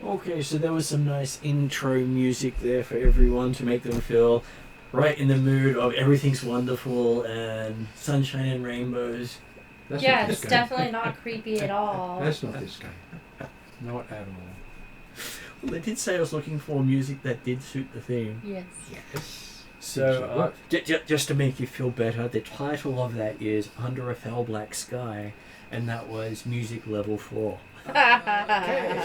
Okay, so there was some nice intro music there for everyone to make them feel right in the mood of everything's wonderful and sunshine and rainbows. That's Yeah, not this it's game. definitely not creepy at all. That's not this game. Not at all. Well, they did say I was looking for music that did suit the theme. Yes. Yes. So, just to make you feel better, the title of that is Under a Fell Black Sky, and that was music level 4. Okay.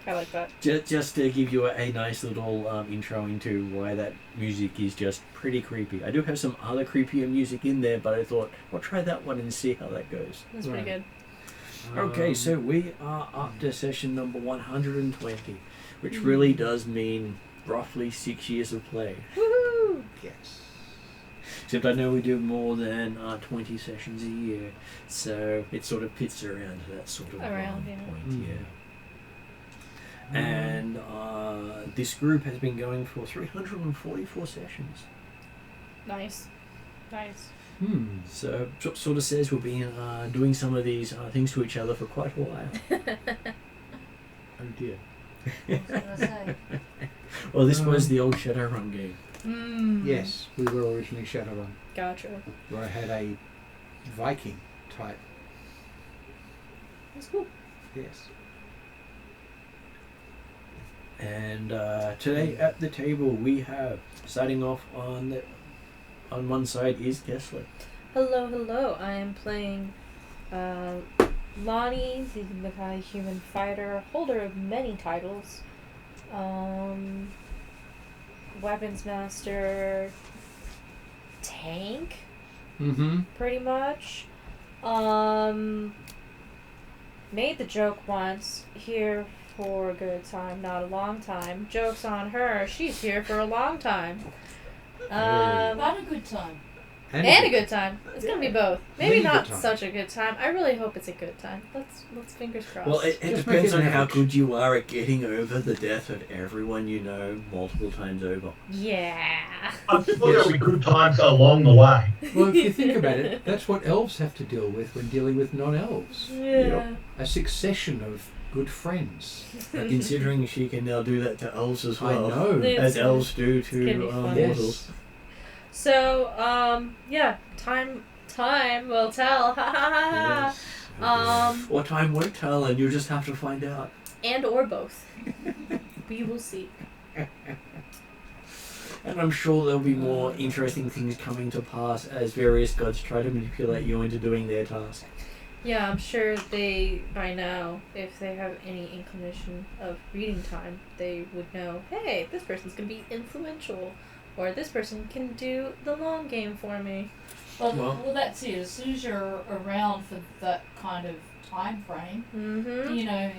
I like that. Just to give you a nice little intro into why that music is just pretty creepy. I do have some other creepier music in there, but I thought I'll try that one and see how that goes. That's pretty good. Okay, so we are up to session number 120, which really does mean roughly 6 years of play. Woohoo! Yes. Except I know we do more than 20 sessions a year, so it sort of pits around to that sort of point, yeah. And this group has been going for 344 sessions. Nice. Nice. So it sort of says we've been doing some of these things to each other for quite a while. Oh dear. What was I gonna say? Well, this was the old Shadowrun game. Yes, we were originally Shadowrun, Gotcha. where I had a Viking type. That's cool. Yes. And today at the table we have, starting off on one side is Kessler. Hello, hello. I am playing Lonnie, the Makai human fighter, holder of many titles. Weapons master, tank, pretty much. Made the joke once, here for a good time, not a long time. Joke's on her, she's here for a long time. Not a good time. And a good time. It's gonna be both. Maybe Really not good time. such a good time. I really hope it's a good time. Let's fingers crossed. Well, it Just depends make on it how average. good you are at getting over the death of everyone you know multiple times over. yeah. I'm sure there'll be good times along the way. Well, if you think about it, that's what elves have to deal with when dealing with non-elves. Yeah. A succession of good friends. Considering she can now do that to elves as I well. know. As elves do it's gonna be to fun. mortals. So, yeah, time will tell. Ha ha ha ha. Or time won't tell, and you'll just have to find out. And or both. We will see. And I'm sure there'll be more interesting things coming to pass as various gods try to manipulate you into doing their task. Yeah, I'm sure they, by now, if they have any inclination of reading time, they would know, hey, this person's going to be influential, or this person can do the long game for me. Well, that's it. As soon as you're around for that kind of time frame, Mm-hmm. you know,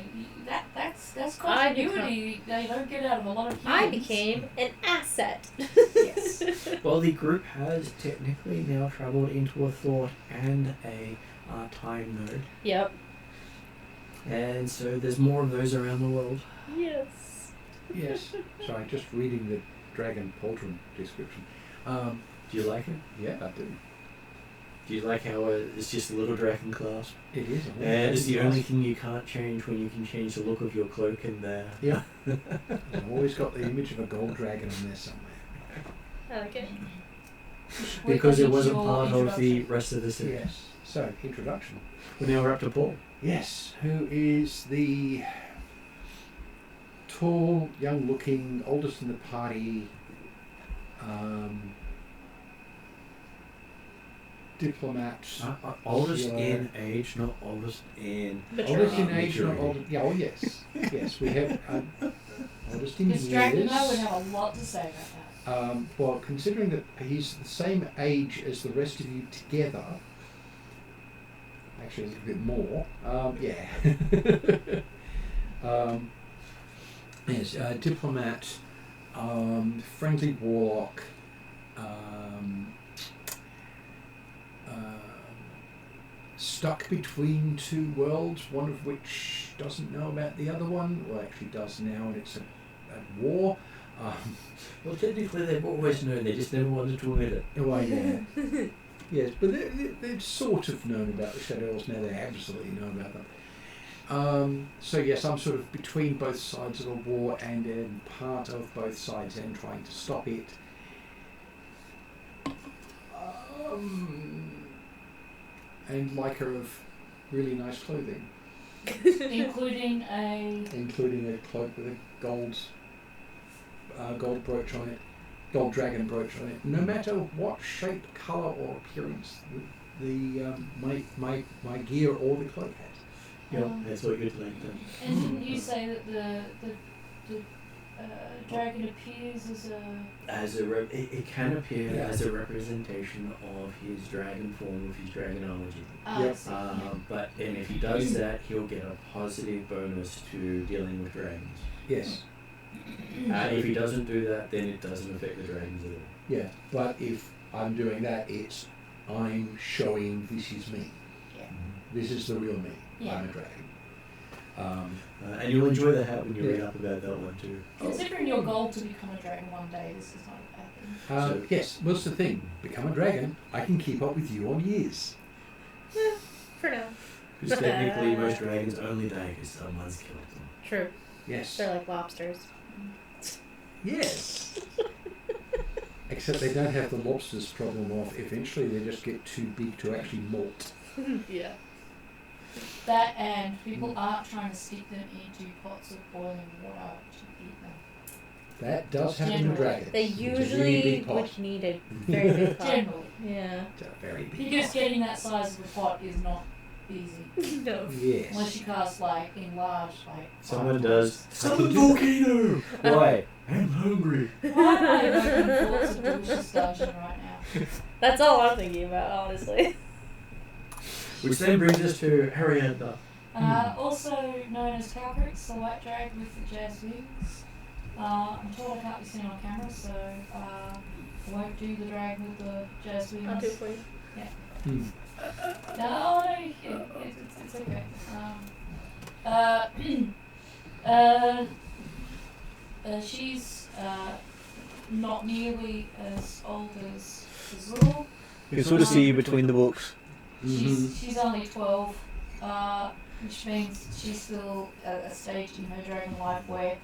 that's continuity. They don't get out of a lot of humans. I became an asset. Yes. Well, the group has technically now travelled into a thought and a time node. Yep. And so there's more of those around the world. Yes. Yes. Sorry, just reading the Dragon Pauldron description. Do you like it? Yeah, I do. Do you like how it's just a little dragon clasp? It is. And it's the only thing you can't change when you can change the look of your cloak and there. Yeah. I've always got the image of a gold dragon in there somewhere. I like it. Because it Wait, wasn't your part of the introduction. rest of the series. Yes. So, introduction. We're now up to Paul. Yes, who is the tall, young-looking, oldest in the party, diplomat. Oldest Yeah. in age, not oldest in... Oldest in age, not maturity. old. Yeah, oh yes, yes. We have oldest in Because years. Dragon and I would have a lot to say about that. Well, considering that he's the same age as the rest of you together, actually a little bit more. Yeah. Yes, diplomat, friendly warlock, stuck between two worlds, one of which doesn't know about the other one, well actually does now, and it's a war. Well, technically they've always known, they just never wanted to admit it. Oh, yeah. Yes, but they've sort of known about the Shadow Elves now, they absolutely know about them. So yes, I'm sort of between both sides of a war and in part of both sides and trying to stop it. And like her of really nice clothing, Including a. including a cloak with a gold brooch on it, gold dragon brooch on it. No matter what shape, colour, or appearance my gear or the cloak has. Yeah, that's what you'd like then. And didn't you say that the dragon appears as a. It can appear Yeah. as a representation of his dragon form, of his dragonology. Yep. But and if he does that, he'll get a positive bonus to dealing with dragons. Yes. If he doesn't do that, then it doesn't affect the dragons at all. Yeah. But if I'm doing that, I'm showing this is me. Yeah. This is the real me. Yeah. I'm a dragon. And you'll enjoy the hat when you read Yeah. up about that one too. Considering your goal to become a dragon one day, this is not a bad thing. Yes. What's the thing? Become a dragon. I can keep up with you on years. For now. Because technically most dragons only die because someone's killed them. True. Yes. They're like lobsters. Yes. Except they don't have the lobsters problem of eventually they just get too big to actually molt. Yeah. That and people aren't trying to stick them into pots of boiling water to eat them. That does happen to Generally. dragons. They It's a really usually big pot. would need a very big pot. Generally. Yeah. It's a very big Because pot. getting that size of a pot is not easy. No. Unless Yes. you cast like enlarged like. Someone five does. pots. Summon volcano! Why? I'm hungry. Why am I evoking thoughts of delicious dungeon right now? That's all I'm thinking about, honestly. Which then brings us to Arianda. Also known as Calcrix, the white dragon with the jazz wings. I'm told I can't be seen on camera, so I won't do the dragon with the jazz wings. I'll do it for you. No, it's okay. She's not nearly as old as Azul. You can sort of see between the books. She's only 12, which means she's still at a stage in her dragon life where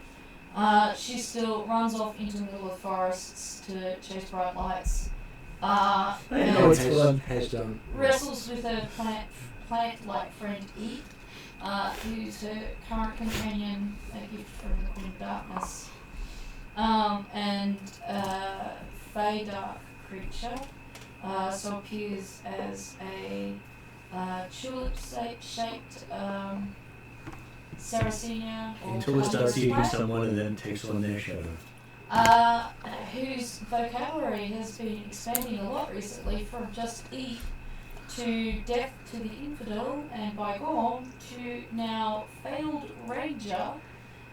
she still runs off into the middle of forests to chase bright lights. Has done. Wrestles with her plant-like friend E, who's her current companion, a gift from the Queen of Darkness, and Fey Dark creature. So appears as a tulip-shaped Saracenia Until it starts eating someone and then takes on their shadow. whose vocabulary has been expanding a lot recently from just eat to death to the infidel and by Gorm to now failed ranger.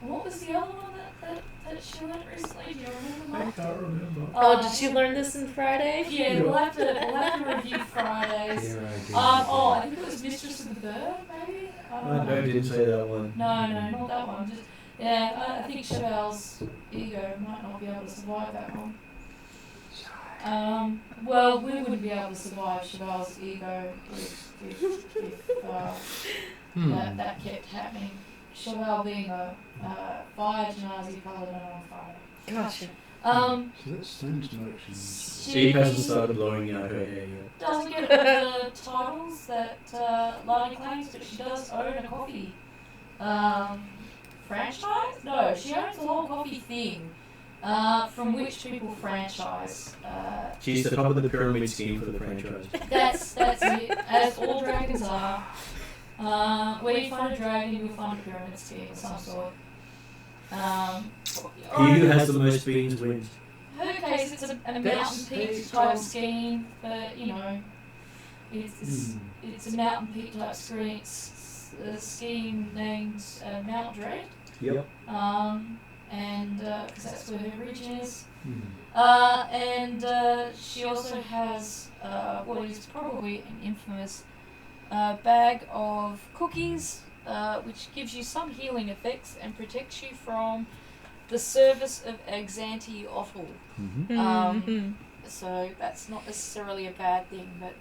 And what was the other one that she learned recently? Do you remember, Mark? can't remember. Oh, did she learn this in Friday? Yeah, we'll have to review Fridays. Here I do. I think it was Mistress of the Bird, maybe? No, didn't say that one. No, not that one. Just I think Cheval's ego might not be able to survive that one. Well, we wouldn't be able to survive Cheval's ego if that kept happening. Cheval being a fire Janazi paladin on fire. Gotcha. So that sounds no actually. She hasn't started blowing out her hair yet. Doesn't get all the titles that Lani claims, but she does own a coffee franchise? No, she owns the whole coffee thing, from which people franchise. She's the top of the pyramid scheme for the franchise. That's it, as all dragons are. Where you find a dragon, you'll find a pyramid scheme of some sort. He who has the most beans wins. In her case, it's a mountain peak type scheme, but you know, it's a mountain peak type scheme named Mount Dread. Yep. And because that's where her origin is. And she also has what is probably an infamous bag of cookies, which gives you some healing effects and protects you from the service of Exanti Ottle. So that's not necessarily a bad thing, but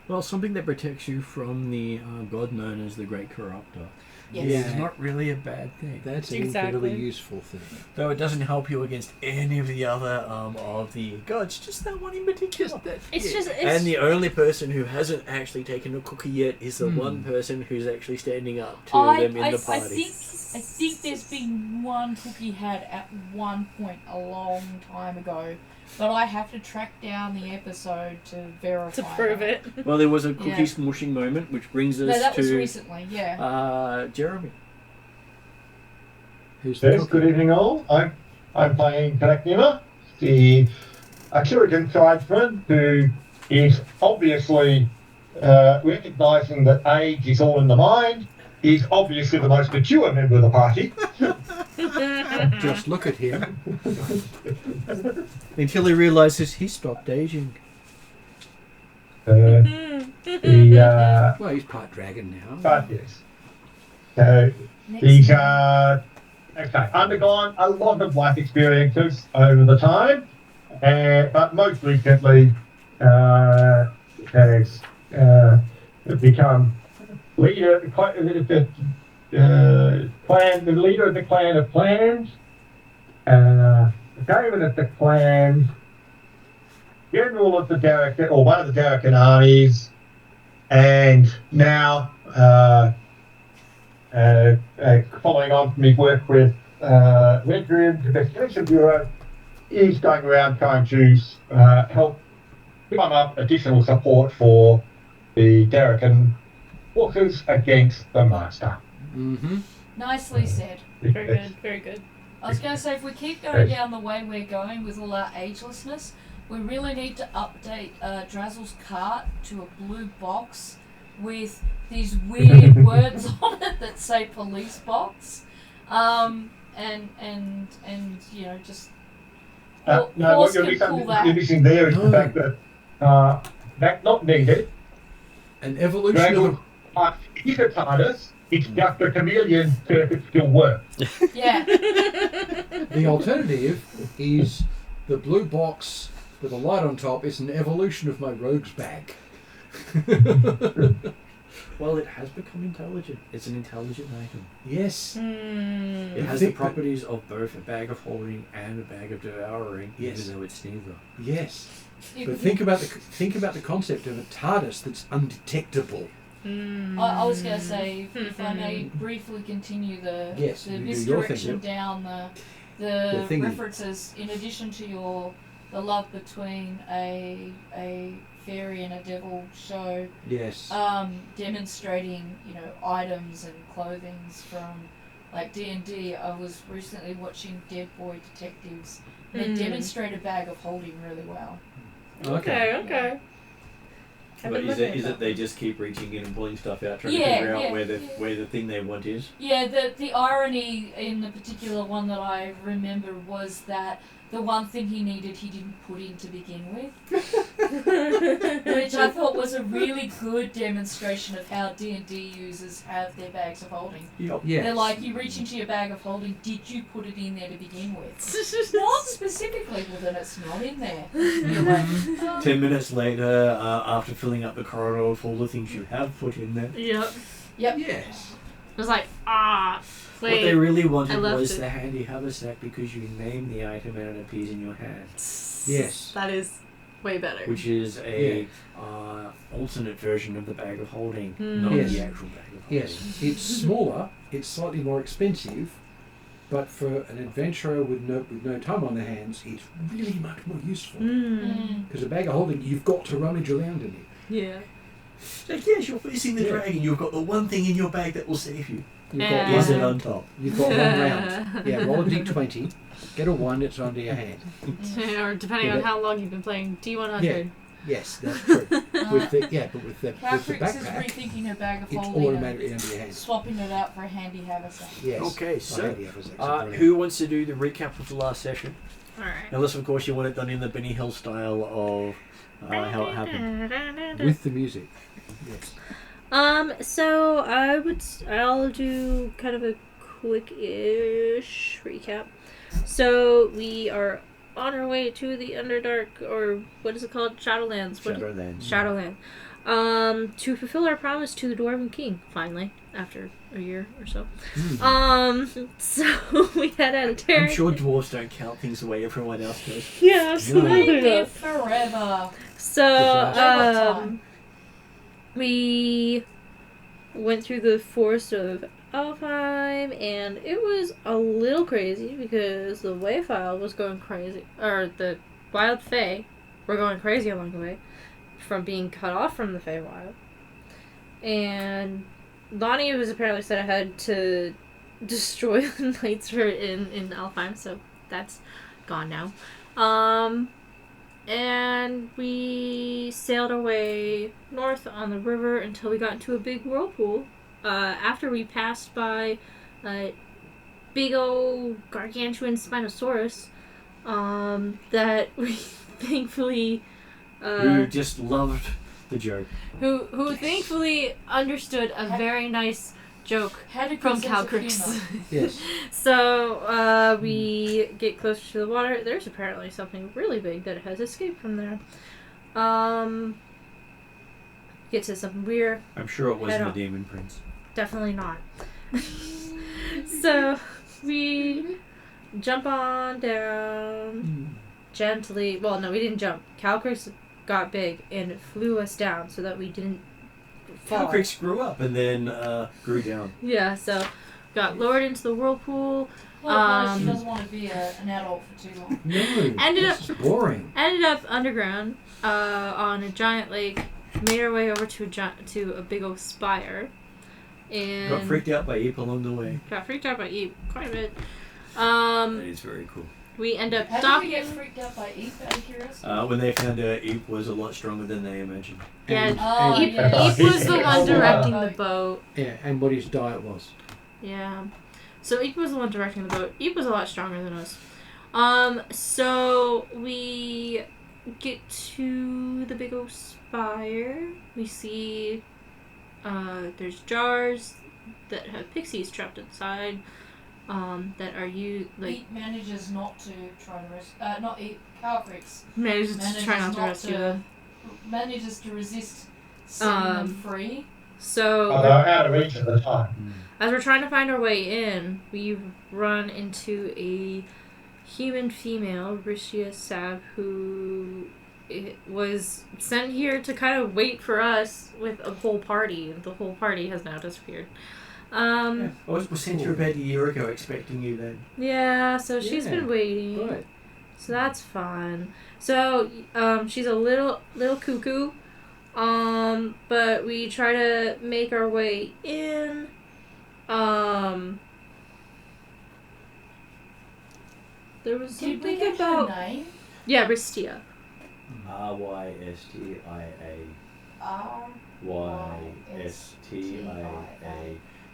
Well, something that protects you from the god known as the Great Corruptor. Yes. Yeah. It's not really a bad thing. That's an Exactly. incredibly useful thing. Though it doesn't help you against any of the other of the gods, just that one in particular. It's just And the only person who hasn't actually taken a cookie yet is the Hmm. one person who's actually standing up to them in the party. I think there's been one cookie had at one point a long time ago, but I have to track down the episode to verify. to prove that. it. Well, there was a cookie Yeah. smushing moment, which brings us No, that was to recently. Yeah. Jeremy. Who's the Yes, cookie? good evening all. I'm playing Kalaknima, the Atruaghin tribesman who is obviously recognising that age is all in the mind. He's obviously the most mature member of the party. Just look at him. Until he realises he stopped aging. Well, he's part dragon now. But yes. So he's undergone a lot of life experiences over the time, but most recently has become leader the leader of the clan of clans, David of the clans, general of the Darrakan, or one of the Darrakan armies, and now following on from his work with Red Room Investigation Bureau, he's going around trying to help come up additional support for the Darrakan forces against the Master. Mm-hmm. Nicely said. Very good, very good. I was going to say, if we keep going down the way we're going with all our agelessness, we really need to update Drazzle's cart to a blue box with these weird words on it that say police box. And you know, just No, what Horse you're can pull that. missing there is the fact that that's not needed. An evolution Dragon of is a TARDIS. It's just a chameleon surface still works. yeah. the alternative is the blue box with a light on top is an evolution of my rogue's bag. Well, it has become intelligent. It's an intelligent item. Yes. It has the properties of both a bag of holding and a bag of devouring, Yes. even though it's neither. Yes. But think about the concept of a TARDIS that's undetectable. I was going to say, if I may briefly continue the Yes, you do your misdirection thing. down the The thingy. references, in addition to the love between a fairy and a devil show, Yes. demonstrating, you know, items and clothings from like D&D. I was recently watching Dead Boy Detectives, and they demonstrate a bag of holding really well. Okay. But is it they just keep reaching in and pulling stuff out, trying to Yeah, figure out yeah, where the thing they want is? Yeah, the irony in the particular one that I remember was that the one thing he needed he didn't put in to begin with. Which I thought was a really good demonstration of how D&D users have their bags of holding. Yep. Yes. They're like, you reach into your bag of holding, did you put it in there to begin with? Not specifically, well then it's not in there. You're like, oh. 10 minutes later, after filling up the corridor with all the things you have put in there. Yep. Yep. Yes. It was like, What they wait. really I wanted left was it. the handy haversack because you name the item and it appears in your hand, Yes. That is way better. which is a alternate version of the bag of holding, not Yes. the actual bag of holding. Yes. It's smaller. It's slightly more expensive, but for an adventurer with no time on their hands, it's really much more useful. Because a bag of holding, you've got to rummage around in it. Yeah. It's like, yes, you're facing the Yeah. dragon. You've got the one thing in your bag that will save you. You've Yeah. got Is it one, on top? you've got 1 round. Yeah, roll a d20, get a 1, it's under your hand. Or depending on how long you've been playing D100. Yes, that's true. But with the Catrix is backpack, rethinking her bag of it's holding automatically and under your hand. swapping it out for a handy haversack. Yes. Okay, My so, handy haversacks are brilliant. who wants to do the recap of the last session? Alright. Unless, of course, you want it done in the Benny Hill style of how it happened. With the music. Yes. So I'll do kind of a quick-ish recap. So we are on our way to the Underdark, or what is it called? Shadowlands. Shadowlands. Shadowland. to fulfill our promise to the Dwarven King, finally, after a year or so. So we had out of Tyranny. I'm sure dwarves don't count things the way everyone else does. Yeah, absolutely. They not. live forever. So, we went through the forest of Alfheim, and it was a little crazy because the Wayfile was going crazy, or the Wild Fae were going crazy along the way from being cut off from the Feywild. And Lonnie was apparently sent ahead to destroy the Knights in Alfheim, so that's gone now. And we sailed our way north on the river until we got into a big whirlpool. After we passed by a big old gargantuan Spinosaurus, that we thankfully Who just loved the joke. who thankfully understood a very nice joke Had a good from sense of Calcrix. humour. Yes. So we get closer to the water. There's apparently something really big that has escaped from there. Get to something weird. I'm sure it Head wasn't a on. demon prince. Definitely not. So we jump on down gently. Well, no, we didn't jump. Calcrix got big and it flew us down so that we didn't fall. Calcrix grew up and then grew down. Yeah, so got lowered into the whirlpool. Well, no, she doesn't want to be an adult for too long. No. Ended This is boring. Ended up underground on a giant lake. Made our way over to a big old spire. And Got freaked out by Eep along the way. Got freaked out by Eep quite a bit. That is very cool. We end up How did we docking. get freaked out by Eve, out of curiosity? When they found out Eep was a lot stronger than they imagined. And, Oh, and, yeah. Eep was the one Yeah. directing the boat. yeah, and what his diet was. Yeah. So Eep was the one directing the boat. Eep was a lot stronger than us. So we get to the big old spire. We see there's jars that have pixies trapped inside. That are Eve manages not to try to not eat Calcrix. manages to try not to rescue them. Manages to resist setting them free. So Although out of reach at the time. as we're trying to find our way in, we run into a human female, Rishia Sab, who was sent here to kind of wait for us with a whole party. The whole party has now disappeared. I was sent here about a year ago expecting you then. Yeah, so she's Yeah. been waiting. Right. So that's fun. So she's a little cuckoo. But we try to make our way in. There was Did we something get about her name? Ristia. RYSTIA.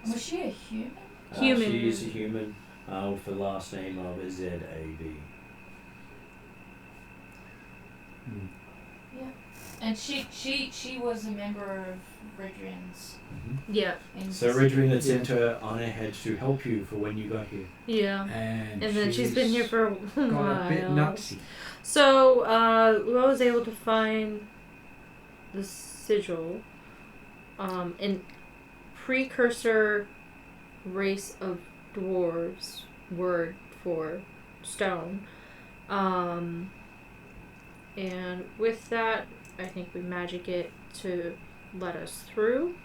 Was she a human? Human. She is a human with the last name of ZAB. And she was a member of Redrin's. Yeah. So Ridrin had sent her on ahead to help you for when you got here. Yeah. And And then she's been here for a got a bit while. nutsy. So, Lo was able to find the sigil, an precursor race of dwarves word for stone. And with that, I think we magic it to let us through.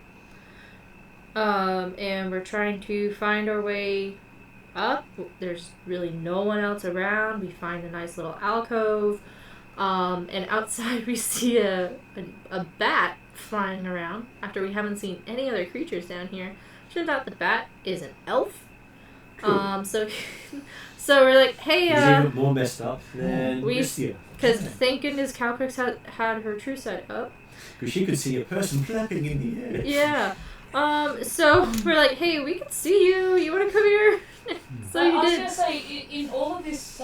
And we're trying to find our way up. There's really no one else around. We find a nice little alcove. And outside we see a bat flying around after we haven't seen any other creatures down here. Turns out the bat is an elf. Cool. So we're like, hey, He's even more messed up than we- Ristia. because thank goodness Calcrix had her true sight up. Because she could see a person flapping in the air. Yeah. So we're like, hey, we can see you. You want to come here? So I you was did. going to say, in all of this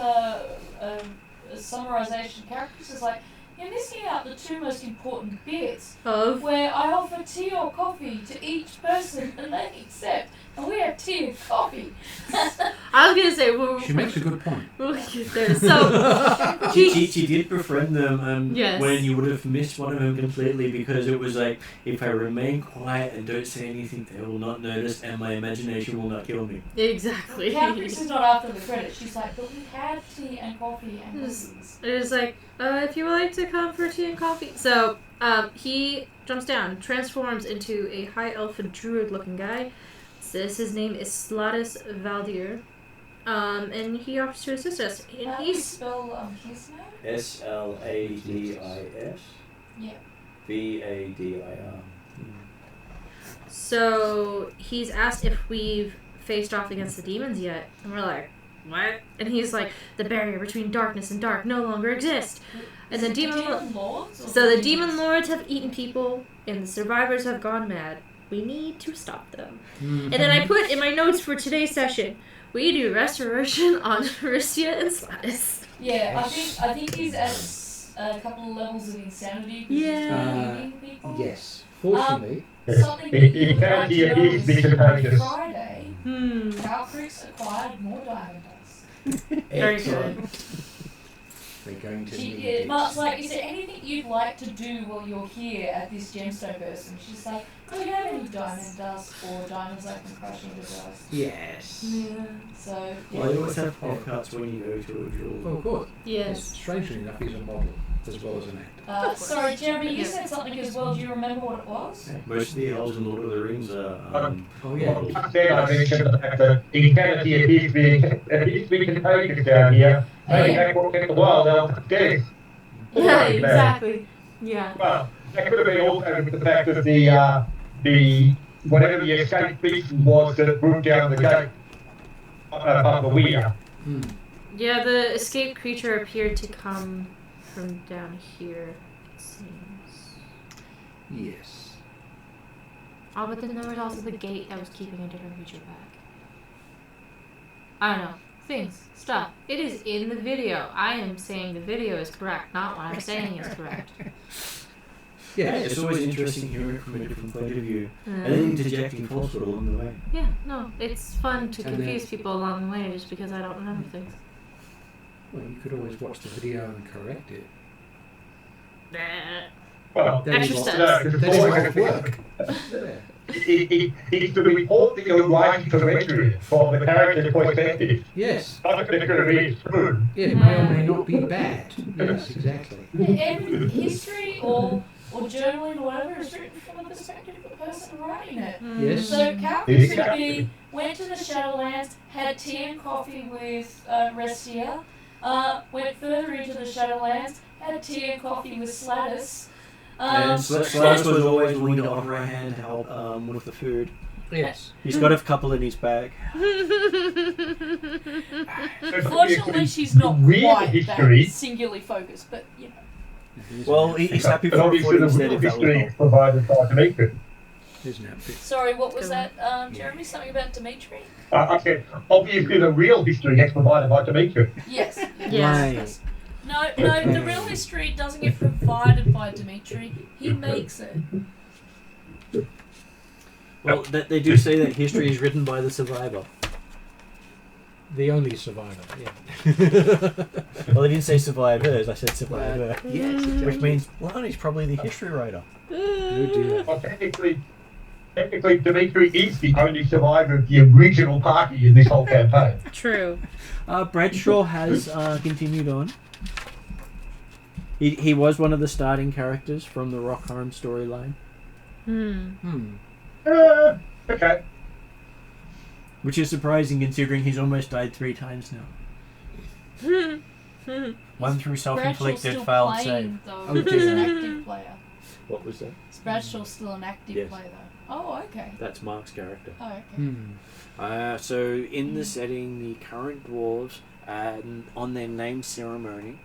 summarization, Calcrix is like, you're missing out the two most important bits, Of where I offer tea or coffee to each person and they accept, and we have tea and coffee. I was gonna say She makes a good point. we'll get there. So She did befriend them Yes. when you would have missed one of them completely, because it was like, if I remain quiet and don't say anything, they will not notice and my imagination will not kill me. Exactly. Caprice is not after the credits. She's like, but we had tea and coffee and cookies. It was like, if you would like to come for tea and coffee. So, he jumps down, transforms into a high elf druid-looking guy. Says his name is Slatus Valdir. And he offers to assist us. And How do you he's spell his name? SLADIS. Yeah. VADIR. So he's asked if we've faced off against the demons yet, and we're like, what? And he's like, the barrier between darkness and dark no longer exists. And the demon lords. So the demon lords have eaten people, and the survivors have gone mad. We need to stop them. And then I put in my notes for today's session, we do restoration on Ristia and Slatus. Yeah, I think he's at a couple of levels of insanity. Yeah. Eating people. Yes. Fortunately, Something that you would like to know He's is been on contagious. Friday, Calcrix acquired more diamond dust. Very good. they're going to She need did. it. Mark's like, is there anything you'd like to do while you're here at this gemstone person? She's like, do you have any diamond dust or diamonds I can crush into dust? Yes. Yeah. So, yeah. Well, they always have pop cuts when you go to a drill. Well, of course. Yes. Strangely enough, he's a model as well as an actor. Sorry, Jeremy, you said something as well. Do you remember what it was? Most of the elves in Lord of the Rings are. Oh yeah. Then I mentioned the fact that the insanity appears to be contagious down here. Maybe that will get the wild elf dead. Yeah, exactly. Yeah. Well, that could have been also with the fact that the whatever the escape beast was that broke down the gate above the weir. Yeah, the escaped creature appeared to come from down here, it seems. Yes. Oh, but then there was also the gate that was keeping a different creature back. I don't know. Things. Stuff. It is in the video. I am saying the video is correct, not what I'm saying is correct. Yeah, it's always interesting hearing it from a different point of view. And then interjecting falsehood along the way. Yeah, no, it's fun to And confuse people along the way just because I don't remember things. Well, you could always watch the video and correct it. Nah. Well, That Extra is steps. that is work. Yeah. it's the report that you're writing to Redgrid from the character's perspective. Yes. Not that it's going to be true. Yeah, it may or may not be bad. Yes, exactly. Every history or journaling or whatever is written from the perspective of the person writing it. Yes. So Calcrix would be, went to the Shadowlands, had tea and coffee with Restia, went further into the Shadowlands, had tea and coffee with Slatus. And Slash was always willing to offer a hand to help with the food. Yes. He's got a couple in his bag. Fortunately, she's not Real quite history. that singularly focused, but you know. Well, he's happy for a Obviously, foot the instead real if that was history helpful. provided by Dimitri. There's no bit. Sorry, what was that, Jeremy? Something about Dimitri? I said, obviously, the real history gets provided by Dimitri. Yes. Yes. No, the real history doesn't get provided by Dimitri. He makes it. Well, they do say that history is written by the survivor. The only survivor, yeah. Well, they didn't say survivors, I said survivor. Yes, Which means, well, he's probably the history writer. Oh dear. Well, technically, Dimitri is the only survivor of the original party in this whole campaign. True. Bradshaw has continued on. He was one of the starting characters from the Rockharm storyline. Okay. Which is surprising considering he's almost died 3 times now. One through self-inflicted failed save. Though. Oh, He's dear. an active player. What was that? Bradshaw's still an active Yes. player though. Oh, okay. That's Mark's character. Oh, okay. So in the setting, the current dwarves, on their name ceremony,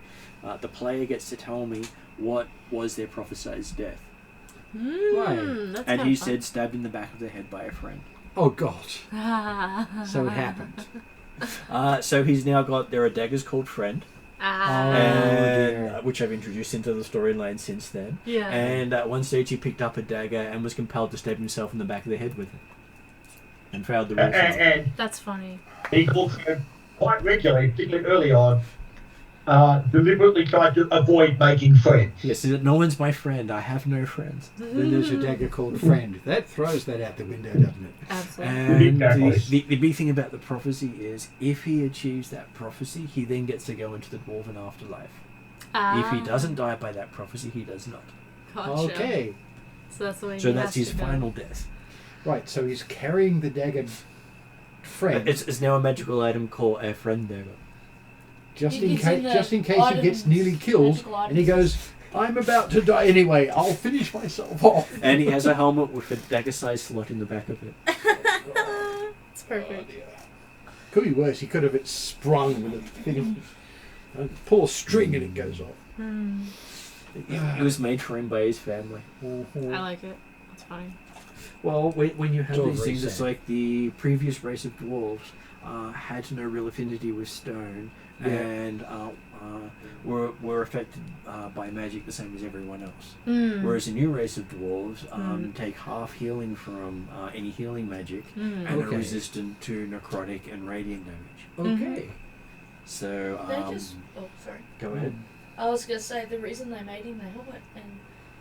the player gets to tell me what was their prophesized death. That's And kinda he fun. said stabbed in the back of the head by a friend. Oh God. So it happened. So he's now got, there are daggers called friend. dear. Which I've introduced into the storyline since then. Yeah. And at one stage he picked up a dagger and was compelled to stab himself in the back of the head with it. And failed the rule. And That's funny. he also, quite regularly, particularly early on, deliberately tried to avoid making friends. Yes, no one's my friend. I have no friends. Then there's a dagger called Friend. That throws that out the window, doesn't it? Absolutely. And Exactly. the big thing about the prophecy is if he achieves that prophecy, he then gets to go into the dwarven afterlife. If he doesn't die by that prophecy, he does not. Gotcha. Okay. So that's the way. So he that's has his to go. final death. Right, so he's carrying the dagger Friend It's now a magical item called a friend dagger. just He in gets in case the just in case he gets items, nearly killed, magical and he items. goes, "I'm about to die anyway. I'll finish myself off." And he has a helmet with a dagger-sized slot in the back of it. It's perfect. Could be worse. He could have it sprung with a thing. And pull a string and it goes off. Hmm. It was made for him by his family. I like it. That's funny. Well, when you have It's all these very things, it's sad. like the previous race of dwarves had no real affinity with stone, Yeah. and were affected by magic the same as everyone else. Mm. Whereas the new race of dwarves take half healing from any healing magic and are Okay. resistant to necrotic and radiant damage. Okay. So, They just. Oh, sorry. go ahead. I was going to say the reason they made him the helmet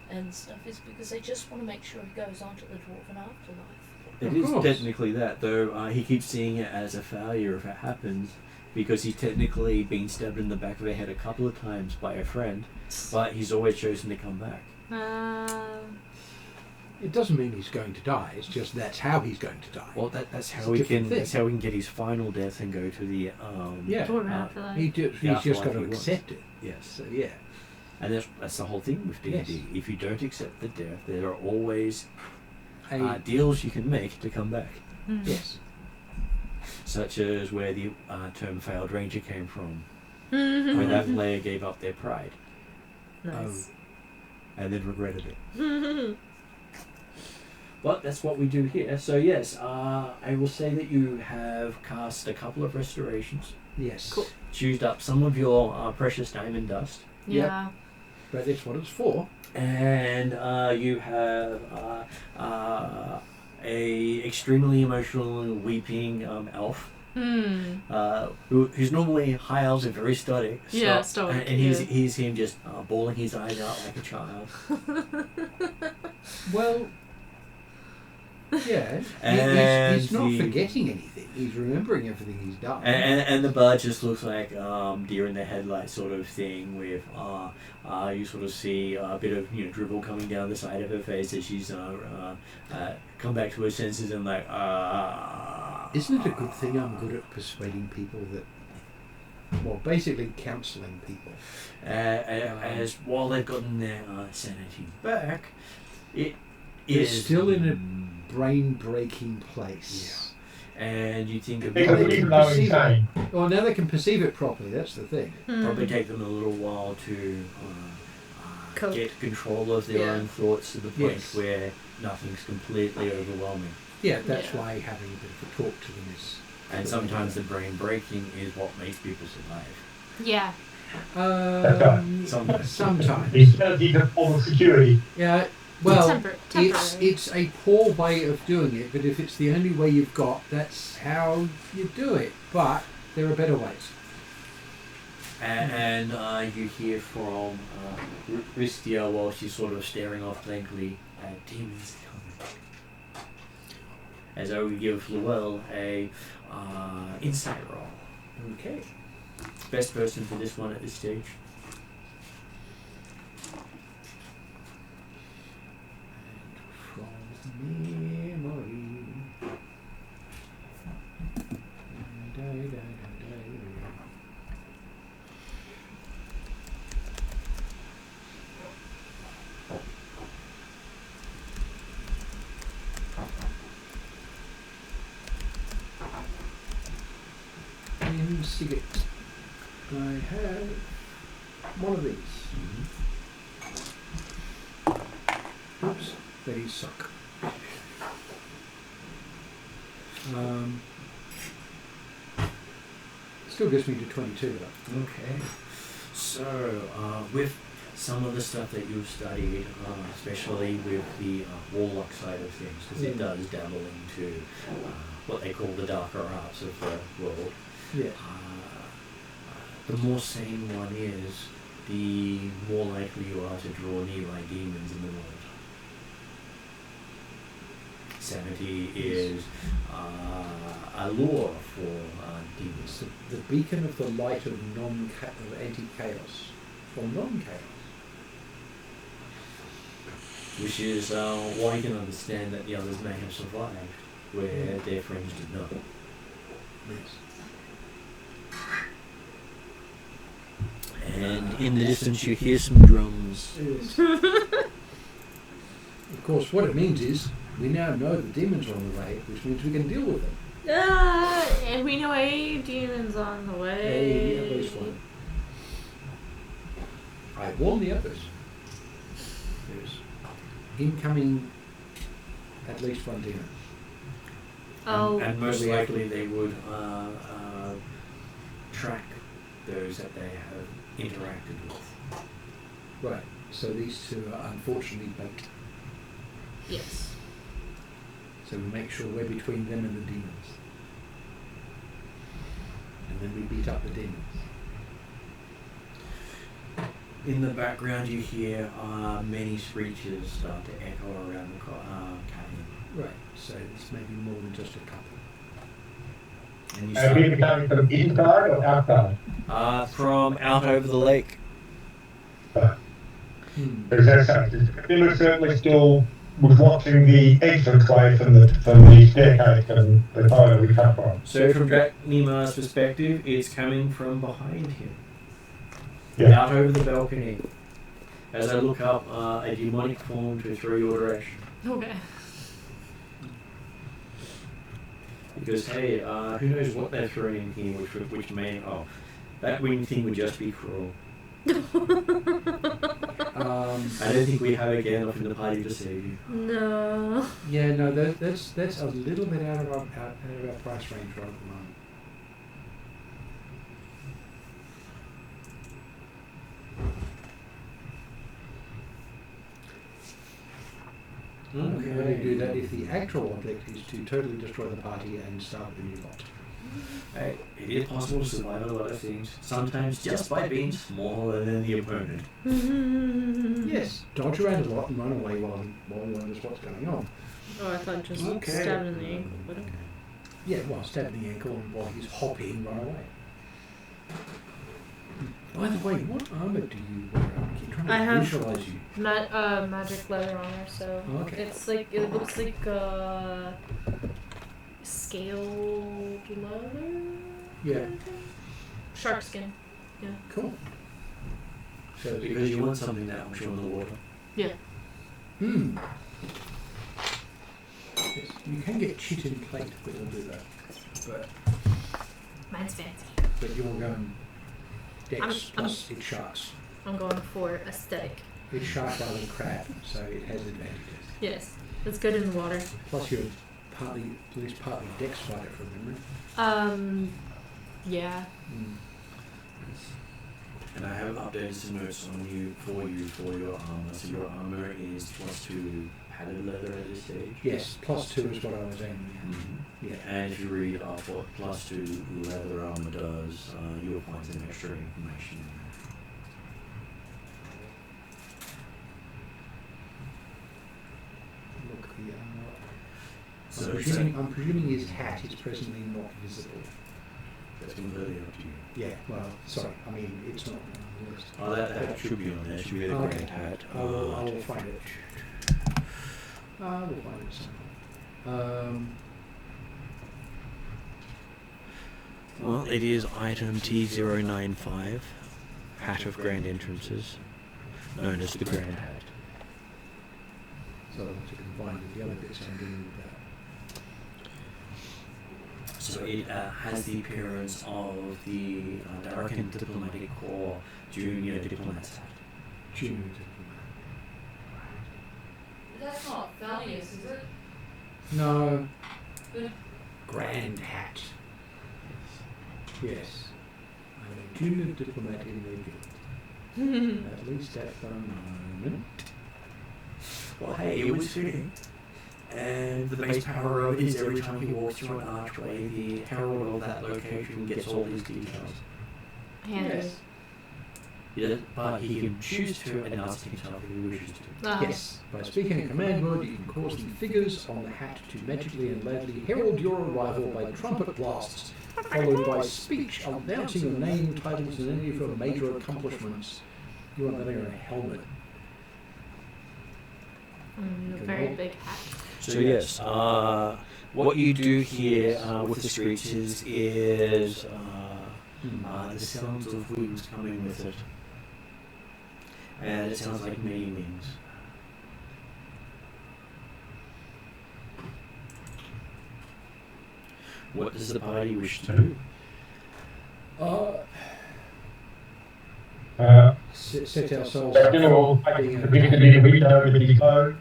and stuff is because they just want to make sure he goes on to the dwarven afterlife. It Of is course. technically that, though he keeps seeing it as a failure if it happens, because he's technically been stabbed in the back of the head a couple of times by a friend, but he's always chosen to come back. It doesn't mean he's going to die. It's just that's how he's going to die. Well, that's It's how a we different can. thing. That's how we can get his final death and go to the. Yeah. Dwarven uh, afterlife. He's Yeah, just got like to he wants. accept it. Yes, So yeah. and that's the whole thing with D&D. Yes. If you don't accept the death, there are always A, deals you can make to come back, Mm. yes. such as where the term "failed ranger" came from, Mm-hmm. where that player gave up their pride Nice. and then regretted it. But that's what we do here. So yes, I will say that you have cast a couple of restorations, Yes. Cool. used up some of your precious diamond dust, Yeah. But that's what it's for. and you have a extremely emotional weeping elf. Hmm. Who's normally high elves are very stoic. Yeah, stoic, And yeah. he's him just bawling his eyes out like a child. Well, yeah. And He's not the- forgetting anything. He's remembering everything he's done. And the bird just looks like deer in the headlights sort of thing. With you sort of see a bit of dribble coming down the side of her face as she's come back to her senses and like. Isn't it a good thing I'm good at persuading people that, well, basically counselling people? As while they've gotten their sanity back, it They're is still in a brain-breaking place. and you think of Because they even can though perceive insane, Well, now they can perceive it properly. That's the thing. probably take them a little while to Cope. get control of their Yeah. own thoughts to the point Yes. where nothing's completely overwhelming. Yeah, that's Yeah. why having a bit of a talk to them is. And sometimes the brain breaking is what makes people survive. Yeah. Sometimes. Sometimes. the ability to form security. Yeah. Well, Temporary. it's a poor way of doing it, but if it's the only way you've got, that's how you do it. But there are better ways. And you hear from Ristia while she's sort of staring off blankly at demons coming. As I would give Llewell a insight roll. Okay. Best person for this one at this stage. From memory. In Sigurd, I have one of these. Oops, they suck. Still gives me to 22 though. Okay. So, with some of the stuff that you've studied, especially with the warlock side of things, because it does dabble into what they call the darker arts of the world, Yeah. the more sane one is, the more likely you are to draw nearby demons in the world. 70 is a law for demons. It's the beacon of the light of anti-chaos, or non-chaos. Which is why you can understand that the others may have survived, where their friends did not. Yes. And in the distance you hear some drums. Yes. Of course, what it means is we now know the demons are on the way, which means we can deal with them. And we know a demon's on the way. Hey, at least one. I warned the others. There's incoming at least one demon. Oh. And most likely they would track those that they have interacted with. Right. So these two are unfortunately bait. Yes. So we make sure we're between them and the demons. And then we beat up the demons. In the background you hear many screeches start to echo around the cabin. Right. So it's maybe more than just a couple. And you Are we start, coming from inside or outside? From out over the lake. Because Bill certainly still was watching the entranceway from the staircase and the corridor we come from. so from Draknimar's perspective, it's coming from behind him. Yeah. Out over the balcony. As I look up, a demonic form to throw your direction. Okay. Because hey, who knows what they're throwing in here, which may that wing thing would just be cruel. I don't think we have again enough in the party to save you. No. Yeah, no, that's a little bit out of our price range right at the moment. We can only do that if the actual object is to totally destroy the party and start a new lot. Hey, it is possible to survive a lot of things, sometimes just by being smaller than the opponent. Yes, dodge around a lot and run away while he wonders what's going on. Oh, I thought just Okay. stabbing in the ankle, but okay. Yeah, well, stab the ankle and while he's hopping, run away. By the way, what armor do you wear? I keep trying to I have- visualize you. Magic leather armor, so Okay. it's like it looks like scaled leather. Yeah, Shark skin. cool. So, Because you want something that will show in the water. Yeah. Yes, you can get chitin plate that will do that. Mine's fancy. But you're going Dex I'm- plus it's sharks. I'm going for aesthetic. It's shark rather than crab, so it has advantages. Yes, it's good in the water. Plus you're at least partly Dex fighter from memory. Yeah. And I have updated some notes on you for your armor. So your armor is +2 padded leather at this stage. Yes, +2 is what I was aiming at. Yeah. And if you read what +2 leather armor does, you'll find some extra information in there. Look, So I'm presuming his hat is presently not visible. that's completely up to you. Yeah, well, sorry, I mean, it's not on the list. Oh, that should be on there. Should be the Okay. grand hat. I will find it. I will find it somewhere. Well, it is item T095, Hat of Grand Entrances, known as the Grand Hat. So to combine with the other bits I'm doing with that. So it has the appearance of the Darkin Diplomatic Corps Junior Diplomats hat. Junior diplomat. That's not Thalius, is it? No. The- Grand hat. Yes. I'm a junior diplomat in the guild. At least at the moment. Well, hey, it was fitting. And the base power of it is every time he walks through an archway, the herald of that location gets all these details. Handy. Yes. But he can choose to announce himself if he wishes to. Yes. By speaking a command word, you can cause the figures on the hat to magically and loudly herald your arrival by trumpet blasts, followed by speech announcing your name, titles, and any of your major accomplishments. You are wearing a helmet. A very big hat. So yes, what you do here with the screeches is the sounds of wings coming with it. And it sounds like many wings. What does the party wish to do? Set ourselves So up general, for I being think we can do window with the code.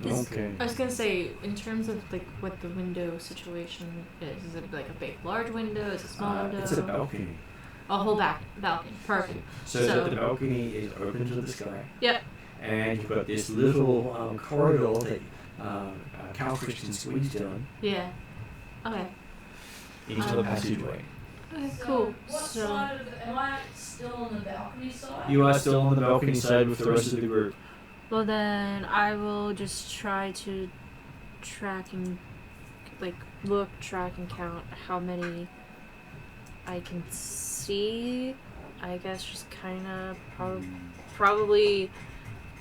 Okay. I was gonna say, in terms of like what the window situation is it like a big, large window? Is it a small window? It's a balcony. A whole balcony. Perfect. So the balcony is open to the sky. Yep. And you've got this little corridor that Calfridge can squeeze down Yeah. Okay. into the passageway. Okay. So Cool. What So side of the, am I still on the balcony side? You are still on the balcony side with the rest of the group. well then I will just try to track and track and count how many I can see. I guess just kind of probably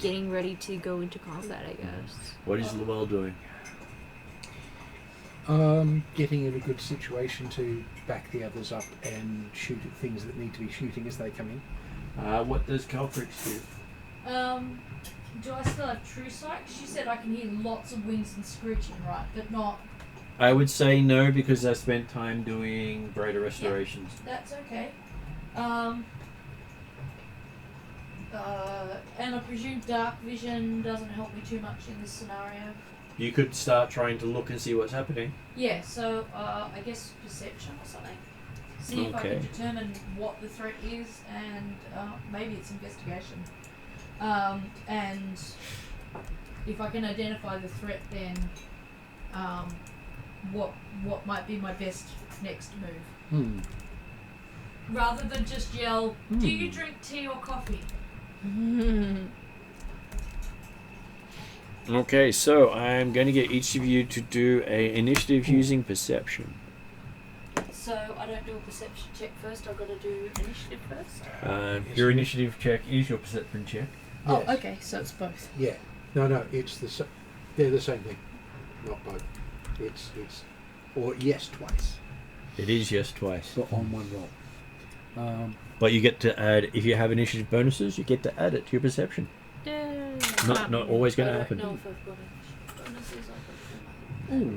getting ready to go into combat, I guess. What is Llewell doing? getting in a good situation to back the others up and shoot at things that need to be shooting as they come in. What does Calfrix do? Do I still have true sight? 'Cause you said I can hear lots of wings and screeching, right? But not. I would say no because I spent time doing Brader restorations. That's okay. And I presume dark vision doesn't help me too much in this scenario. You could start trying to look and see what's happening. Yeah, so I guess perception or something. See if I Okay. can determine what the threat is, and maybe it's investigation. And if I can identify the threat, then what might be my best next move? Rather than just yell, "Do you drink tea or coffee?" Okay, so I'm going to get each of you to do a initiative using perception. So I don't do a perception check first. I've got to do initiative first. Your initiative check is your perception check. Yes. Oh, okay, so it's both. Yeah. No, it's they're the same thing. Not both. It's or yes twice, It is yes twice. but on one roll. But you get to add, if you have initiative bonuses, you get to add it to your perception. Yeah. Not always going to I happen. don't know if I've got initiative bonuses. I've got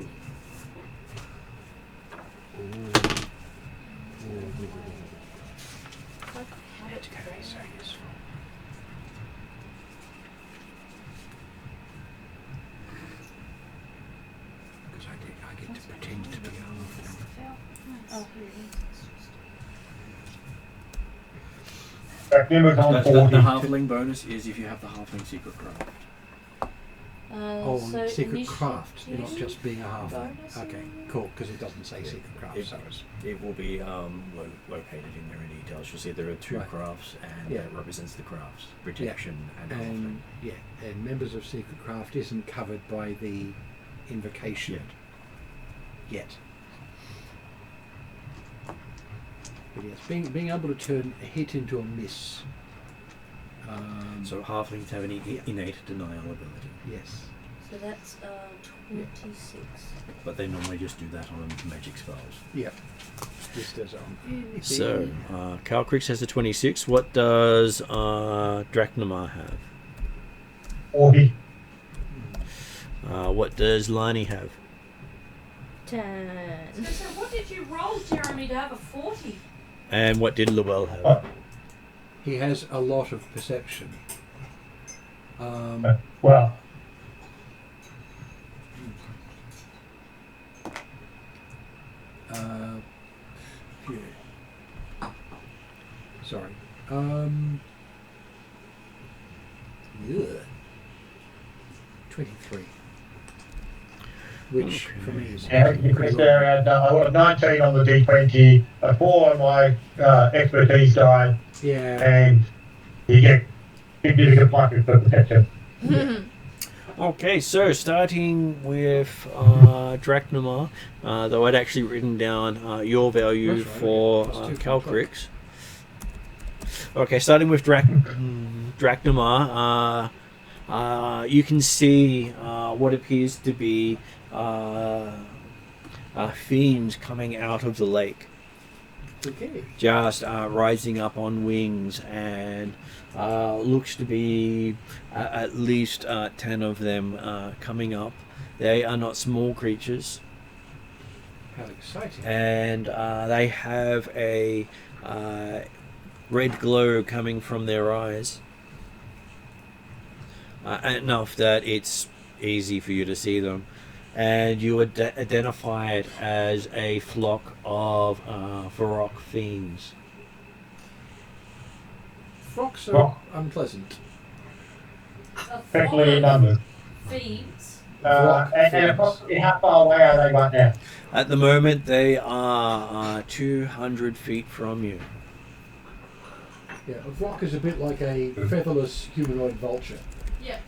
Okay, so yes. Because I get to pretend to be half. Oh, here it is. Members on The 40. halfling bonus is if you have the halfling secret craft. Oh, So secret initiative- craft, not just being a half. Bonuses? Okay, cool, because it doesn't say secret craft, It, so it's... it will be located in there in details. You'll see there are two Right. crafts, and Yeah. that represents the crafts: protection and halfling. And yeah, and members of secret craft isn't covered by the invocation yet. But yes, being able to turn a hit into a miss. So halflings have an innate denial ability, Yes. So that's 26. but they normally just do that on magic spells. Yeah. This does on. So, Calcrix has a 26. What does Drachnamar have? 40. What does Lani have? 10. So what did you roll, Jeremy, to have a 40? And what did Llewell have? He has a lot of perception. Well, Yeah. Sorry. Yeah. 23. which for me is Yeah, you pretty can low. there, and I got a 19 on the D20, a 4 on my expertise die, Yeah. and you get significant pluses for protection. Okay, so starting with Drachnamar, though I'd actually written down your value That's right, for okay. Plus 2 Calcrix. Okay, starting with Drachnamar, you can see what appears to be fiends coming out of the lake, Okay. just rising up on wings, and looks to be at least 10 of them coming up. They are not small creatures, How exciting. and they have a red glow coming from their eyes, enough that it's easy for you to see them, and you would identify it as a flock of Varrock fiends. Frogs are Rock. unpleasant. Especially in numbers. Fiends. Rock And fiends. approximately how far away are they right now? At the moment, they are 200 feet from you. Yeah, a rock is a bit like a featherless humanoid vulture. Yep.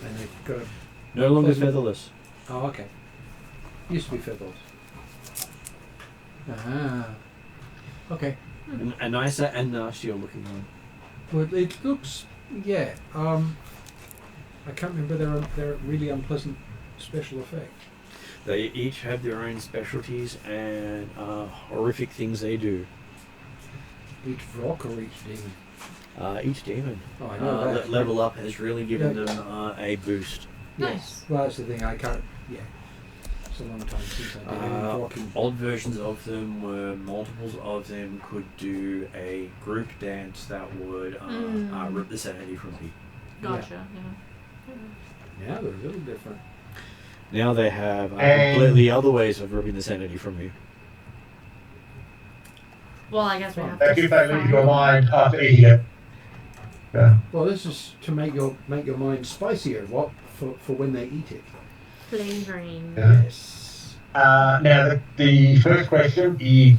And they've got a... No longer Pleasant. featherless. Oh, okay. Used to be featherless. Ah. Okay. A nicer and nastier looking one. Well, it looks... Yeah. I can't remember their really unpleasant special effect. They each have their own specialties and horrific things they do. Each rock or each demon? Each demon. Oh, I know that. Level up has really given Yeah. them a boost. Yes. Well, that's the thing. I can't... Yeah. It's a long time since I did any rocking. Old versions of them were multiples of them could do a group dance that would rip the sanity from people. Gotcha. Yeah. Now they're a little different. Now they have And- completely other ways of ripping the sanity from you. Well, I guess we have They to. give they leave find- your mind half idiot. Yeah. Well, this is to make your mind spicier. What for when they eat it? Flavoring. Yeah. Yes. Now the first question is,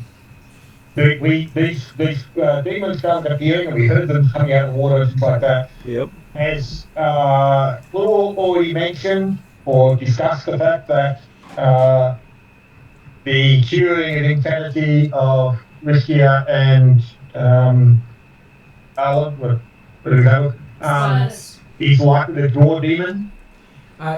these demons started appearing, and we heard them coming out of the water and things like that. Yep. Has Laurel already mentioned or discussed the fact that the curing and insanity of Riskia and Alan, what do we go with? Spiders. Is likely to draw a demon?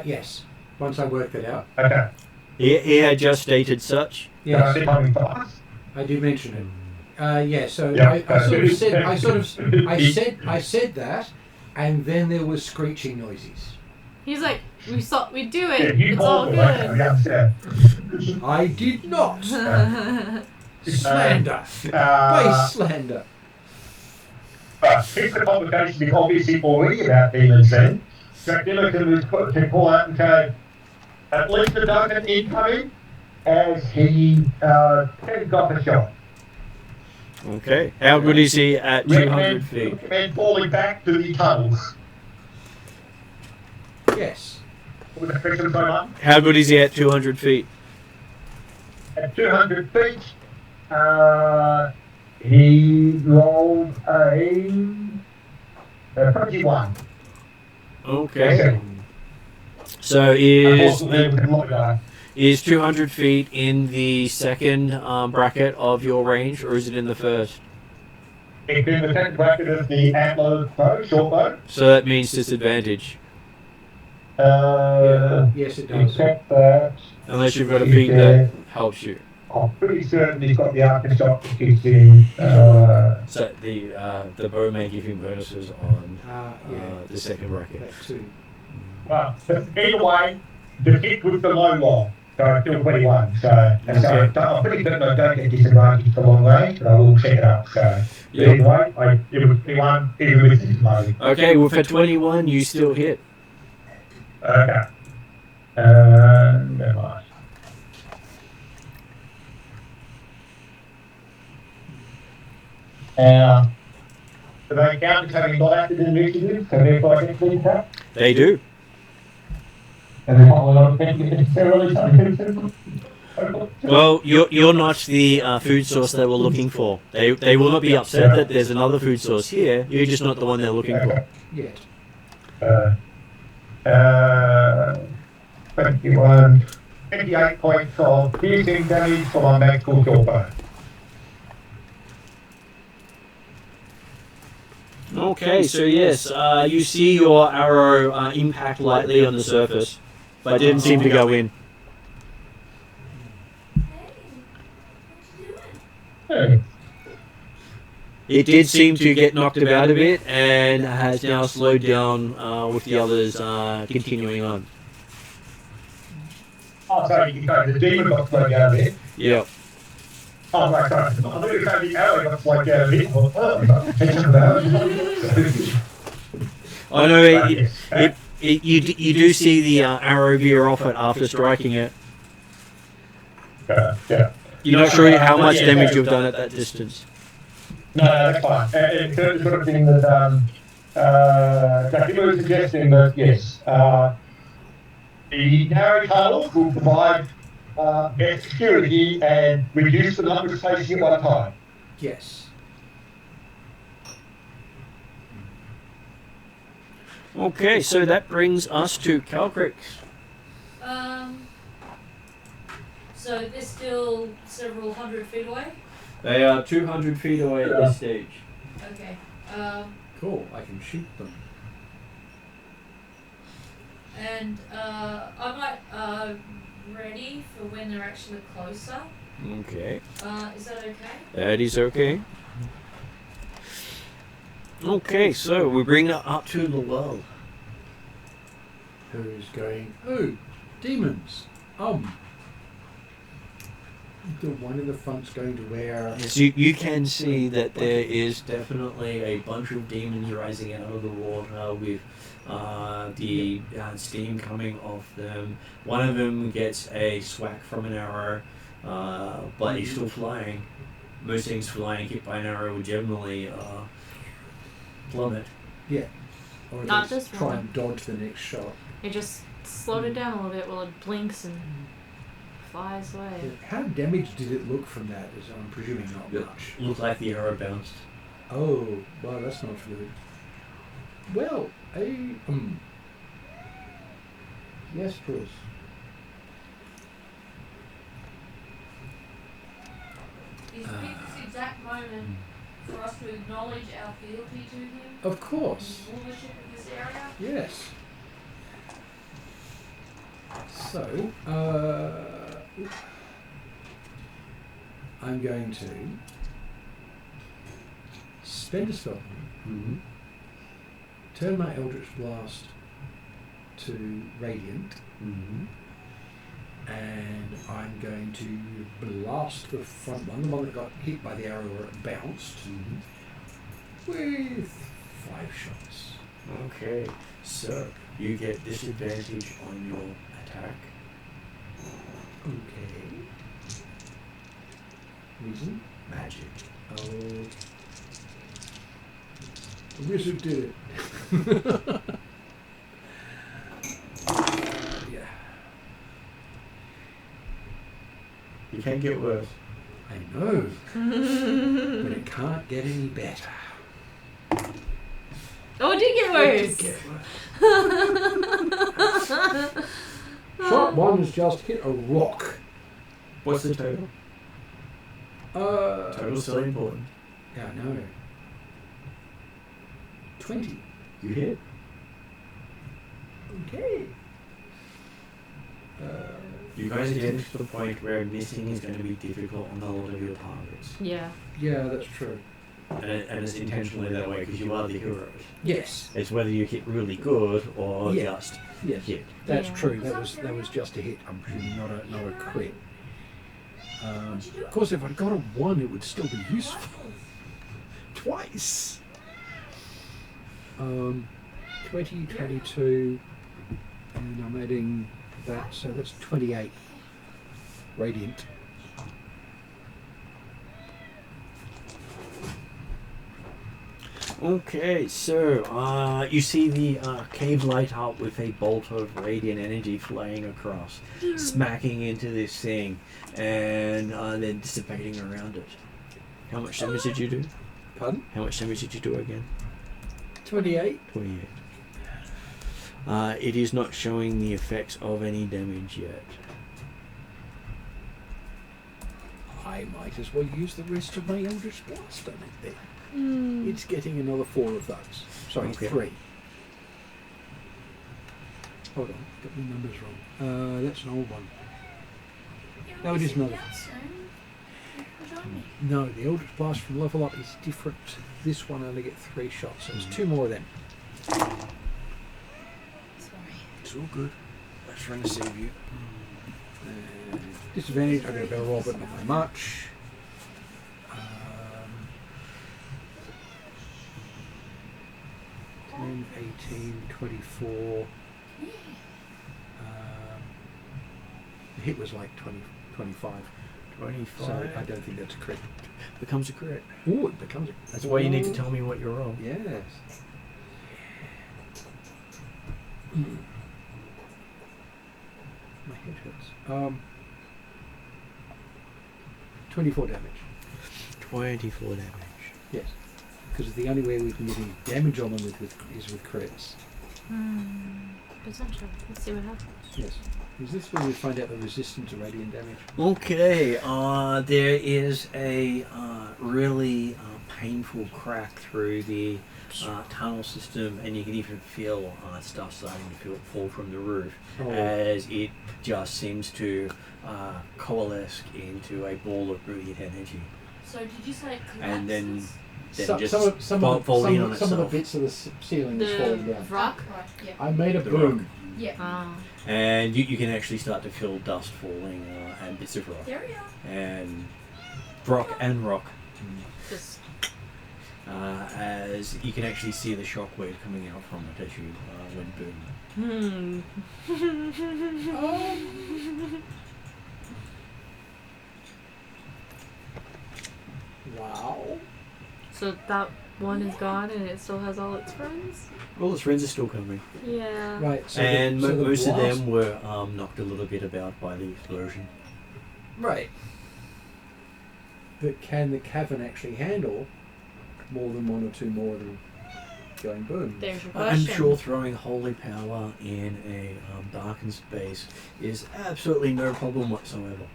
Yes. Once I worked it out. Okay. He had just stated such. Yes. They're coming fast. I did mention it. Yeah. So Yeah. I said that, and then there was screeching noises. He's like, we do Yeah, it. you It's all called them, good. okay, I did not. Slander. yeah. Base slander. But if the conversation is obviously already about demons then, Dracula can call out and say, at least a dozen incoming, as he heads off a shot. Okay. How good is he at 200 feet? Recommend falling back to the tunnels. Yes. With the friction so much. How good is he at 200 feet? At 200 feet, he rolled a 21. Okay. So is Unfortunately, with the lot guy. is 200 feet in the second bracket of your range, or is it in the first? It's in the second bracket of the antler bow, short bow. So that means disadvantage, Yes, it does. Except that unless you've got a feat that helps you. I'm pretty certain he's got the arcane shot that kicks in. So the bow may give him bonuses on Yeah. the second bracket. That too. Well, either way, the hit was the low roll, so it's still 21. So I'm pretty certain I don't get disadvantage for long range, but I will check it up. So Yep. either way, it was 21, even with disadvantage. Okay, well for 21 you still hit. Okay. Never mind. Do they count as having not acted in initiative, so therefore I get clean tap? They do. And then following on, thank you necessarily. Well, you're not the food source they were looking for. They will not be upset that there's another food source here. You're just not the one they're looking for. Yet. 21, 28 points of piercing damage for my magical short bow. Okay, so yes, you see your arrow impact lightly on the surface, but didn't seem to go in. Yeah. It did seem to get knocked about a bit and has now slowed down with the others continuing on. Oh, sorry, the demon got slowed down a bit. Yep. Oh, right, sorry. I thought you were saying the arrow got slowed down a bit. I know you do see the arrow veer off it after striking it. Yeah. You're not sure how much damage you've done at that distance. No, that's fine. It's the sort of thing that people were suggesting that, yes, the narrow tunnels will provide better security and reduce the number of stations at one time. Yes. Okay, so that brings us to Calcrick. So they're still several hundred feet away? They are 200 feet away at this stage. Okay. Cool, I can shoot them. And I'm like ready for when they're actually closer. Okay. Is that okay? That is okay. Okay, so we bring that up to the well. Who's going, oh, demons. The one in the front's going to wear... Yes, you can see that there is definitely a bunch of demons rising out of the water with the steam coming off them. One of them gets a swack from an arrow, but he's still flying. Most things flying hit by an arrow would generally plummet. Yeah. Or Not at this least try one. and dodge the next shot. It just slowed it down a little bit while it blinks and flies away. How damaged did it look from that? As I'm presuming not Yeah. much. Looked like the arrow bounced. Oh, well, that's not good. Well, yes, Chris. Is this exact moment for us to acknowledge our fealty to him? Of course. And rulership of this area? Yes. So, I'm going to spend a spell point, turn my Eldritch Blast to Radiant, and I'm going to blast the front one, the one that got hit by the arrow where it bounced, with 5 shots. Okay, so you get disadvantage on your attack. Okay. Reason? Magic. Oh. The wizard did it. Yeah. You can't get worse. I know. But it can't get any better. Oh, it did get worse. Shot 1 has just hit a rock. What's the total? Total's still important. Yeah, I know. 20. You hit. Okay. You guys are getting to the point where missing is going to be difficult on a lot of your targets. Yeah. Yeah, that's true. And it's intentionally that way because you are the heroes. Yes. It's whether you hit really good or just Yes. hit. That's Yeah. true. That was just a hit. I'm presuming not a crit. Of course, if I'd got a 1, it would still be useful. Twice. 20, 22, and I'm adding that, so that's 28 radiant. Okay, so you see the cave light up with a bolt of radiant energy flying across, smacking into this thing, and then dissipating around it. How much damage did you do? Pardon? How much damage did you do again? 28. 28. It is not showing the effects of any damage yet. I might as well use the rest of my Eldritch Blast on it then. Mm. It's getting another 4 of those. Sorry, Okay. 3. Hold on, got my numbers wrong. That's an old one. No, it is another. No, the Eldritch Blast from level up is different. This one only get 3 shots, so it's 2 more of them. Sorry. It's all good. I was trying to save you. Disadvantage, I've got a better roll, but not by much. 10, 18, 24. The hit was like 20, 25. 25. So I don't think that's a crit. Becomes a crit. Oh, it becomes a That's why you need to tell me what you're on. Yes. My head hurts. 24 damage. 24 damage. Yes. Because the only way we can get any damage on them is with crits. Potential. Let's see what happens. Yes. Is this where we find out the resistance to radiant damage? Okay, there is a really painful crack through the tunnel system, and you can even feel stuff starting to fall from the roof as it just seems to coalesce into a ball of brilliant energy. So did you say it collapses? And then Some just of fold in on the itself. bits of the ceiling is falling The down. rock? Right, yeah. I made a The boom. Yeah. Ah. And you can actually start to feel dust falling and bits of rock. There we are. And rock. Just As you can actually see the shockwave coming out from it as you went boom. Wow. so that one is gone and it still has all its friends? All its friends are still coming. Yeah. Right. So And the most of blast- them were knocked a little bit about by the explosion. Right. But can the cavern actually handle more than 1 or 2 more of them going boom? There's your I'm question. sure throwing holy power in a darkened space is absolutely no problem whatsoever.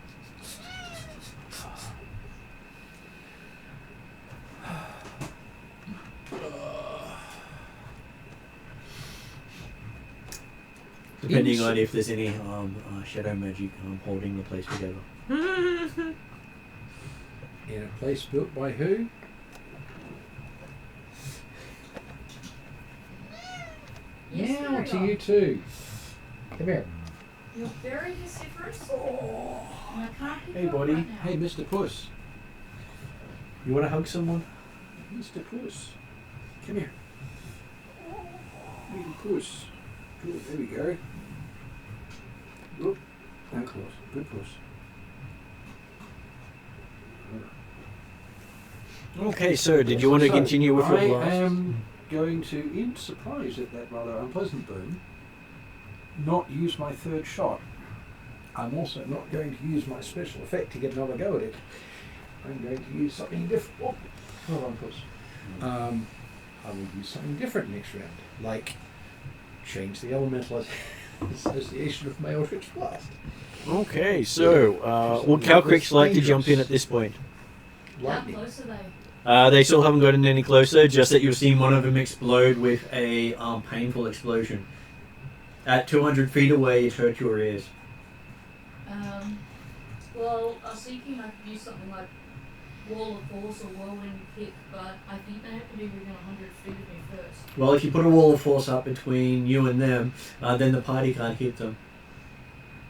Depending on if there's any shadow magic holding the place together. In a place built by who? Yes, Now there we to go. you two. Come here. You're very vociferous. And I can't keep Hey, up buddy. right now. Hey, Mr. Puss. You want to hug someone? Mr. Puss. Come here. Little Puss. Good, there we go. Oop. That close. Good puss. Okay, so did you want to So, continue with your I blast? am going to, in surprise at that rather unpleasant boom, not use my 3rd shot. I'm also not going to use my special effect to get another go at it. I'm going to use something different. Oh, hold on, Puss. I will use something different next round, like change the elemental association of my Eldritch Blast. Okay, so would Calcrix like to jump in at this point? How Lightning. close are they? They still haven't gotten any closer, just that you've seen one of them explode with a painful explosion. At 200 feet away, it hurt your ears. Well, I was thinking I could use something like Wall of Force or Whirlwind Kick, but I think they have to be within 100 feet of me first. Well, if you put a wall of force up between you and them, then the party can't hit them.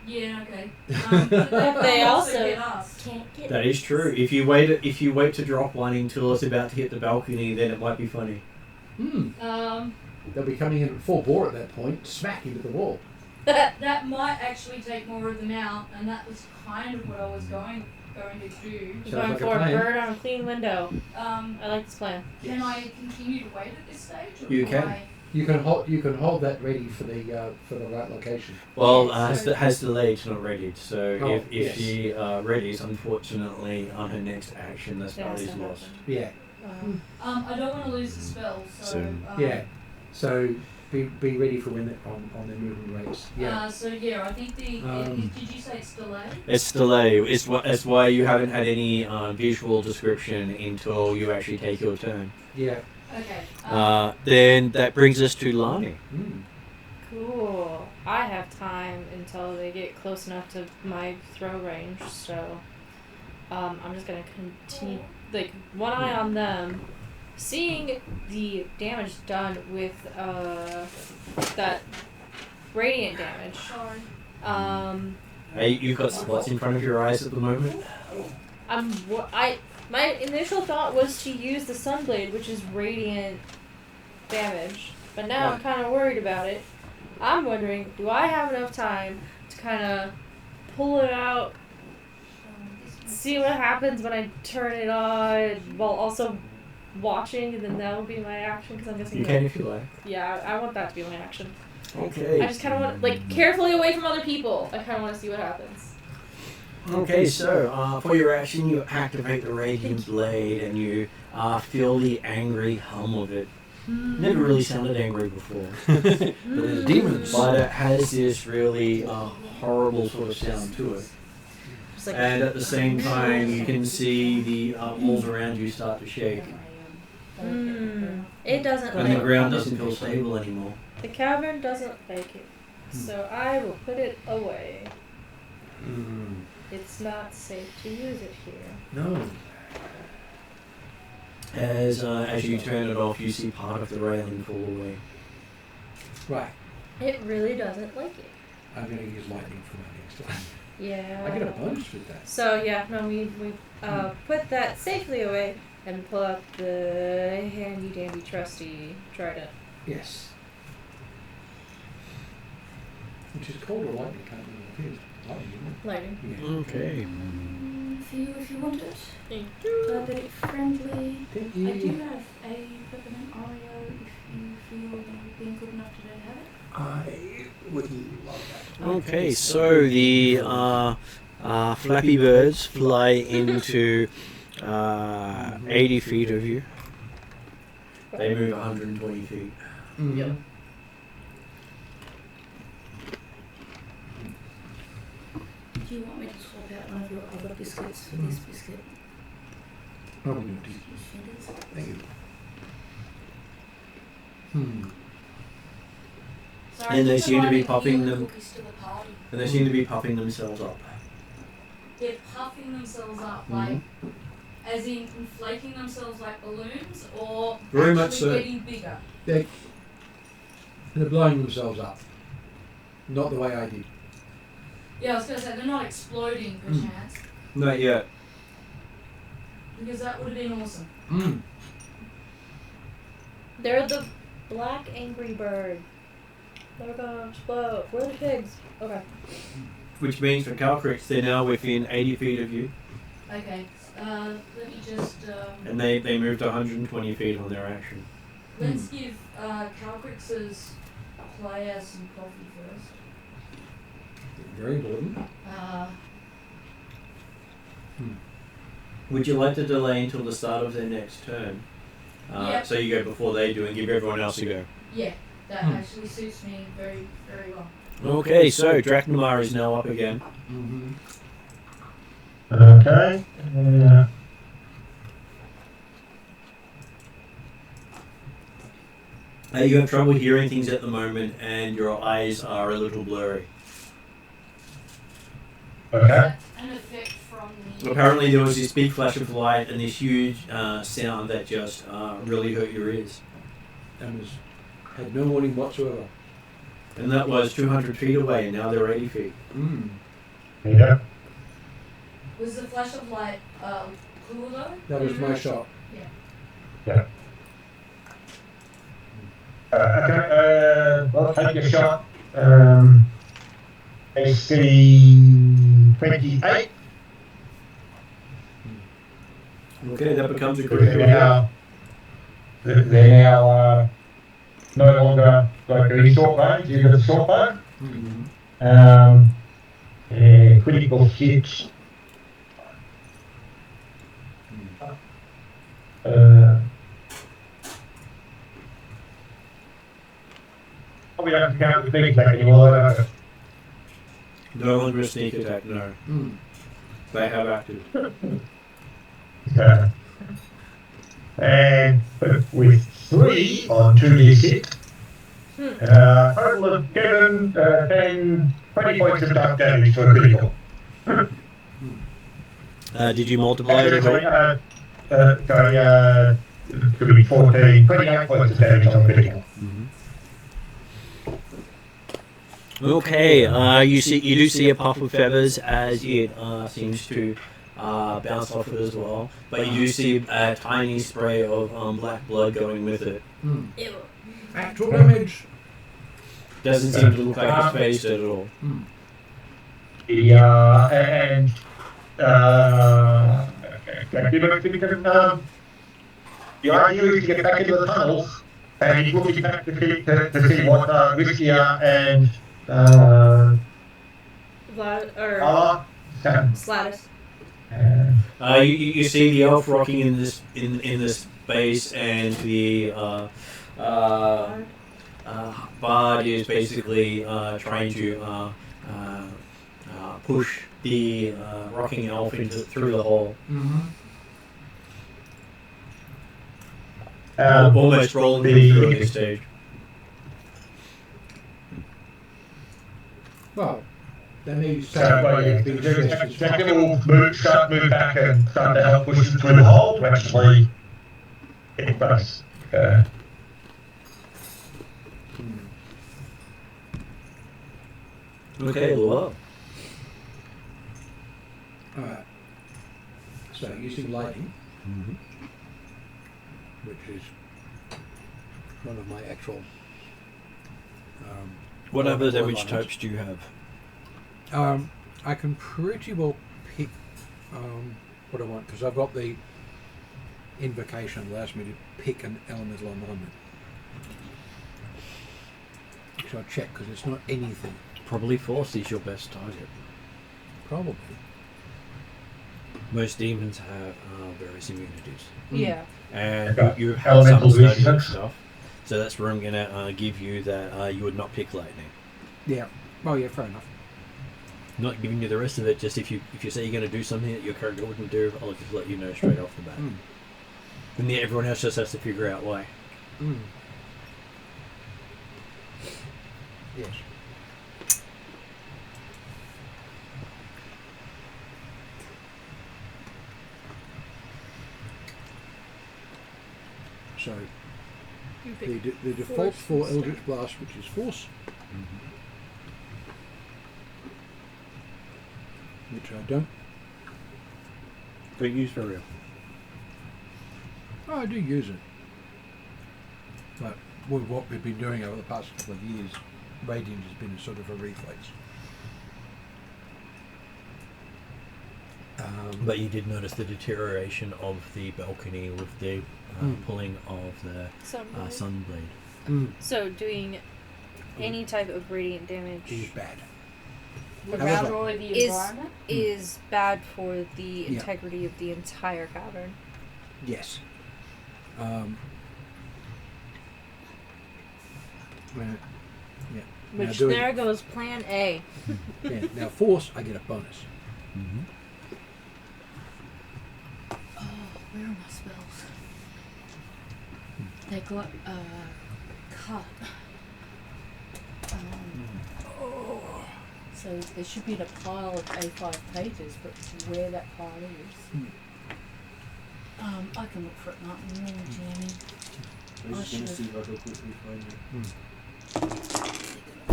Yeah, okay. They But can't also get us. can't get That is true. If you wait to drop one until it's about to hit the balcony, then it might be funny. They'll be coming in at full bore at that point, smack into the wall. That might actually take more of them out, and that was kind of what I was going going to do. I'm Sounds going like a for a plan. bird on a clean window. Um, I like this plan. can I continue to wait at this stage? Or You can. I... You can hold that ready for the right location. Well, Yes. has delayed, not ready. So Oh, if yes. she readies, unfortunately, on her next action, the spell That's is not lost. Yeah, I don't want to lose the spell, so. yeah. So be ready for when on the moving rates. Yeah. So yeah, I think the. Did you say it's delayed? It's delay. It's why you haven't had any visual description until you actually take your turn. Yeah. Okay. Then that brings us to Lani. Mm. Cool. I have time until they get close enough to my throw range, so I'm just gonna continue, like, one eye on them, seeing the damage done with that radiant damage. Sorry. Hey, you've got spots in front of your eyes at the moment. My initial thought was to use the Sunblade, which is radiant damage, but now I'm kind of worried about it. I'm wondering, do I have enough time to kind of pull it out, see what happens when I turn it on, while also watching, and then that will be my action, because I'm guessing... You can if you like. Yeah, I want that to be my action. Okay. I just kind of want, like, carefully away from other people. I kind of want to see what happens. Okay, so for your action, you activate the Radiant Blade and you feel the angry hum of it. Never really sounded angry before. But there's demons. But it has this really horrible sort of sound to it. Just like, And at the same time, you can see the walls around you start to shake. it doesn't And the like ground doesn't feel stable anymore. the cavern doesn't like it, so I will put it away. Mm. It's not safe to use it here. No. As you turn it off, you see part of the railing fall away. Right. It really doesn't like it. I'm going to use lightning for my next one. Yeah. I get a bonus with that. So yeah, no, we put that safely away and pull out the handy dandy trusty trident. Yes. Which is cold or lightning? Can't remember what it is. Lightning, Lightning. isn't it? Okay. If you want it. Thank But it's friendly. Thank I do you. have a peppermint Oreo if you feel you've been good enough today to have it. I would love that. Okay, so the Flappy Birds fly into 80 feet of you. They move 120 feet. Mm-hmm. Yep. Do you want me to swap out one of your other biscuits for this biscuit? Oh, no, thank you. Sorry, And they just seem to be providing popping you them- cookies to the party. And they seem to be puffing themselves up. They're puffing themselves up, Mhm. like, as in inflating themselves like balloons, or Very actually much so. getting bigger. They're blowing themselves up. Not the way I did. Yeah, I was gonna say they're not exploding perchance, Not yet. because that would have been awesome. Mm. They're the black angry bird. They're gonna explode. Where are the pigs? Okay. Which means for Calcrix, they're now within 80 feet of you. Okay, let me just And they moved 120 feet on their action. let's give Calcrix's player some coffee first. Very important. Would you like to delay until the start of their next turn? Yeah. So you go before they do and give everyone else a go. Yeah, that actually suits me very, very well. Okay, so Draknamar is now up again. Mm-hmm. Okay. You have trouble hearing things at the moment and your eyes are a little blurry. Okay. An effect from the. Apparently there was this big flash of light and this huge sound that just really hurt your ears. And had no warning whatsoever. And that was 200 feet away and now they're 80 feet. Mm. Yeah. Was the flash of light cool though? That was my shot. Yeah. Okay. I'll take a shot. AC 28. Okay, that becomes a Because critical they're now no longer like doing short range, even the short bow. And critical hits. Probably don't count the big attack anymore. No longer a sneak attack, no. They have acted. And with 3 on 2d6, total of 7, 10, 20 points of dark damage for a critical. Did you multiply it at all? Could be 14, 28 points of damage on critical. Okay, you do see a puff of feathers as it seems to bounce off it as well, but you do see a tiny spray of black blood going with it. Ew. Actual damage. Doesn't seem to look like it's phased at all. Yeah, and the idea is to get back into the tunnels, and he's looking back to see what Riskia and Slatus. You see the elf rocking in this space, and the bard is basically trying to push the rocking elf through the hole. Almost rolling him through at this stage. Well, then they Jack will move back and start to help push it through the hole to actually hit base. Okay, well. Alright. So using lightning, which is one of my actual What other damage lines. types do you have? I can pretty well pick what I want, because I've got the invocation that allows me to pick an elemental alignment. Which I'll check, because it's not anything. Probably Force is your best target. Probably. Most demons have various immunities. Yeah. And Okay. you have some Elemental study and resistance. stuff. So that's where I'm going to give you that you would not pick lightning. Yeah. Well, yeah, fair enough. Not giving you the rest of it, just if you say you're going to do something that your character wouldn't do, I'll just let you know straight off the bat. And then everyone else just has to figure out why. Yes. So, You pick the default Force for instead. Eldritch Blast, which is Force, which I don't. Don't use for real. Oh, I do use it. But with what we've been doing over the past couple of years, Radiant has been sort of a reflex. But you did notice the deterioration of the balcony with the pulling of the sunblade. So doing any type of radiant damage Is bad. Would However- destroy the Is- environment? is bad for the Yeah. integrity of the entire cavern. Yes. Yeah. Which Now doing- there goes plan A. Yeah. Now Force, I get a bonus. Oh, where are my spells? They got cut. So there should be in a pile of A5 pages, but where that pile is. I can look for it now. Jamie. I was just going to see if I could quickly find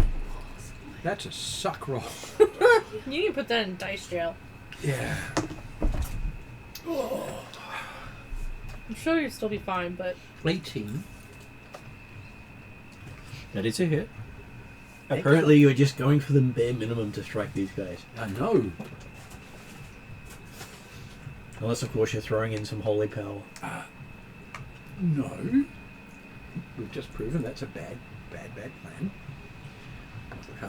it. That's a suck roll. You can put that in dice jail. Yeah. I'm sure you'll still be fine, but 18. That is a hit. Apparently you're just going for the bare minimum to strike these guys. I know. Unless, of course, you're throwing in some holy power. No. We've just proven that's a bad plan.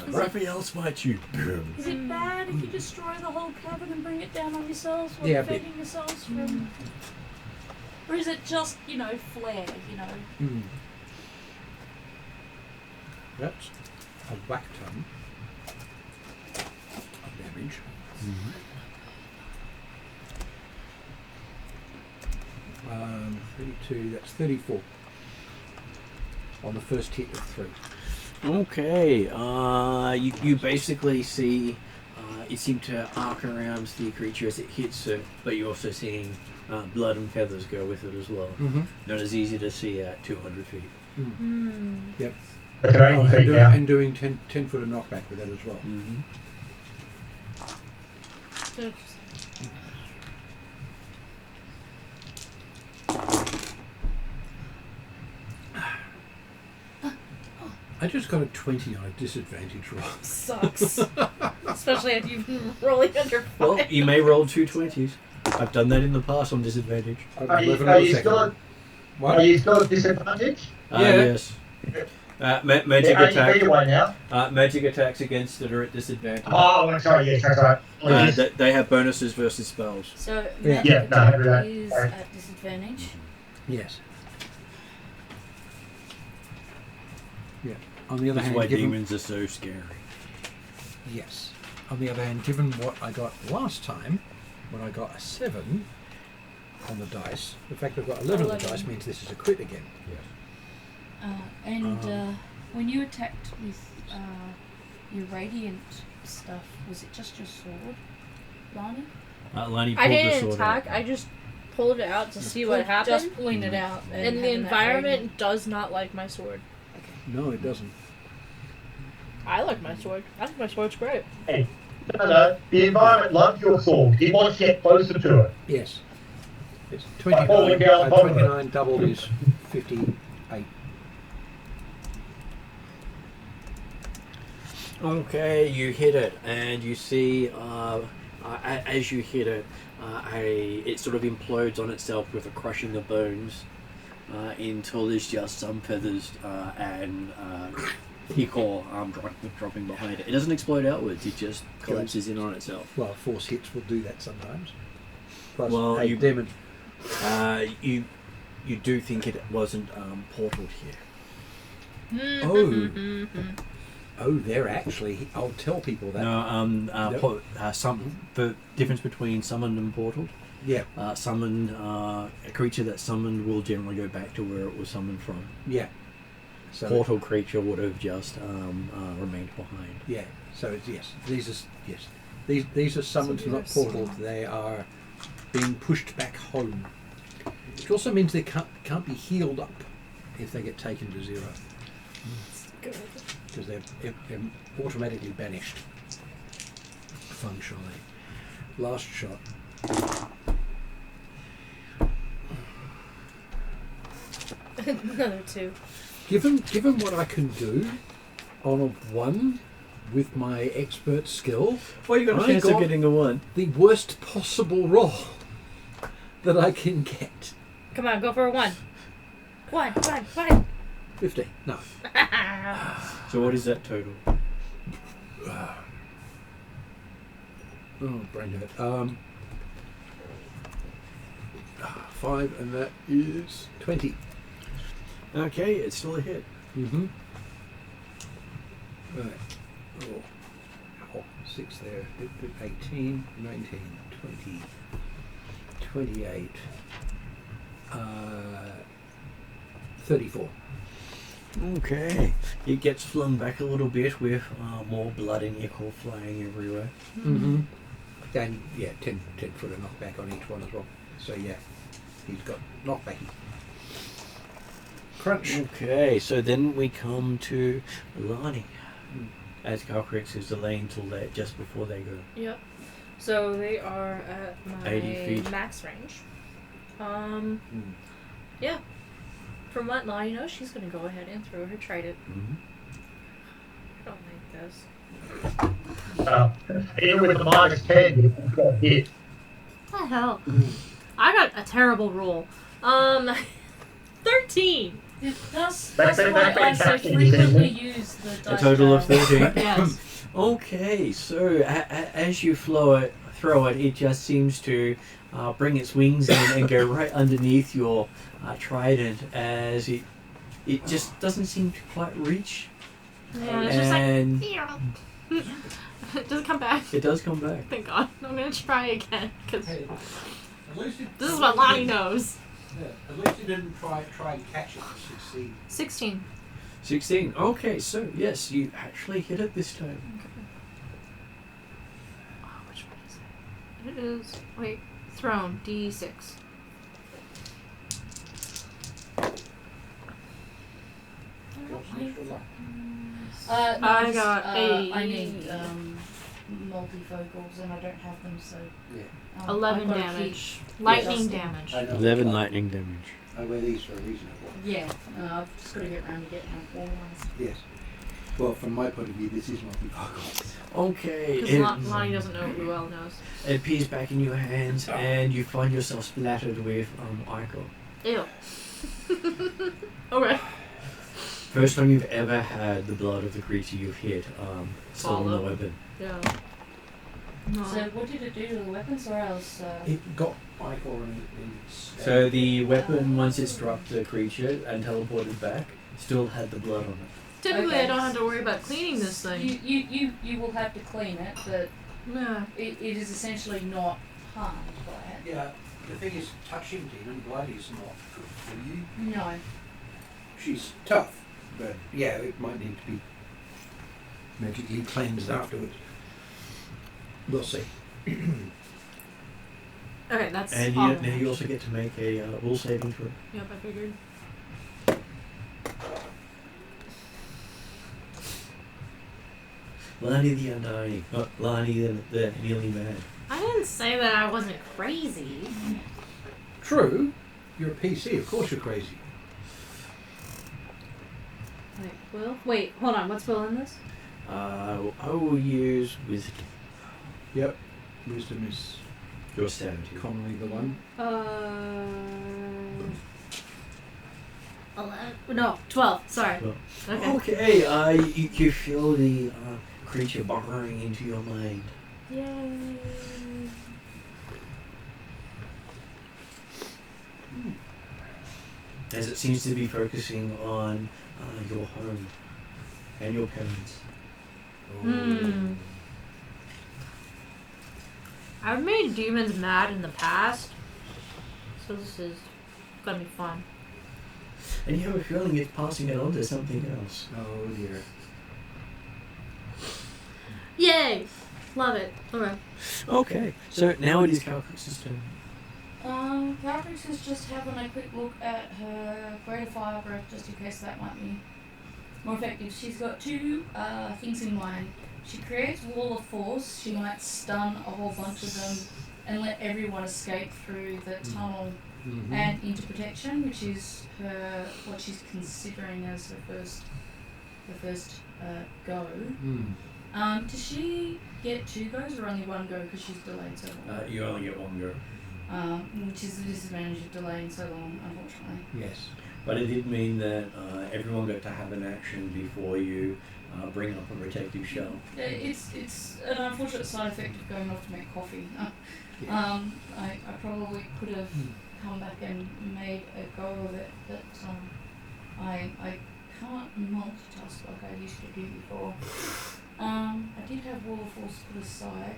Raphael smites you. Boom. Is it bad if you destroy the whole cavern and bring it down on yourselves while Yeah, defending yourselves from... Or is it just, flare, That's a whack ton of damage. 32, that's 34 on the first hit of 3. Okay, you basically see it seem to arc around the creature as it hits it, but you're also seeing blood and feathers go with it as well. Not as easy to see at 200 feet. Yep. Okay, and doing 10 foot of knockback with that as well. I just got a 20 on a disadvantage roll. Sucks. Especially if you've been rolling under 5. Well, you may roll 2 20s. I've done that in the past on disadvantage. Are you still at disadvantage? Yes. Magic Either attack. way now. Magic attacks against it are at disadvantage. Oh, I'm sorry, yes, that's right. They have bonuses versus spells. So Yeah. magic Yeah, no, I attack heard that. is Sorry. at disadvantage. Yes. Yeah. On the other That's hand, why given, demons are so scary. yes. On the other hand, given what I got last time, when I got a 7 on the dice, the fact I've got 11 on the dice means this is a crit again. When you attacked with your radiant stuff, was it just your sword, Lani? Lani I pulled the didn't sword attack. out. I just pulled it out to see what happened. Just pulling it out. And the having that environment radiant- does not like my sword. No, it doesn't. I like my sword. I think my sword's great. Hey, no, the environment loves your sword. It wants to get closer to it. Yes. It's falling 29. down the bottom of it. 29 doubled is 58. Okay, you hit it, and you see, as you hit it, it sort of implodes on itself with a crushing of bones until there's just some feathers and Hikor dropping behind it. It doesn't explode outwards; it just collapses in on itself. Well, force hits will do that sometimes. Plus, Well, hey, you- demon. You do think it wasn't portaled here. Oh, they're actually. I'll tell people that. No, the difference between summoned and portaled. Yeah, Summoned, a creature that's summoned will generally go back to where it was summoned from. yeah. So Portal creature would have just remained behind. yeah. So it's, yes, these are summoned, So not these are portaled. They are being pushed back home. Which also means they can't be healed up if they get taken to 0. Because they're automatically banished functionally. Last shot. Another 2. Given what I can do on a 1 with my expert skill, Well, you got a I chance of got- getting a 1. the worst possible roll that I can get. Come on, go for a 1. 1. 15. No. So what is that total? Oh, brain hurt. 5, and that is 20. Okay, it's still a hit. Mm-hmm. Right. Oh, 6 there. 18, 19, 20, 28, 34. Okay. It gets flung back a little bit with more blood and ichor flying everywhere. Mm-hmm. And, yeah, 10 foot of knockback on each one as well. So, yeah, he's got knockback. Crunch. Okay, so then we come to Lani. As Calcrix is delaying till just before they go. Yep. So they are at my 80 feet. max range. Yeah. From what Lani knows, she's gonna go ahead and throw her trident. I don't like this. Even with the -10, you got hit. the hell? I got a terrible roll. 13. That's why I so frequently use the dice. A total of barrel. 13. Yes. Okay, so as you throw it, it just seems to bring its wings in and go right underneath your trident, as it just doesn't seem to quite reach. Yeah, it's And just like... It doesn't come back. it does come back. Thank God. I'm going to try again, because Hey, at least this is what Lonnie knows. Yeah, at least you didn't try and catch it to succeed. 16. 16. Okay, so yes, you actually hit it this time. Oh, which one is it? It is... Wait. Throne. D6. I got a... I need multifocals and I don't have them, so. Yeah. 11 I've gotta damage. keep Lightning adjusting. damage. I know. 11 lightning damage. I wear these for a reason. Yeah, I've just got to get around to getting them all ones. Yes. Well, from my point of view, this is multifocal. Okay. Because Lonnie doesn't know who well knows. It peers back in your hands, and you find yourself splattered with ichor. Ew. Okay. First time you've ever had the blood of the creature you've hit still on the Follow. weapon. Yeah. No. So what did it do to the weapons, or else? It got ichor and it's... So the weapon, once it struck the creature and teleported back, still had the blood on it. Typically, Okay. I don't have to worry about cleaning this thing. You will have to clean it, but Yeah. it is essentially not harmed by it. Yeah, the thing is, touching demon blood is not good for you. No. She's tough, but yeah, it might need to be magically cleansed afterwards. We'll see. Okay, that's And all. now you also get to make a will saving throw. Yep, I figured. Lani the Undying, not Lani the nearly mad. I didn't say that I wasn't crazy. True, you're a PC, of course you're crazy. Wait, Will? Wait, hold on. What's Will in this? I will use wisdom. Yep, wisdom is Your sanity. commonly the one. 12. Sorry. 12. Okay. Okay, you feel the creature burrowing into your mind. Yay. As it seems to be focusing on your home and your parents. Hmm. I've made demons mad in the past, so this is gonna be fun. And you have a feeling it's passing it on to something else. Oh dear. Yay! Love it. Okay. Okay, so now it is Calcris's turn. Caltrix is just having a quick look at her greater fire breath, just in case that might be more effective. She's got two things in mind. She creates wall of force. She might stun a whole bunch of them and let everyone escape through the tunnel Mm-hmm. and into protection, which is what she's considering as her first go. Does she get 2 goes or only 1 go because she's delayed so long? You only get 1 go. Which is the disadvantage of delaying so long, unfortunately. Yes. But it did mean that everyone got to have an action before you bring up a protective shell. It's an unfortunate side effect of going off to make coffee. Yeah. I probably could have come back and made a go of it, but I can't multitask like I used to do before. I did have Wall of Force put aside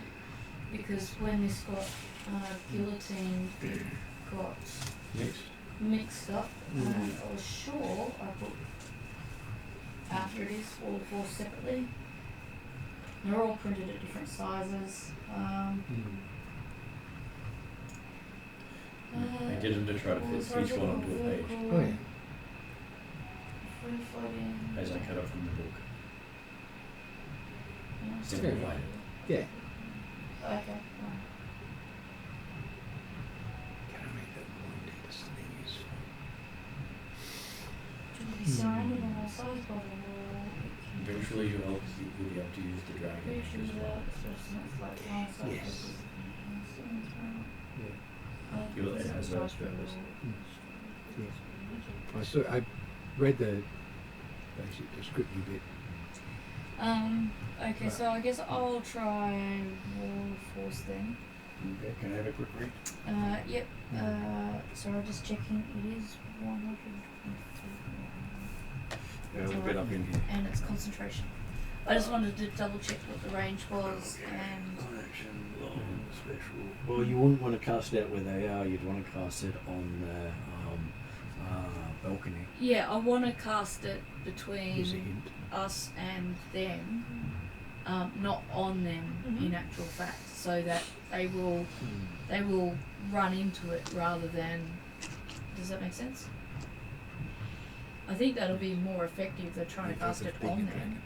because when this got guillotined, it got mixed up, and I was sure I put after it is Wall of Force separately. They're all printed at different sizes. I did them to try to fit each one onto a page, Oh yeah. Free floating. as I cut it from the book. Yeah. Simplified it. Yeah. Okay. Right. Can I make that one data thing useful? Surrounded on all sides by the wall. Eventually you'll be able to use the dragon as well. Yes. it has those purpose. I read the basic descriptive bit. Okay, so I guess I'll try Wall of Force then. Okay, can I have a quick read? Yep. So I'm just checking. It is 120. Yeah, we'll get up in here. And it's concentration. I just wanted to double check what the range was and. Action, long, special. Well, you wouldn't want to cast it where they are. You'd want to cast it on the balcony. Yeah, I want to cast it Here's a between hint. us and them, not on them in actual fact, so that they will run into it rather than. Does that make sense? I think that'll be more effective than trying to cast it on them.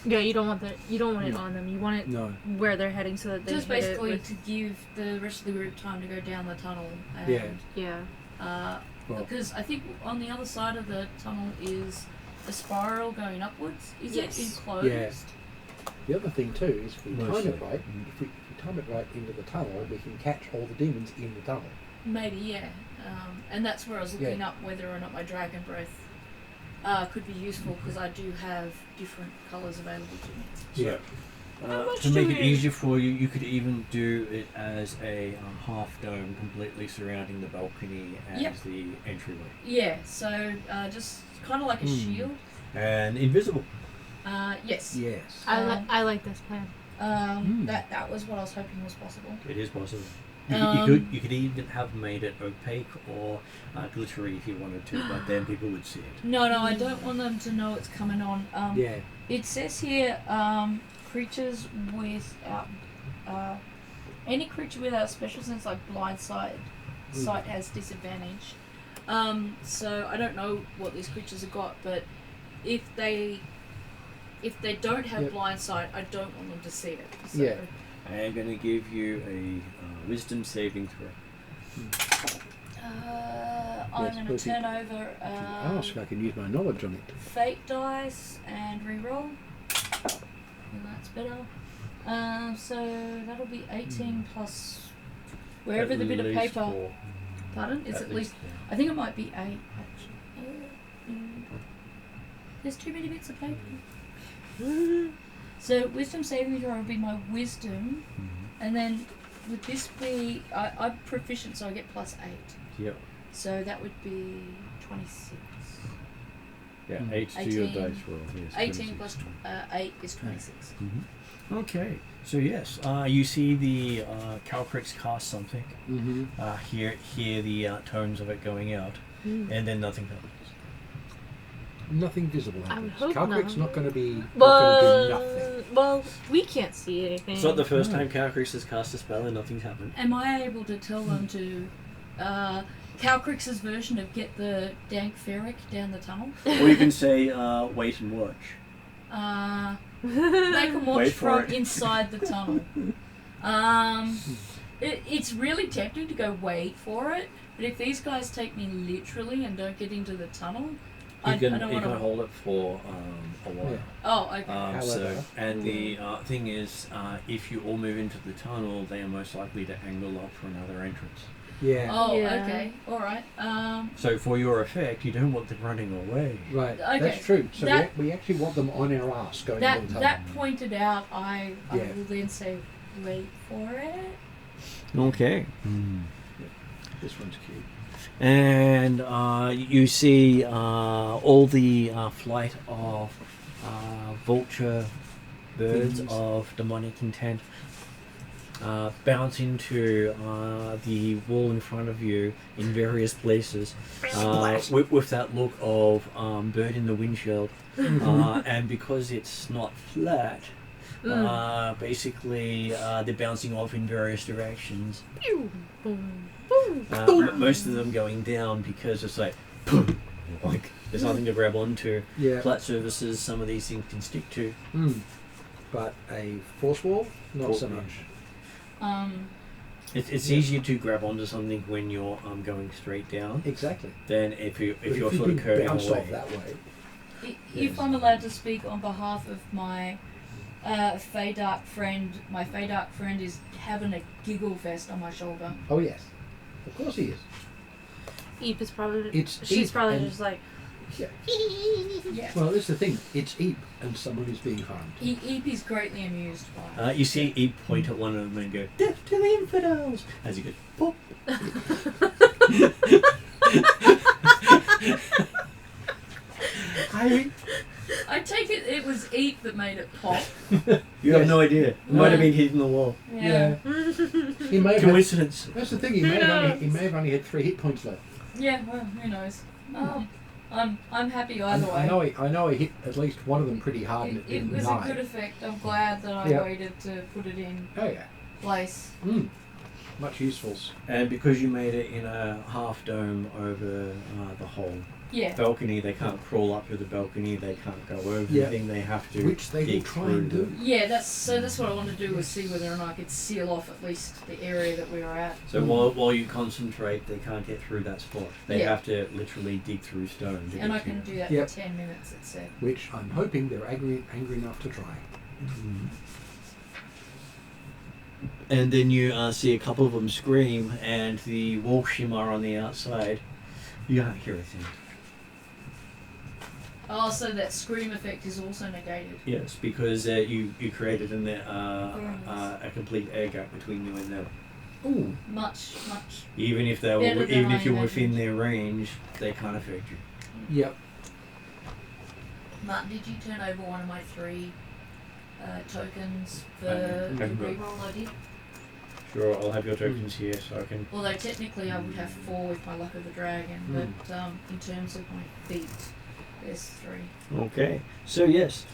Yeah, you don't want it on them. You want it No. where they're heading so that they Just hit it basically with- to give the rest of the group time to go down the tunnel. And, Yeah. Yeah. Well, because I think on the other side of the tunnel is a spiral going upwards. Is Yes. it enclosed? Yeah. The other thing too is if we time Mostly. it right, if we time it right into the tunnel, we can catch all the demons in the tunnel. Maybe, yeah. And that's where I was looking up whether or not my dragon breath could be useful, because I do have different colours available to me. Yeah. much To do make it we- easier for you, you could even do it as a half dome completely surrounding the balcony as Yep. the entryway. Yeah, so just kind of like a shield. And invisible. Yes. Yes. I like this plan. That was what I was hoping was possible. It is possible. Um, You could even have made it opaque or glittery if you wanted to, but then people would see it. No, I don't want them to know it's coming on. Yeah. It says here, creatures without any creature without special sense like blind sight has disadvantage. So I don't know what these creatures have got, but if they don't have blind sight, I don't want them to see it. So. Yeah. I am going to give you a wisdom saving throw. I'm Yes, going to please. turn over Ask if I can use my knowledge on it. fate dice and reroll. And that's better. So that'll be 18 plus wherever At the bit of least paper. 4. Pardon? It's at least. I think it might be 8 actually. There's too many bits of paper. So wisdom saving throw will be my wisdom, and then would this be? I'm proficient, so I get plus 8. Yep. So that would be 26. Yeah, 8 to your 18. dice roll. Yes, 18 26. plus 8 is 26. Okay, so yes, you see the Calcrix cast something. Hear the tones of it going out, and then nothing happens. Nothing visible I would happens. hope Calcrick's not. not going to be. Not going to do nothing. Well, we can't see anything. It's not the first time Calcrix has cast a spell and nothing's happened. Am I able to tell them to Calcrix's version of get the dank ferric down the tunnel? Or you can say, wait and watch. They can watch Wait for from it. inside the tunnel. It's really tempting to go wait for it, but if these guys take me literally and don't get into the tunnel, I don't You want can to. hold it for a while. Yeah. Oh, okay. However- And the thing is, if you all move into the tunnel, they are most likely to angle up for another entrance. Yeah. Oh, Yeah. okay. All right. So for your effect, you don't want them running away. Right. Okay. That's true. So That- we actually want them on our ass going that into the tunnel. that pointed out, I Yeah. will then say, wait for it. Okay. This one's cute. And you see all the flight of vulture birds Things. of demonic intent bounce into the wall in front of you in various places with that look of bird in the windshield. And because it's not flat, basically they're bouncing off in various directions. Pew, boom, boom. Most of them going down because it's like, boom, like there's nothing to grab onto. Yeah. Flat surfaces, some of these things can stick to. But a force wall, not so Yeah. much. It's Yeah. easier to grab onto something when you're going straight down Exactly. than if you're But sort if of you curving bounce away. off that way. If I'm allowed to speak on behalf of my Fey Dark friend, my Fey Dark friend is having a giggle fest on my shoulder. Oh yes. Of course he is. Eep is probably. It's she's Eep probably and- just like. Yeah. Yeah. Well, that's the thing. It's Eep and someone is being harmed. Eep is greatly amused by it. You see Eve point at one of them and go, "Death to the infidels!" As he goes, "Pop." I take it was Eep that made it pop. You have Yes. no idea. It might have been hitting the wall. Yeah. He may have had, Coincidence. that's the thing. He may have only had 3 hit points left. Yeah, well, who knows? I'm happy either way. I know he hit at least one of them pretty hard. and It was died. a good effect. I'm glad that I Yeah. waited to put it in Oh yeah. place. Much usefuls. And because you made it in a half dome over the whole Yeah. balcony, they can't crawl up to the balcony, they can't go over Yeah. anything, they have to Which they will dig try through and do. Yeah, that's what I wanted to do was see whether or not I could seal off at least the area that we were at. So while you concentrate, they can't get through that spot. They Yeah. have to literally dig through stone to And I get to can you. do that Yep. for 10 minutes, it said. Which I'm hoping they're angry enough to try. And then you see a couple of them scream, and the wall shimmer on the outside. You can't hear a thing. Oh, so that scream effect is also negated. Yes, because you created in there a complete air gap between you and them. Ooh. Much. Even if they Better were, than even I if you're within imagined. their range, they can't affect you. Yep. Martin, did you turn over one of my 3 tokens for Okay. the reroll I did? Sure, I'll have your tokens here so I can. Although technically I would have 4 with my luck of the dragon, but in terms of my feet, there's 3. Okay, so yes,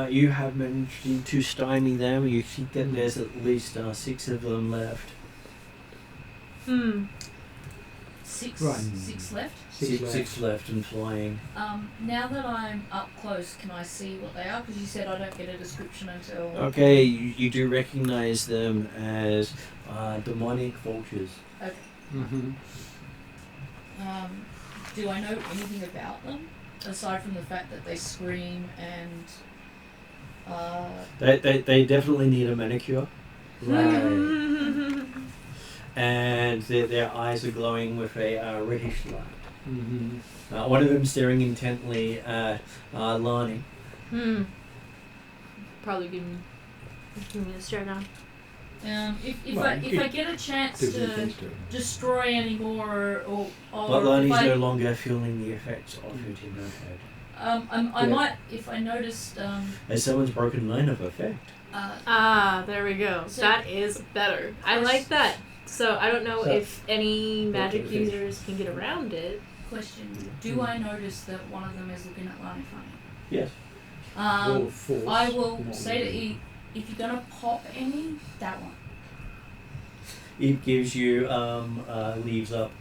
you have managed to stymie them. You think that there's at least 6 of them left. 6 Right. 6 left. Six left and flying. Now that I'm up close, can I see what they are? Because you said I don't get a description until. Okay, you do recognize them as demonic vultures. Okay. Mm-hmm. Do I know anything about them aside from the fact that they scream and? They definitely need a manicure. And their eyes are glowing with a reddish light. Mm-hmm. One of them staring intently at Lani. Probably give me a stare down. If Well, I you get a chance Do good to things to him. destroy any more or But if Lani's I, no longer feeling the effects of it in her head. I Yeah. might if I noticed As someone's broken line of effect. There we go. So- that is better. I like that. So I don't know So- if any magic finish. users can get around it. question. Do I notice that one of them is looking at Lani funny? Yes. Roll of force. I will Not say to really. E, if you're gonna pop any, that one. It gives you leaves up.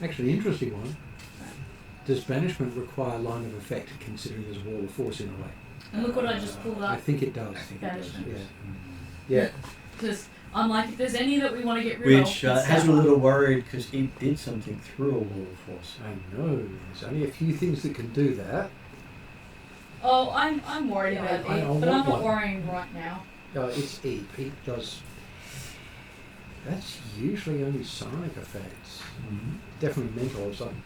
Actually, interesting one. Does banishment require line of effect, considering there's a wall of force in a way? And look what I just pulled I up. think it does. I think it does. Banishment. Yeah. Yeah. Because I'm like, if there's any that we want to get rid Which of, it's has that you a one. little worried because it did something through a wall of force. I know. There's only a few things that can do that. Oh, I'm worried about it, I but want I'm not one. worrying right now. It's Eep. Eep does. That's usually only sonic effects. Definitely mental or something.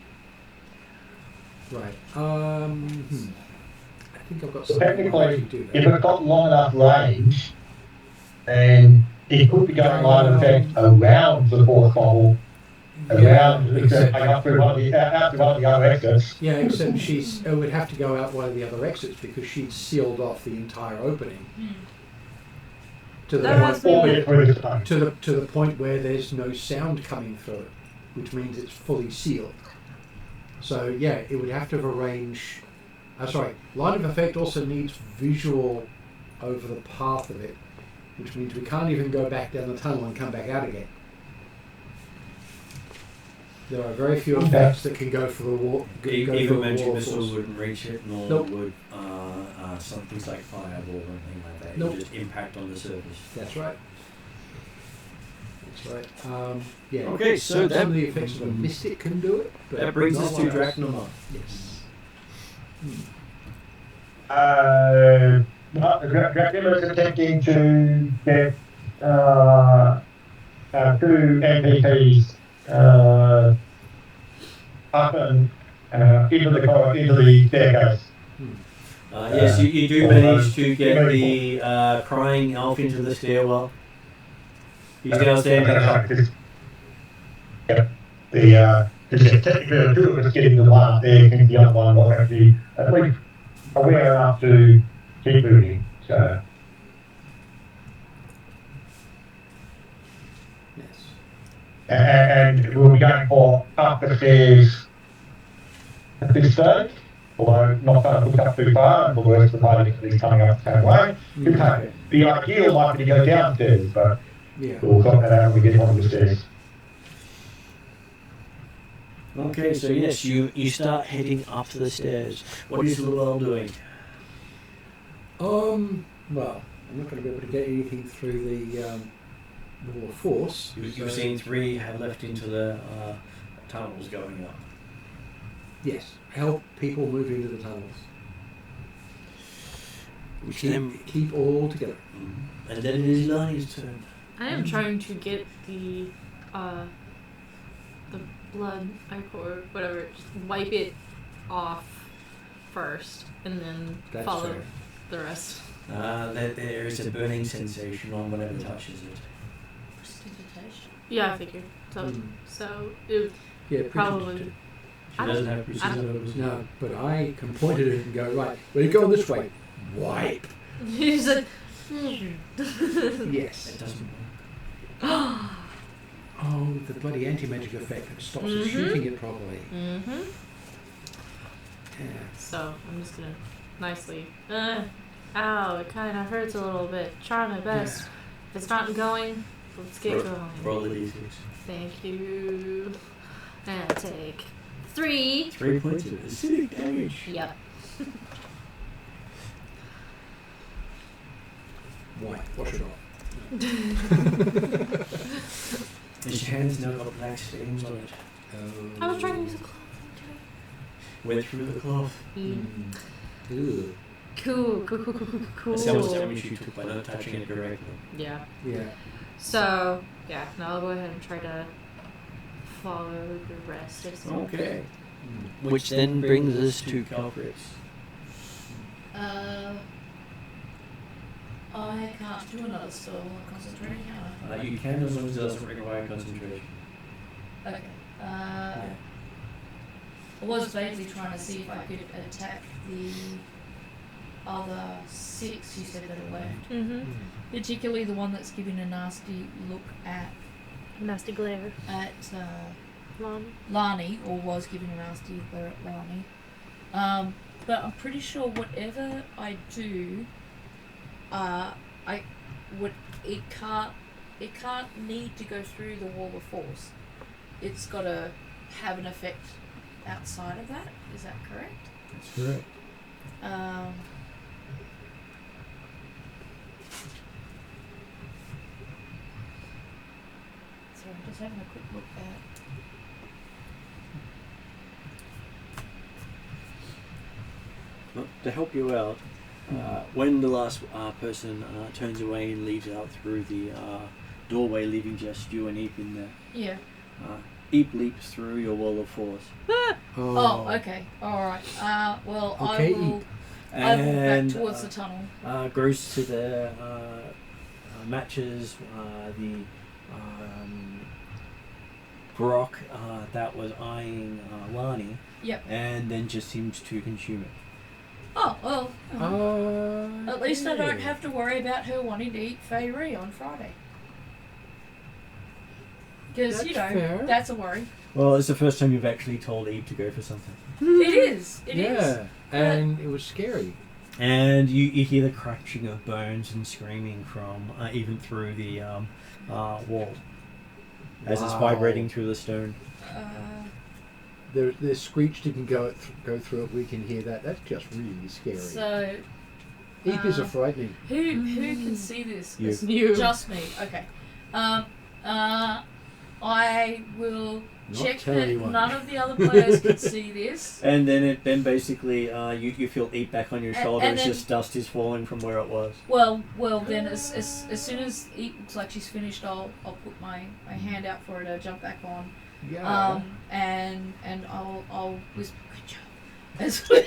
Right. I think I've got So something technically, to do if that. it's got long enough range, and it could be going line of effect around the fourth bubble, around, except up through one of the, out through one of the other exits. Yeah, except it would have to go out one of the other exits because she'd sealed off the entire opening to the That point has been- Or get through the time. to the point where there's no sound coming through it, which means it's fully sealed. So yeah, it would have to have a range. Line of effect also needs visual over the path of it, which means we can't even go back down the tunnel and come back out again. There are very few effects that can go for the wall. Go Even for a magic wall missile force. wouldn't reach it, nor Nope. would some things like fireball or anything like that. It Nope. would just impact on the surface. That's right. That's right. Yeah. Okay, so some that- of the effects of a mystic can do it. But That brings not us to like us. Drachnoma. Yes. Dracula's attempting to get two NPCs up and into the staircase. Yes, you do manage to get the crying elf into the stairwell. He's now standing up. Technically the two of us getting the one up there can the other one will actually at least aware enough to keep moving. So Yes. and we'll be going for up the stairs at this stage, although not going to push up too far and the rest of the party is coming up the same way. Okay. The ideal might be to go downstairs, but Yeah. we'll sort that out when we get onto the stairs. Okay, so yes, you start heading up the stairs. What is Llewellyn doing? Well, I'm not going to be able to get anything through the wall of force. You've seen 3 have left into the tunnels going up. Yes. Help people move into the tunnels. Which then, Keep all together. and then it is Lani's turn. I am trying to get the blood or whatever, just wipe it off first, and then That's follow fair. the rest. There is a burning sensation on whatever touches it. Prestidigitation. Yeah, I figured. So, Mm. so it Yeah, probably. She I doesn't don't- have precision. No, but I can point at it and go, right, we're going this way. Wipe. He's like, Yes. It doesn't work. Oh, the bloody anti-magic effect that stops us Mhm. shooting it properly. Mm-hmm. Yeah. So I'm just gonna nicely. Ow! It kind of hurts a little bit. Try my best. If it's not going, let's get going. Roll the d6. Thank you. And take 3. 3 points of acidic damage. Yep. Wipe. Wash it off. His hand's now got black stains on it. I was trying to use a cloth. Went through the cloth. Ew. Cool. That's how much damage you took by not touching it directly. Yeah. Yeah. So yeah, now I'll go ahead and try to follow the rest of some. Okay. Which then brings us to culprits. I can't do another spell while concentrating, can You can as long as it doesn't require concentration. I? Okay. I was vaguely trying to see if I could attack the other 6 you said that are left. Mm-hmm. Particularly the one that's giving a nasty look at Nasty glare. Lani, or was giving a nasty glare at Lani. But I'm pretty sure whatever I do, it can't need to go through the wall of force. It's got to have an effect outside of that. Is that correct? That's correct. So I'm just having a quick look at. Well, to help you out, when the last person turns away and leaves out through the doorway, leaving just you and Eep in there, Yeah. Eep leaps through your wall of force. Oh, okay. Alright. Well, Okay, I will. Eep. I walk back And towards the tunnel. goes to the matches the Grok that was eyeing Lani, Yep. and then just seems to consume it. Oh, well. At least I don't have to worry about her wanting to eat Feyre on Friday. Because, That's you know, fair. that's a worry. Well, it's the first time you've actually told Eve to go for something. It is. It is. Yeah, and it was scary. And you hear the crunching of bones and screaming from even through the wall as it's Wow. vibrating through the stone. The screech didn't go through it. We can hear that. That's just really scary. So, Eep is a frightening. who can see this? You. You. Just me. Okay. I will Not check tell that anyone. none of the other players can see this. And then basically you feel eat back on your And- shoulder and as then- just dust is falling from where it was. Well, then as soon as it looks like she's finished, I'll put my hand out for her to jump back on. Yeah. And I'll whisper good job as we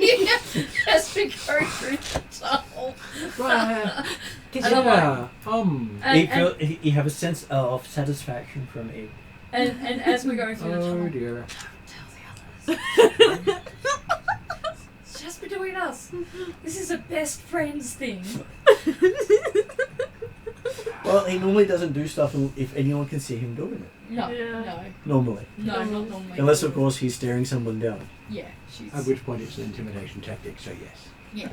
go through the tunnel. Right. And I'm like- And, You have a sense of satisfaction from it. and as we're going through the Oh tunnel, dear. tell the others. It's just between us. This is a best friends thing. Well, he normally doesn't do stuff if anyone can see him doing it. No, Yeah. Normally. no, not normally. Unless, of course, he's staring someone down. Yeah, she's. At which point it's an intimidation tactic, so yes. Yeah.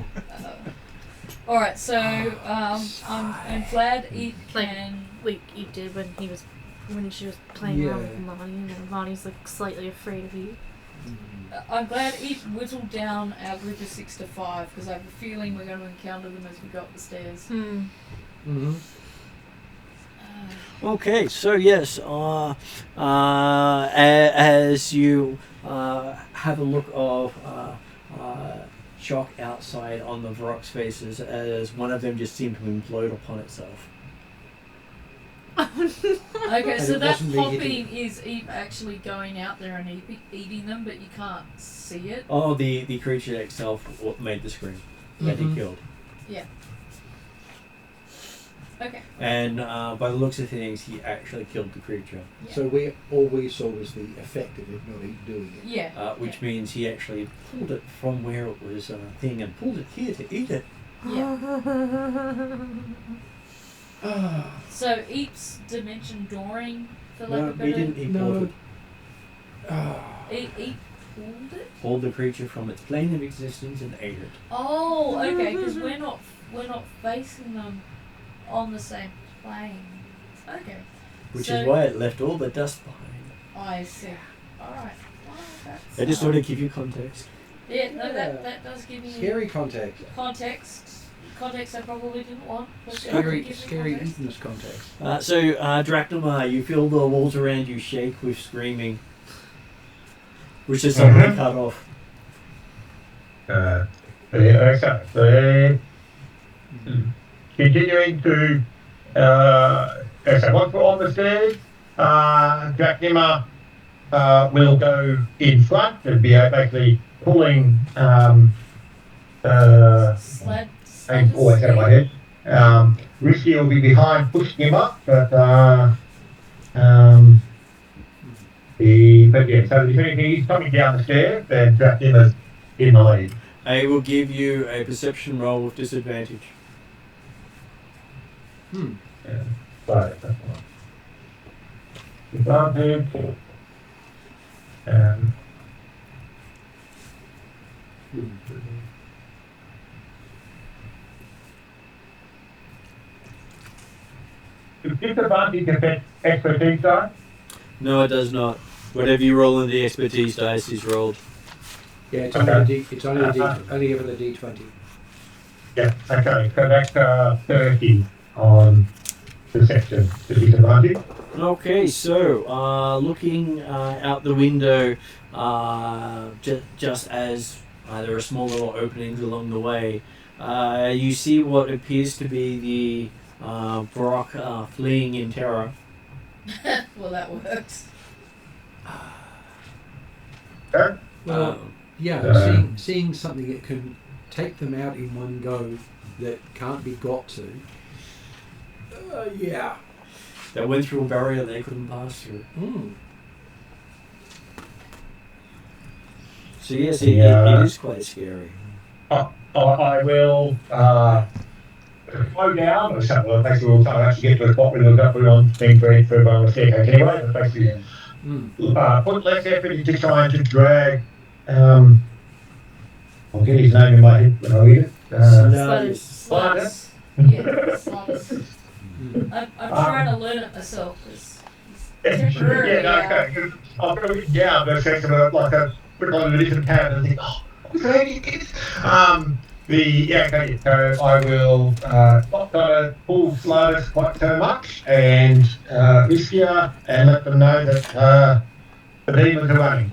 All right, so I'm glad it can. Like you did when she was playing around Yeah. with Monty, and Monty's like slightly afraid of you. I'm glad it whittled down our group of 6 to 5 because I have a feeling we're going to encounter them as we go up the stairs. Mm-hmm. Okay, so yes, as you have a look of shock outside on the Varrock's faces, as one of them just seemed to implode upon itself. Okay, And so it that wasn't me popping hitting is Eve actually going out there and eating them, but you can't see it. Oh, the creature itself made the scream that he Mhm. killed. Okay. And by the looks of things, he actually killed the creature, Yeah. So all we saw was the effect of it, not doing it. Yeah. which means he actually pulled it from where it was thing and pulled it here to eat it. Yeah. So Eep's dimension dooring, for lack No, of he better. didn't. He No. pulled it. Eep pulled it. Pulled the creature from its plane of existence and ate it. Oh, okay, because we're not facing them on the same plane. Okay. Which So- is why it left all the dust behind. I see. All right. Well, that's. I just sort of give you context. Yeah, no, Yeah. that does give me Scary context. context I probably didn't want. But Scary, gives me scary context. infamous context. So, Drachnamar, you feel the walls around you shake with screaming, which is suddenly cut off. Okay, so continuing to, so once we're on the stairs, Drachnamar will go in front and be basically pulling, Sled. I always out of my head. Risky will be behind, pushing him up, but yeah, so if anything, he's coming down the stairs, then Drachnar's in the lead. I will give you a perception roll with disadvantage. Hmm. Yeah, so that's fine. Advantage. Disadvantage affect expertise die? No, it does not. Whatever you roll in the expertise dice is rolled. Yeah, it's Okay. only a D, it's only a D, only ever the D20. Yeah, okay, so that's 30 on perception, the disadvantage. Okay, so looking out the window, just as there are small little openings along the way, you see what appears to be the Varrock fleeing in terror. Well, that works. Okay? Well, yeah, Uh, seeing something that can take them out in one go that can't be got to. Yeah. They went through a barrier they couldn't pass through. Mm. So yes, Yeah. it is quite scary. I will slow down, or something. Well, basically, we'll actually get to the spot where we'll go on thing for the staircase anyway, but basically, put less effort into trying to drag. I'll get his name in my head when I read it. Sluts. Yeah, sluts. I'm trying to learn it myself. Yeah, no, okay. I've got it down, but it's like a put it on a different tab and think, oh, okay. Okay, so I will not gonna pull Slardus quite so much and riskier and let them know that The demons are running.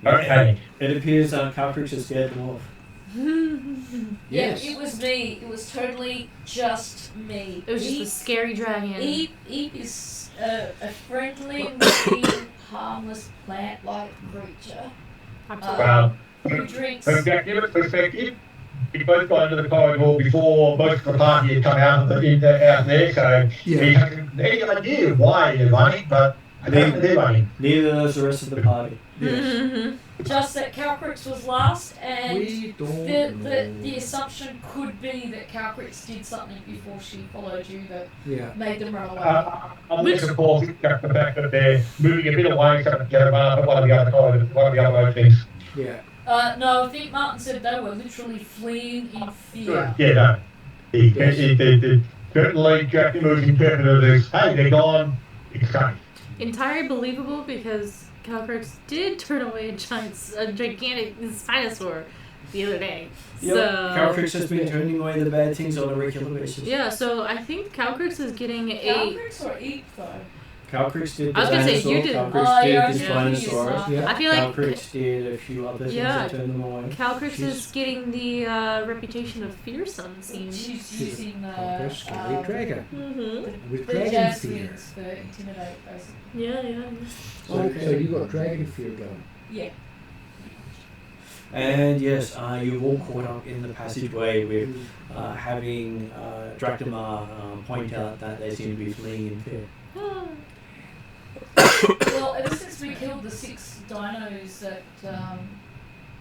Okay. It appears Caltrix has scared them off. Yes. Yeah, it was me. It was totally just me. It was just a scary dragon. Eep is a friendly, looking, harmless plant-like creature. Well, Who drinks? from Jack's perspective, we both got into the corridor before most of the party had come out of out there, so he hasn't any idea why you're running, but they're running. Neither does the rest of the party. Yes. Just that Calcrix was last, and We don't know. the assumption could be that Calcrix did something before she followed you that Yeah. made them run away. Unless, of course, the fact that they're moving a bit away so they can get them up at one of the other corridors, one of the other openings. Yeah. No, I think Martin said they were literally fleeing in fear. Yeah, no. He certainly Jack moves interpreted as, hey, they're gone, it's coming. Entirely believable because Calcrix did turn away a gigantic Spinosaur the other day. Yep. So Caltrix has been turning away the bad things on a regular basis. yeah, so I think Calcrix is getting a. Calcrix or Eep, though? Caltrix did the I was gonna say, dinosaur, you did- Caltrix Oh, did yeah, the yeah, Spinosaurus. Yeah. I feel like Caltrix did a few other things Yeah. that turned them away. Calcrix is getting the reputation of fearsome. Seems. She's using A scary dragon. Mm-hmm. With the dragon jazz fear. wings for intimidate, basically. Yeah. So you got dragon fear going. Yeah. And yes, you've all caught up in the passageway with having Drakdamar point out that they seem to be fleeing in fear. Well, ever since we killed the 6 dinos that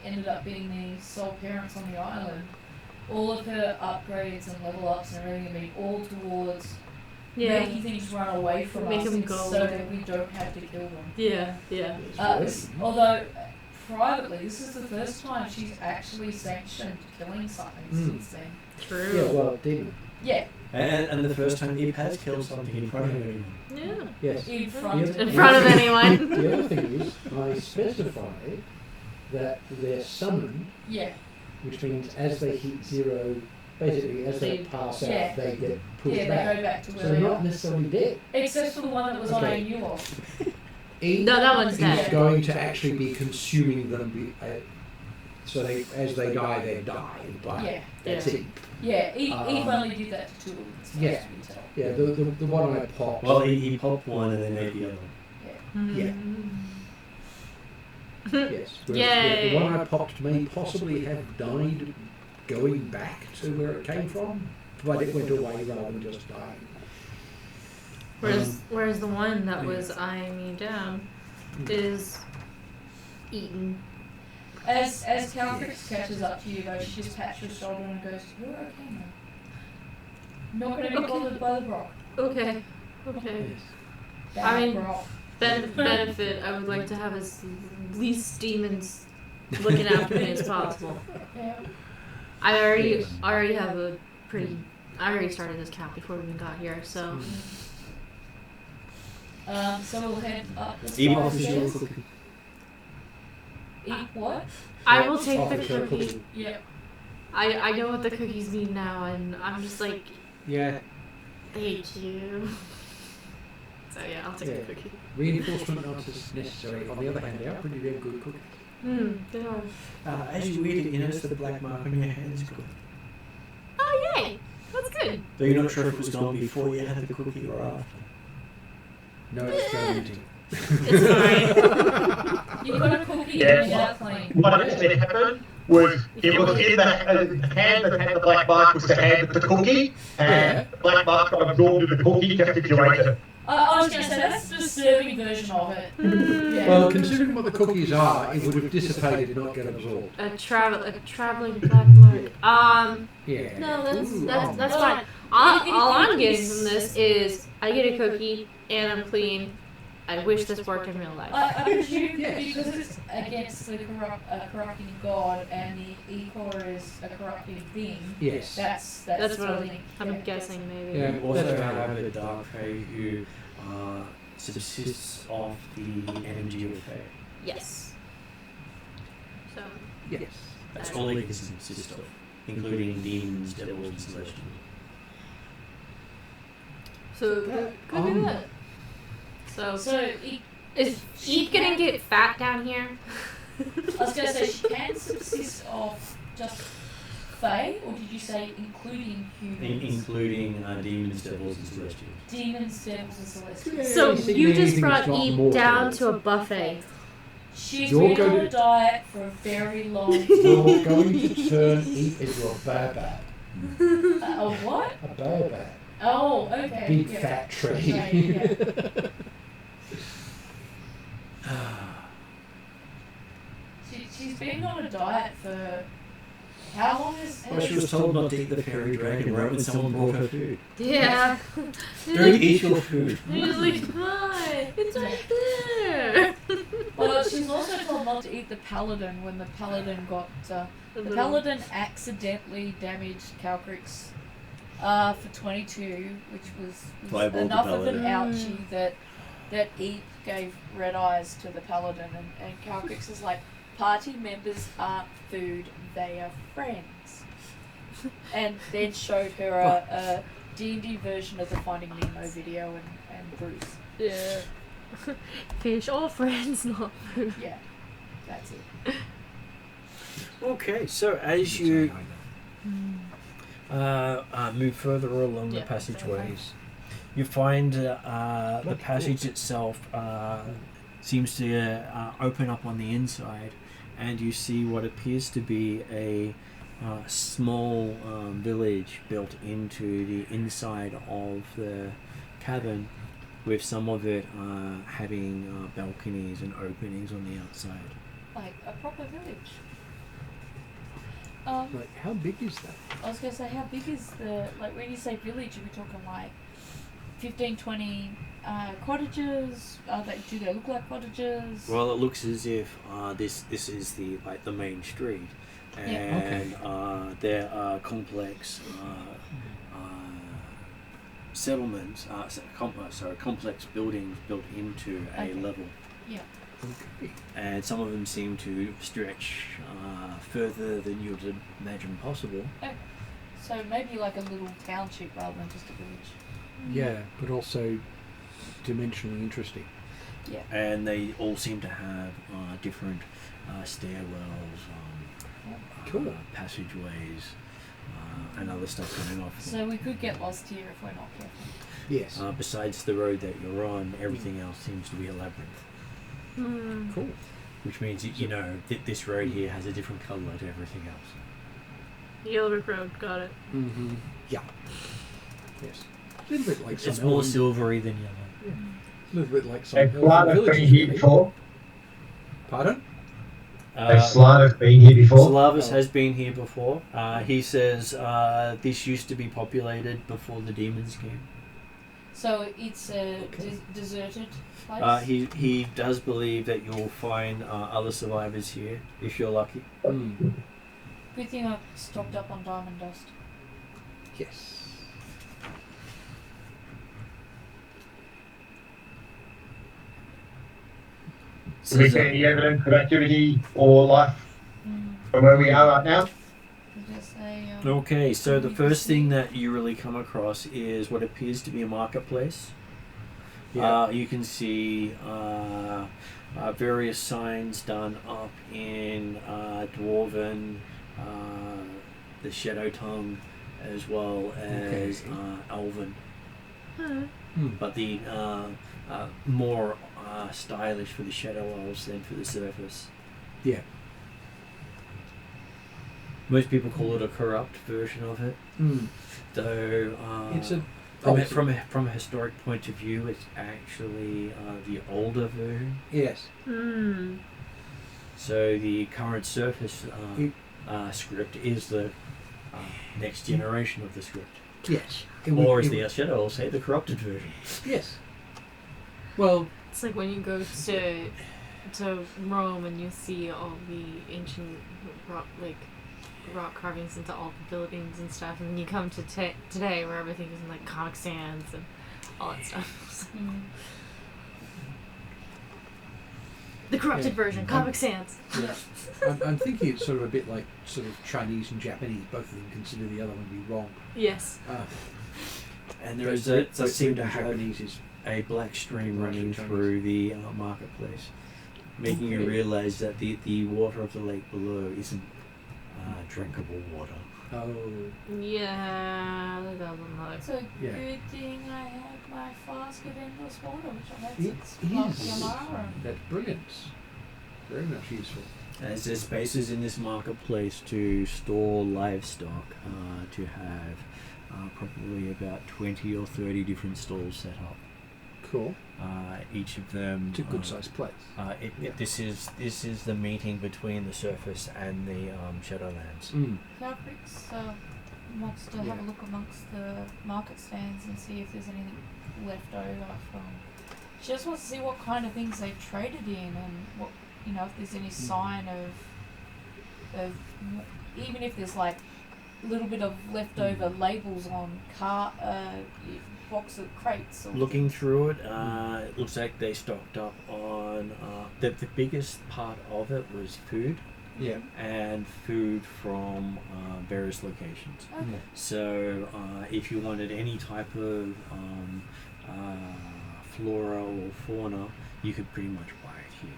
ended up being the sole parents on the island, all of her upgrades and level ups and everything have been all towards making things run away from Make us them go so away. that we don't have to kill them. Yeah. Although, privately, this is the first time she's actually sanctioned killing something since then. True. Yeah, well, demon. Yeah, And the first time Eve has killed something in front of anyone. Yeah. Yes. in front of In front of anyone. The other thing is, I specified that they're summoned, Yeah, which means as they hit 0, basically as they pass out, Yeah. they get pushed yeah, they back. go back to where So they they're are. not necessarily dead. Except for the one that was on Okay. a new of. No, that one's Is dead. going to actually be consuming them. So they, as they die, they die. But Yeah, that's Yeah. it. yeah. Eve Um, only did that to 2 as far yeah. as we can tell. Yeah, the one I popped. Well, he popped one and then made the other one. Yeah. Yes. Whereas Yay. the one I popped may possibly have died going back to where it came from, but it went away rather than just dying. Whereas the one that was eyeing me down is eaten. As Calcrix catches up to you, though, she just pats your shoulder and goes, "You're okay now. Not going to be Okay. bothered by the rock. Okay. Yes. I mean- rock." Benefit, I would like to have as least demons looking after me as possible. Yeah. I already Yes. have a pretty. I already started this cap before we even got here, so. So we'll head up the Eve spiral offers you a stairs. cookie. Eat what? I will take Offer the her cookie. Yeah. I know what the cookies mean now, and I'm just like, Yeah. thank you. So yeah, I'll take the cookie. Reinforcement not as necessary. On the other hand, they are pretty damn good cookies. They are. As you eat it, you notice that the black mark on your hand is gone. Oh yay! That's good. Though you're not sure if it was gone before you had the cookie or after. No experimenting. It's fine. You got a cookie Yeah. in that plane. What actually happened was it was in the hand that had the black mark was the hand with the cookie, and the black mark got absorbed in the cookie just as you ate it. I was going to say, that's the disturbing version of it. Yeah. Well, considering what the cookies are, it would have dissipated and not get absorbed. A traveling black mark. Yeah. No, that's Ooh, that's oh. fine. All I'm getting from this is I get a cookie and I'm clean. I wish this worked in real life. I presume Yes. because it's against the corrupting god and the Ecor is a corrupting thing. Yes. That's That's what totally, I'm guessing maybe. Yeah. You also That's have right. a dark fae who subsists off the energy of fae. Yes. So Yes. That's all they can subsist of, including demons, devils, and celestials. So could be that. So So is Eve gonna get fat down here? I was going to say she can subsist off just Fae, or did you say including humans? Including demons, devils, and celestials. Demons, devils, and celestials. So Anything- you just anything brought that's not Eve mortal. down to a buffet. She's You're been on going a diet for a very long time. You're going to turn Eve into a baobab. A what? A baobab. Oh, okay. Big yeah. fat tree. Okay, yeah. She's been on a diet for how long is Well, she was told not to eat the fairy dragon right when someone brought her food. Yeah. Don't eat your food. He's like, hi, it's right there. Well, she's also told not to eat the paladin when the paladin got the paladin accidentally damaged Calcrix for 22, which was Fireballed the enough of an paladin. ouchie that Eve gave red eyes to the paladin, and Calcrix is like, party members aren't food, they are friends. And then showed her a D&D version of the Finding Nemo video and Bruce. Yeah. Fish, all friends, not food. Yeah, that's it. Okay, so as you move further along the Yeah, passageways, you find the passage itself seems to open up on the inside, and you see what appears to be a small village built into the inside of the cavern, with some of it having balconies and openings on the outside. Like a proper village. Like, how big is that? I was going to say, how big is the, like, when you say village, are we talking like 15, 20 cottages? Do they look like cottages? Well, it looks as if this is the main street, and there are complex settlements. Complex buildings built into a level. Yeah. Okay. And some of them seem to stretch further than you would imagine possible. So maybe like a little township rather than just a village. Yeah, but also dimensionally interesting. Yeah. And they all seem to have different stairwells, Cool. passageways, and other stuff coming off. So we could get lost here if we're not careful. Yes. Besides the road that you're on, everything else seems to be a labyrinth. Cool. Which means that this road here has a different colour to everything else. Yellow Brick Road, got it. Mm-hmm. Yeah. Yes. A little bit like some It's more elven- silvery than yellow. Yeah. A little bit like some Has elven Slaneth villages, been here really. before? Pardon? Has Slaneth been here before? Slavus has been here before. He says this used to be populated before the demons came. So it's a Okay. deserted place? He does believe that you'll find other survivors here if you're lucky. Mm. Good thing I stocked up on diamond dust. Yes. Do we see any evidence of activity or life from where we are right now? Just a, Okay, so the first thing that you really come across is what appears to be a marketplace. Yeah. You can see various signs done up in Dwarven, the Shadow Tongue, as well as Elven. But the more stylish for the Shadow Elves than for the surface. Yeah. Most people call it a corrupt version of it, Mm. though It's a from a historic point of view, it's actually the older version. yes. So the current surface script is the next generation of the script, Yes. or as the Shadow will say, the corrupted version. Yes. Well, It's like when you go to Rome and you see all the ancient rock carvings into all the buildings and stuff, and then you come to today where everything is in like Comic Sans and all that stuff. The corrupted version, Comic Sans. yeah. I'm thinking it's sort of a bit like sort of Chinese and Japanese. Both of them consider the other one to be wrong. Yes. And there is a seem to Written have Japanese is a black stream Black running stream through the marketplace, making you realise that the water of the lake below isn't drinkable water. oh Yeah, that doesn't look. It's a Yeah. good thing I had my flask of endless water, which I've had it since is. Yamara. That's brilliant. Very much useful. As there's spaces in this marketplace to store livestock, to have probably about 20 or 30 different stalls set up. Cool. Each of them. It's a good sized place. Yeah. This is the meeting between the surface and the Shadowlands. Calcrix wants to have a look amongst the market stands and see if there's anything left over from. She just wants to see what kind of things they traded in and what if there's any sign of even if there's like a little bit of leftover labels on box of crates. Or Looking through it, it looks like they stocked up on the biggest part of it was food. Yeah. And food from various locations. Okay. So if you wanted any type of flora or fauna, you could pretty much buy it here.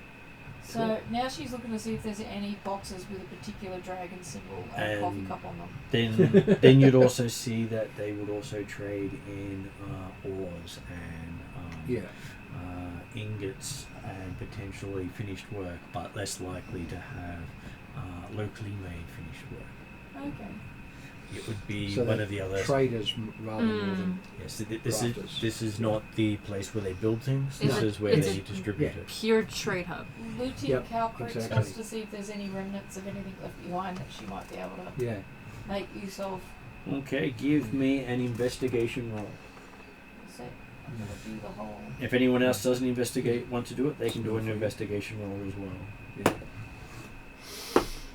So now she's looking to see if there's any boxes with a particular dragon symbol and a coffee cup on them. Then you'd also see that they would also trade in ores and ingots and potentially finished work, but less likely to have locally made finished work. Okay. It would be So one they're of the other. traders rather more than Yes, crafters. this is not the place where they build things. Is This it- is where is they it- distribute yeah. it. Pure trade hub. Looting Yep, Calcrix exactly. wants to see if there's any remnants of anything left behind that she might be able to yeah. make use of. Okay, give me an investigation roll. So I'm going to do the whole. If anyone else doesn't want to do it, they can do an investigation roll as well. Yeah.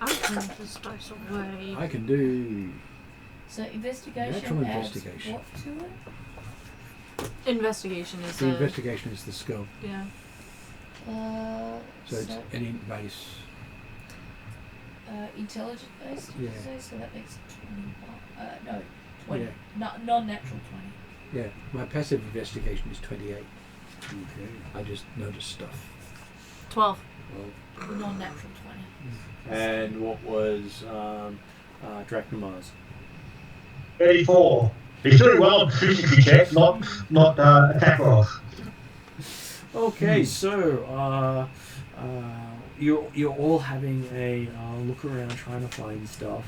I can just dice away. I can do So investigation Natural adds investigation. what to it? Investigation is the investigation is the skill. Yeah. So it's an int base. Intelligent based, did you Yeah. say? So that makes 21. No, 20. Yeah. Non-natural 20. Yeah. My passive investigation is 28. Okay. I just notice stuff. 12. Non-natural 20. And what was Drachnamar's? 34. He's doing well on proficiency checks, not attack rolls. Okay, so you're all having a look around trying to find stuff.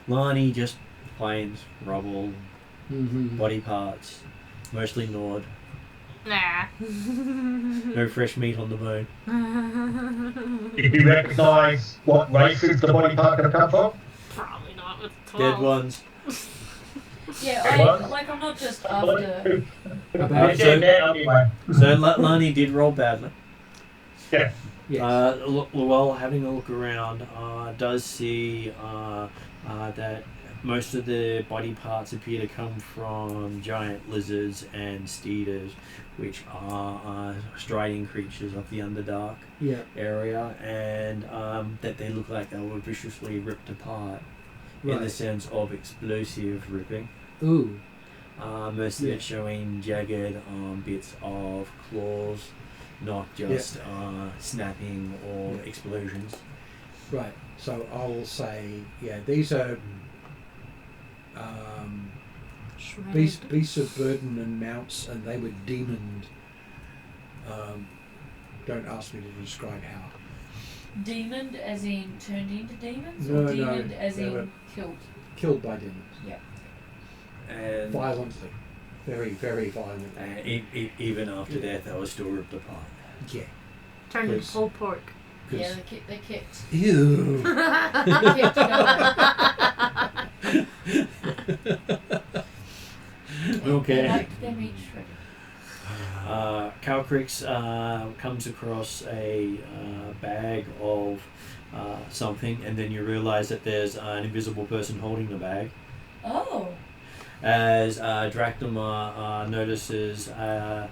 Lani just finds rubble, Mm-hmm. body parts, mostly gnawed. Nah. No fresh meat on the bone. Did you recognise what races the body part could have come from? Probably not with 12. Dead ones. Yeah, I'm not just after. They're About dead now anyway. So Lani did roll badly. Yeah. yes. Llewell, having a look around, does see that most of the body parts appear to come from giant lizards and steeders, which are striding creatures of the Underdark yeah. area, and that they look like they were viciously ripped apart in the Right. sense of explosive ripping. Ooh. Most of Yeah. it showing jagged bits of claws, not just snapping or Yeah. explosions. Right. So I will say, yeah, these are beasts of burden and mounts, and they were demoned. Don't ask me to describe how. Demoned as in turned into demons? No, or no, demoned as they in were- killed? Killed by demons. Yeah. And Violently. Very, very violently. even after death, they were still ripped apart. Yeah. Turned into Because- whole pork. Yeah, they kept Ew. Okay. They liked their meat shredded. Calcrix comes across a bag of something, and then you realise that there's an invisible person holding the bag. Oh. As Drachnamar notices a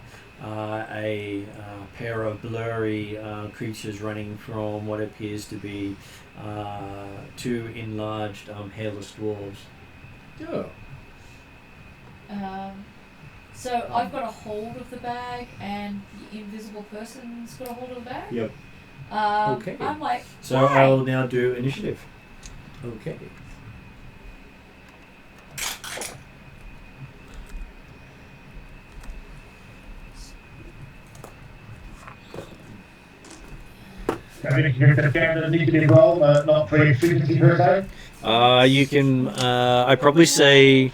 pair of blurry creatures running from what appears to be two enlarged hairless dwarves. Oh. So I've got a hold of the bag, and the invisible person's got a hold of the bag. Yep. Okay. I'm like, So why? I'll now do initiative. Okay. I mean, you can standard initiative roll, not for efficiency per se. You can. I probably say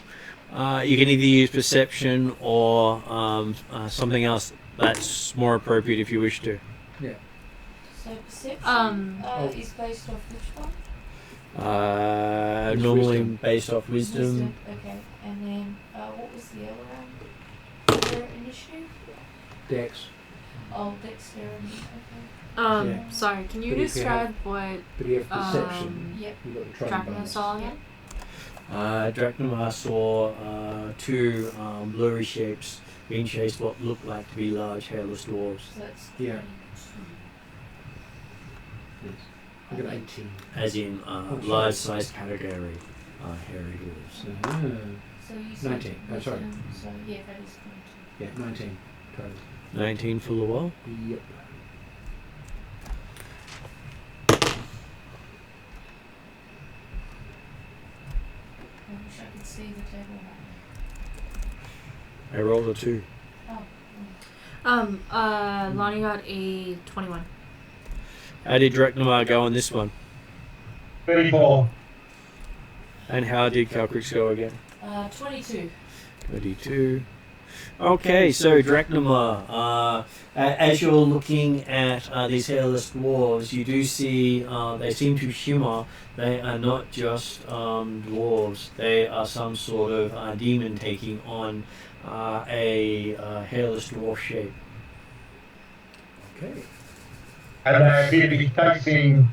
you can either use perception or something else that's more appropriate if you wish to. So perception is based off which one? Normally based off wisdom. Okay, and then what was the other initiative? Dex. Oh, dexterity. Okay. Yeah. Sorry, can you But if you describe what But you have perception. Yep. You've got the try Dracula bonus. saw again? Draknamar saw two blurry shapes being chased what looked like to be large hairless dwarves. So that's Yeah. 22. Yes. I've got 18. As in sorry. large-sized category hairy dwarves. Ah. So you said 19. Oh, sorry. So yeah, that is 22. Yeah, 19 total. 19 for Lowell. Yep. I wish I could see the table right I rolled a 2. now. Oh. Lonnie got a 21. How did Draknamar go on this one? 34. And how did Calcrix go again? 22. 22. Okay, so Draknamar, as you're looking at these hairless dwarves, you do see they seem to shimmer. They are not just dwarves. They are some sort of demon taking on a hairless dwarf shape. Okay. And they appear to be chasing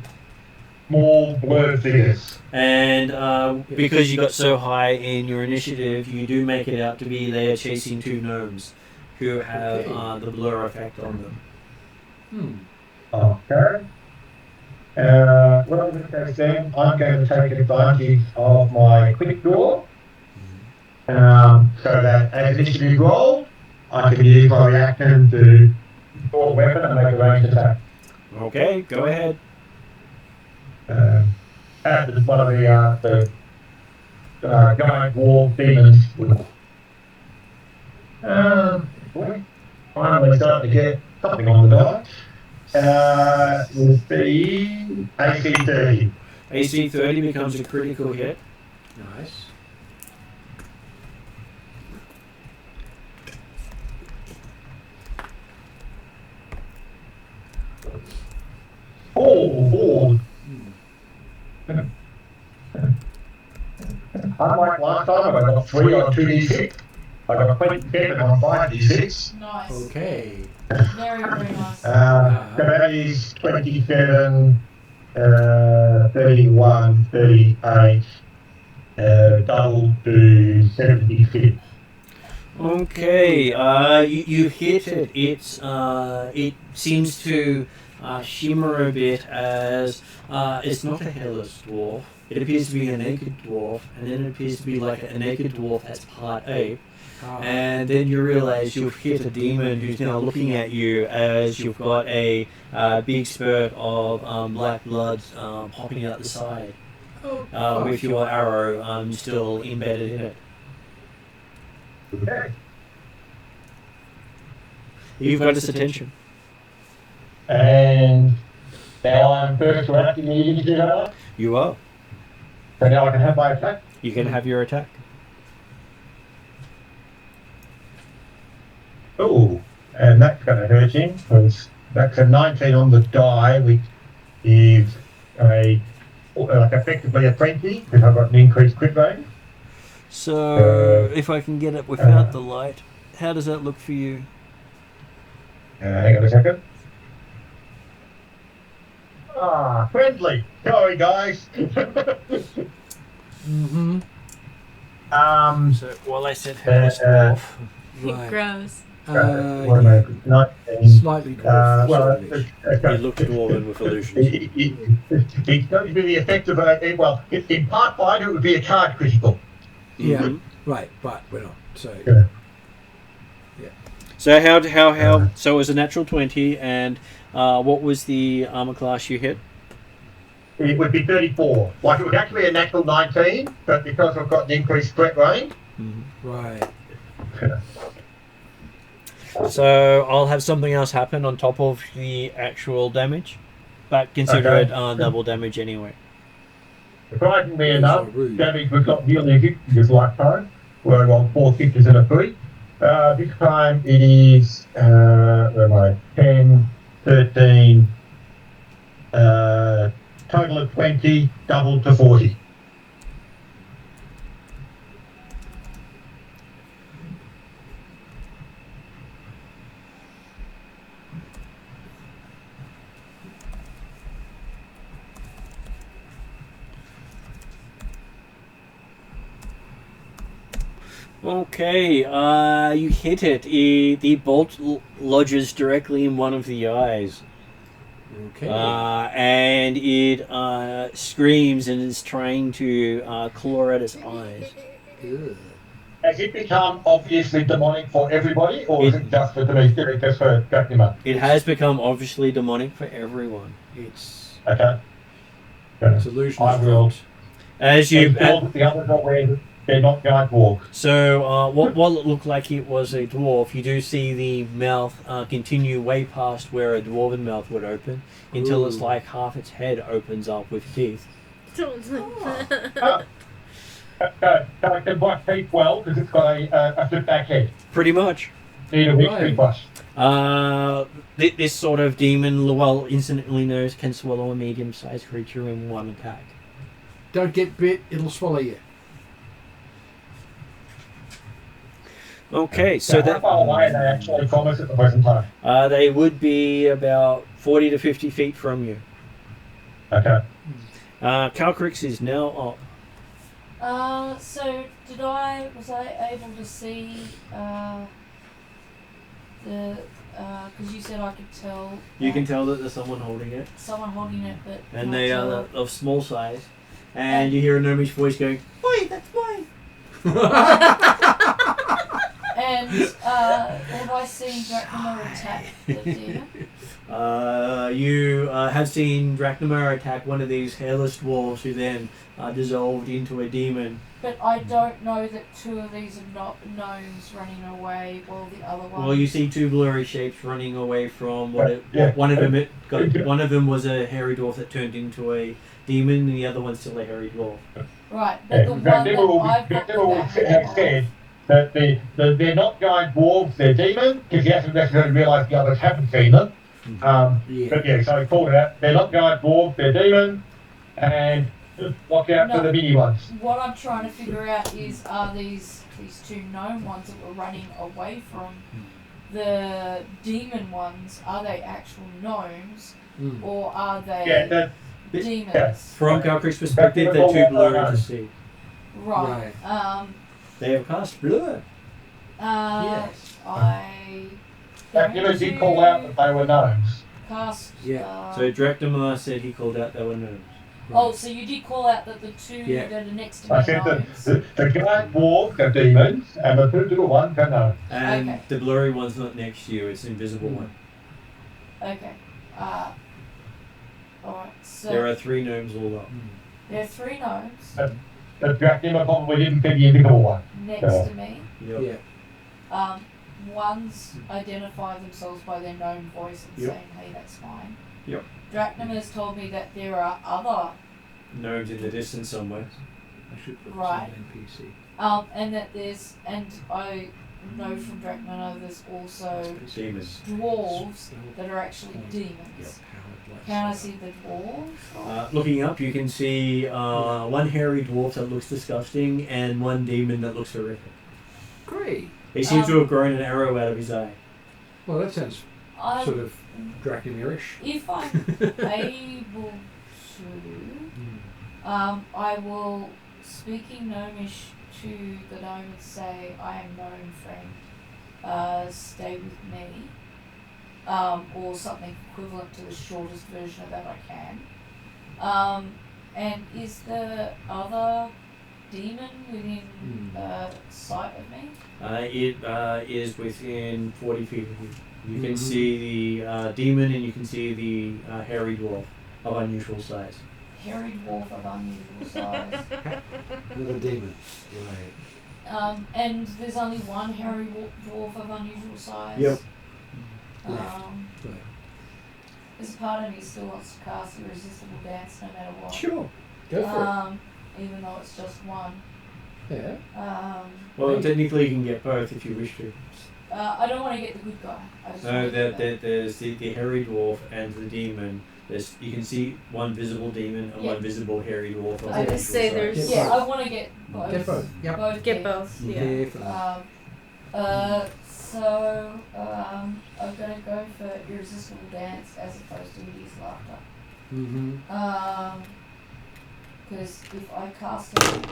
small blurred figures. And because you got so high in your initiative, you do make it out to be they are chasing two gnomes who have Okay. the blur effect on them. Okay. Well, in this case then, I'm going to take advantage of my quick draw. So that as initiative roll, I can use my reaction to draw a weapon and make a ranged attack. Okay, go ahead. As one of the giant wall demons would. Finally starting to get something on the die. Would be AC 30. AC 30 becomes a critical hit. Nice. Oh. Unlike last time, I got 3 on 2d6. I got 27 on 5d6. Nice. Okay. Very, very nice. So that is 27, 31, 38, double to 76. Okay, you hit it. It seems to shimmer a bit as it's not a hairless dwarf. It appears to be a naked dwarf, and then it appears to be like a naked dwarf that's part ape. And then you realize you've hit a demon who's now looking at you as you've got a big spurt of black blood popping out the side, with your arrow still embedded in it. Okay. You've got its attention. And now I'm first to act in the initiative, am I? You are. So now I can have my attack. You can have your attack. Oh, and that's going to hurt him because that's a 19 on the die, which is effectively a 20 because I've got an increased crit range. So, if I can get it without the light, how does that look for you? Hang on a second. Friendly. Sorry, guys. Mm-hmm. So, while I said hairless dwarf. Right. Gross. What am I? 19. Slightly dwarf. Well, You look dwarven with illusions. It's going to be the effect of in part 5 it would be a card critical. Yeah. Mhm. Right, but we're not. So Yeah. So how? So it was a natural 20, and what was the armor class you hit? It would be 34. Like it was actually a natural 19, but because I've got the increased threat range. right. So I'll have something else happen on top of the actual damage, but consider Okay. it double damage anyway. Surprisingly Those enough, are rude. damage was not nearly a hit this lifetime, where I rolled 4 6s and a 3. This time it is, where am I? 10, 13, total of 20, doubled to 40. Okay, you hit it. The bolt lodges directly in one of the eyes. Okay. And it screams and is trying to claw at its eyes. Ugh. Has it become obviously demonic for everybody, or is It- it just for Demetrius, just for Dracula? It has become obviously demonic for everyone. It's Okay. its illusion I is will. dropped. As you, Ensure that the others are aware they're not giant dwarves. so what looked like it was a dwarf, you do see the mouth continue way past where a dwarven mouth would open until it's Ooh. like half its head opens up with teeth. Don't like that. So it can bite teeth well because it's got a flip back head. Pretty much. Need a weak Right. toothbrush. This sort of demon, well, instantly knows can swallow a medium-sized creature in one attack. Don't get bit, it'll swallow you. Okay, So so how far away are they actually from us at the present time? they would be about 40 to 50 feet from you. Okay. Calcrix is now up. So was I able to see because you said I could tell. You can tell that there's someone holding it, someone holding it, but and not they tell- are of small size. And you hear a gnomish voice going, "Oi, that's mine!" And have I seen Dracula attack the demon? You have seen Drachnamar attack one of these hairless dwarves who then dissolved into a demon. But I don't know that two of these are not gnomes running away while the other one. Well, you see two blurry shapes running away from Yeah. one of them. One of them was a hairy dwarf that turned into a demon, and the other one's still a hairy dwarf. Right, but the one that I've got the have said that they're not giant dwarves, they're demons, because he hasn't necessarily realised the others haven't seen them. Yeah. But yeah, so he called it out. They're not giant dwarves, they're demons, and watch out for No. the mini ones. What I'm trying to figure out is are these two gnome ones that were running away from the demon ones, are they actual gnomes or are they Yeah, demons? yeah. From Calcrick's perspective, they're too blurry to see. Right. They have cast blur. Yes. Dracula did call out that they were gnomes. Cast. Yeah. So Drachnamar said he called out they were gnomes. Oh, so you did call out that the two Yeah. that are next to me I are said gnomes. the giant dwarves are demons, and the two little ones are gnomes. And Okay. the blurry one's not next to you, it's an invisible one. Okay. Alright, so There are 3 gnomes all up. there are 3 gnomes The Dracula probably didn't see the invisible one. next to me. Yep. Yeah. Ones identify themselves by their gnome voice and Yep. saying, hey, that's fine. Yep. Drachnam has told me that there are other, Gnomes in the distance somewhere. I should put Right. this on NPC. and that there's, and I know from Drachnam there's also Demons. dwarves that are actually demons. Can I see the dwarves? Looking up, you can see one hairy dwarf that looks disgusting and one demon that looks horrific. Great. He seems to have grown an arrow out of his eye. Well, that sounds I'm, sort of Dracula-ish. if I'm able to, I will, speaking gnomish to the gnome and say, I am gnome friend, stay with me, or something equivalent to the shortest version of that I can. And is the other demon within sight of me? It is within 40 feet of you. You can see the demon and you can see the hairy dwarf of unusual size. Hairy dwarf of unusual size. Little demon. Right. And there's only one hairy dwarf of unusual size. Yep. Right. There's a part of me still wants to cast irresistible dance no matter what. Sure. Go for Even though it's just one. it. Yeah. Well, technically you can get both if you wish to. I don't want to get the good guy. I just So want to get there's the hairy dwarf and the demon. You can see one visible demon and one visible hairy dwarf. Of I just say unusual size. there's- I want to get both. Get both. Yep. Both Get things. both. Yeah. Definitely. So I'm gonna go for irresistible dance as opposed to hideous laughter. Mm-hmm. Because if I cast it,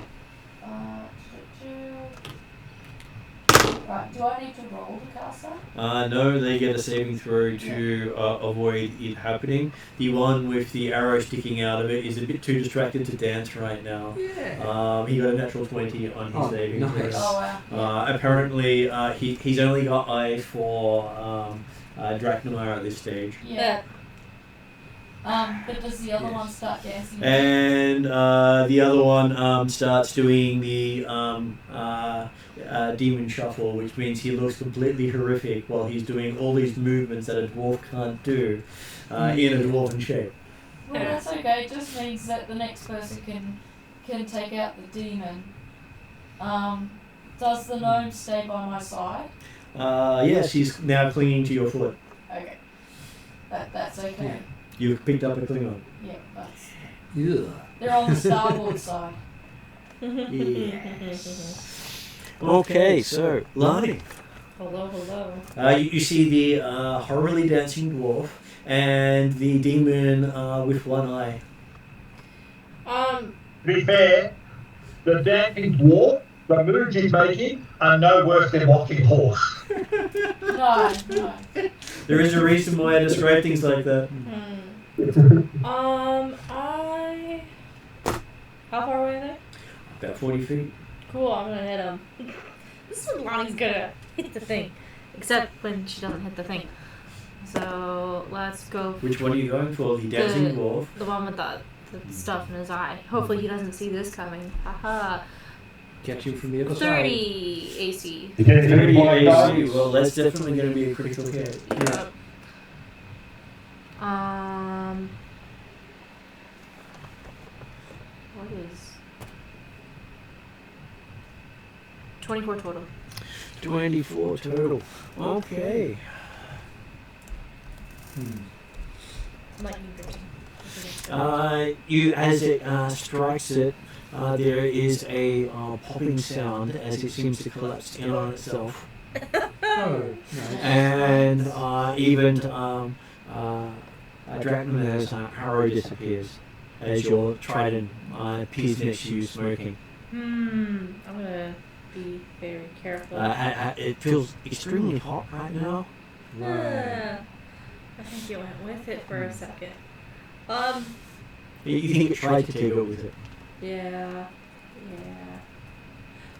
right, do I need to roll to cast that? No, they get a saving throw to avoid it happening. The one with the arrow sticking out of it is a bit too distracted to dance right now. Yeah. He got a natural 20 on his saving nice. throw. Oh wow. Apparently, he's only got eyes for Drachnamar at this stage. Yeah. But does the other one start dancing? And the other one starts doing the demon shuffle, which means he looks completely horrific while he's doing all these movements that a dwarf can't do in a dwarven shape. Well, that's okay. It just means that the next person can take out the demon. Does the gnome stay by my side? Yes, he's now clinging to your foot. Okay. That's okay. Yeah. You've picked up a Klingon. Yeah, that's. Yeah. They're on the starboard side. Okay, so Lani. Hello, hello. You see the horribly dancing dwarf and the demon with one eye. To be fair, the dancing dwarf, the moves he's making are no worse than watching horse. No. There is a reason why I describe things like that. How far away are they? About 40 feet. Cool, I'm gonna hit him. This is when Lonnie's gonna hit the thing. Except when she doesn't hit the thing. So, let's go Which one are you going for? The dancing dwarf? the one with the stuff in his eye. Hopefully he doesn't see this coming. Haha. Catch him from the other 30 AC. You get 30 AC. AC. Well, that's definitely going to be a critical hit. Yep. What is 24 total? 24 total. Okay. Lightning 13. You, as it strikes it, there is a popping sound as it seems to collapse in on itself. Oh, nice. And even Drachnar's arrow disappears as your trident appears next to you smoking. I'm gonna be very careful. It feels extremely hot right now. Right. I think you went with it for a second. You think it tried to take over with it. Yeah.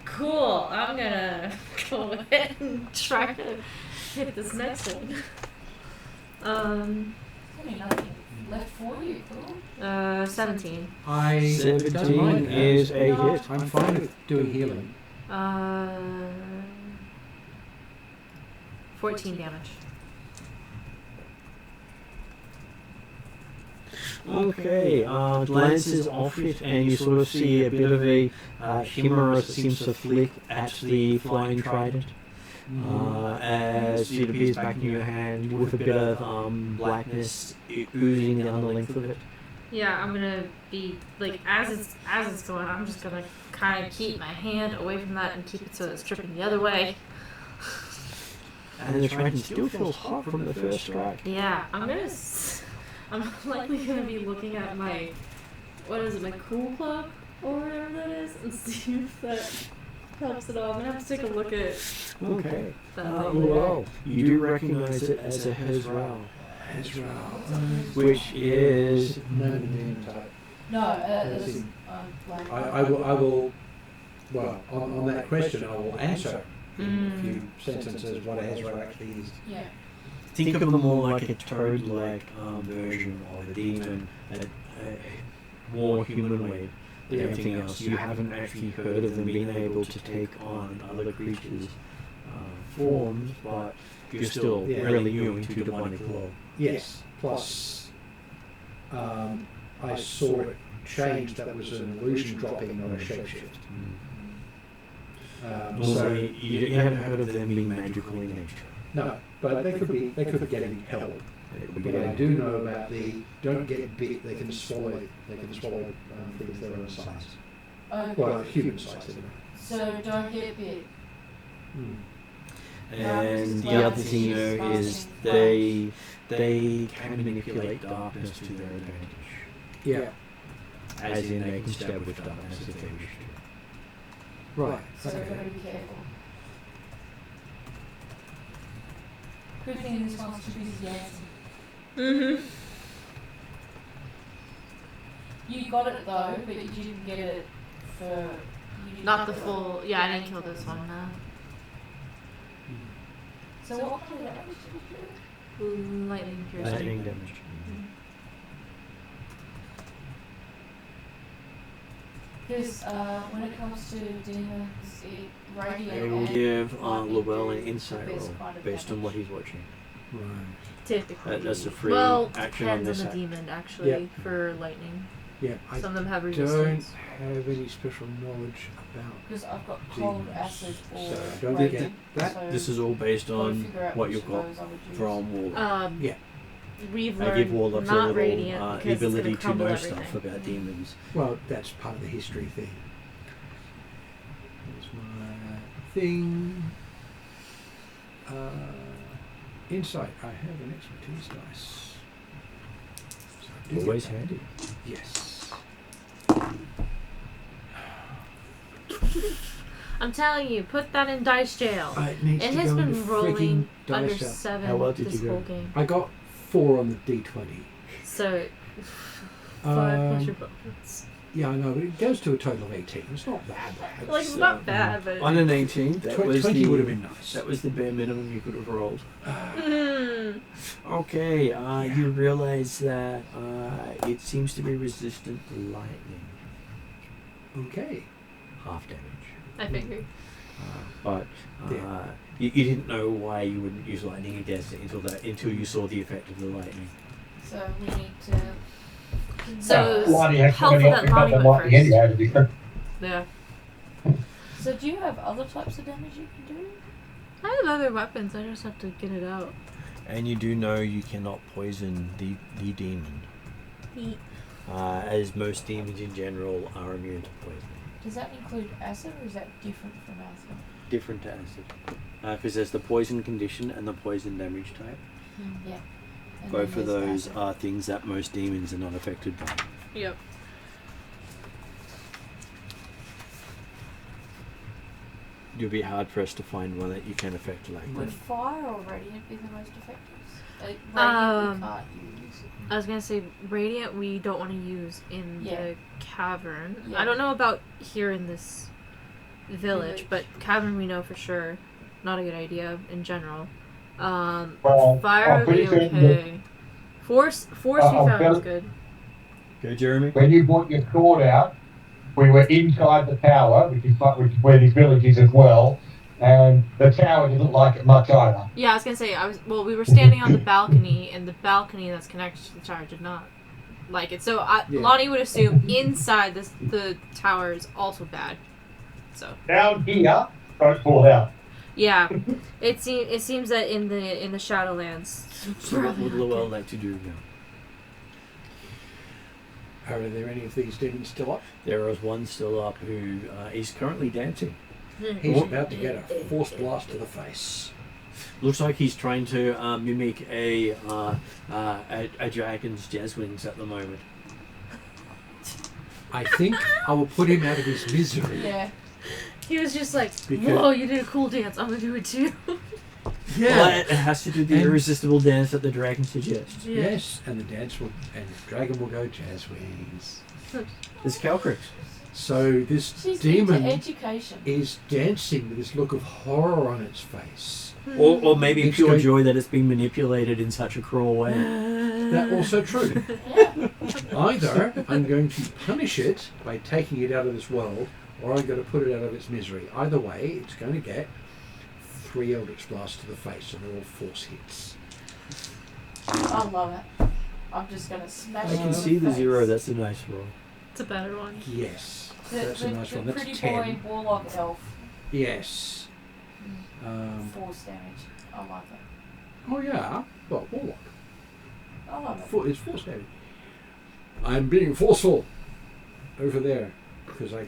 Cool. I'm gonna go ahead and try to hit this next one. Only nothing left for you, cool. 17. 17 is a hit. I'm fine with doing healing. 14 damage. Okay, glances off it and you sort of see a bit of a shimmer as it seems to flick at the flying trident. As it appears back in your hand with a bit of blackness oozing down the length of it. Yeah, I'm gonna be like as it's going. I'm just gonna kind of keep my hand away from that and keep it so it's dripping the other way. And the trident still feels hot from the first strike. Yeah, I'm likely gonna be looking at my my cool cloak or whatever that is and see if that helps at all. I'm gonna have to take a look at Okay. that. Well, you do recognize it as a Hezral, which is No name type. No, it's see. like. I will Well, on that question, I will answer in a few sentences what a Hezro actually is. Yeah. Think of them more like a toad-like version of a demon, a more humanoid than everything else. You haven't actually heard of them being able to take on other creatures' forms, but you're still really new into demonic law. Yes. Plus, I saw it change. That was an illusion dropping, not a shapeshift. So you haven't heard of them being magical in nature. No, but they could be getting help. But I do know about the don't get bit. They can swallow. Things that are a size. Okay. Well, human size. Anyway. So don't get bit. And the other thing you know is they can manipulate darkness to their advantage. Yeah. As in they can stab with darkness if they wish to. Right. So Okay. you've got to be careful. Good thing this one's too busy to answer. Mm-hmm. You got it though, but you didn't get it for. You didn't Not the kill it. full. Yeah, I didn't kill this one. No. So what kind of damage did you do? Lightning piercing. Lightning damage. Because when it comes to demons, it radiant They will and give lightning Llewell do an insight the best roll kind of based on damage. what he's watching. Right. Typically. That's a free well, action on depends this on the side. demon actually Yep. for lightning. Yeah. I Some of them have don't resistance. have any special knowledge about. Because I've got cold Demons. acid or So I don't radiant, think that- so This is all based gotta on figure out what which you've of got those I would use. from Wall. Yeah. We've I give learned Warlocks a not little radiant the because it's ability gonna to crumble know everything. stuff about demons. Well, that's part of the history thing. Here's my thing. Insight. I have an expertise dice. So I do Always get that. handy. Yes. I'm telling you, put that in dice jail. It needs It to has go been into rolling frigging under dice out. 7 How well did this you go? whole game. I got 4 on the D20. So 5 plus your Um, bonus. Yeah, I know, but it goes to a total of 18. It's not that bad. Like it's not bad, but On an 18, that was 20 the, would have been nice. That was the bare minimum you could have rolled. Mm. Okay, you realize that it seems to be resistant to lightning. Okay. Half damage. I figured. But Yeah. you didn't know why you wouldn't use lightning against it until you saw the effect of the lightning. So we need to. So Lonnie has helpful somebody that else pick up Lonnie on went lightning first. anyhow, to be fair. Yeah. So do you have other types of damage you can do? I have other weapons. I just have to get it out. And you do know you cannot poison the demon, Yeet. as most demons in general are immune to poison. Does that include acid or is that different from acid? Different to acid. Because there's the poison condition and the poison damage type. Yeah. And Both then of there's those acid. are things that most demons are not affected by. Yep. You'll be hard pressed to find one that you can affect like Would that. fire or radiant be the most effective? Radiant Um, we can't use. I was gonna say radiant. We don't want to use in Yeah. the cavern. Yeah. I don't know about here in this village, but cavern we know for sure. Not a good idea in general. Well, Fire I'm would be pretty certain that okay. Force we I'm found was fairly- good. Go, Jeremy. when you brought your sword out, we were inside the tower, which is where this village is as well, and the tower didn't like it much either. Yeah, I was gonna say we were standing on the balcony, and the balcony that's connected to the tower did not like it. So Yeah. Lonnie would assume inside the tower is also bad. So Down here, don't pull it out. yeah, it seems that in the Shadowlands. So what would Llewell like to do now? Are there any of these demons still up? There is one still up who is currently dancing. He's about to get a force blast to the face. Looks like he's trying to mimic a dragon's jazz wings at the moment. I think I will put him out of his misery. Yeah. He was just like, Because- "Whoa, you did a cool dance. I'm gonna do it too." Well, it has to do the And- irresistible dance that the dragon suggests. Yeah. Yes, and the dragon will go jazz wings. There's Calcrix. So this She's demon into education. is dancing with this look of horror on its face. Or maybe It's pure going- joy that it's been manipulated in such a cruel way. That also true. Yeah. Either I'm going to punish it by taking it out of this world, or I'm going to put it out of its misery. Either way, it's going to get 3 Eldritch Blasts to the face, and they're all force hits. I love it. I'm just gonna smash I it can in see the face. 0. That's a nice roll. It's a better one. Yes, The, that's the, a nice the one. That's pretty 10. boy warlock elf. Yes. Force damage. I like it. Oh yeah. Well, Warlock. I love it. It's force damage. I'm being forceful over there because I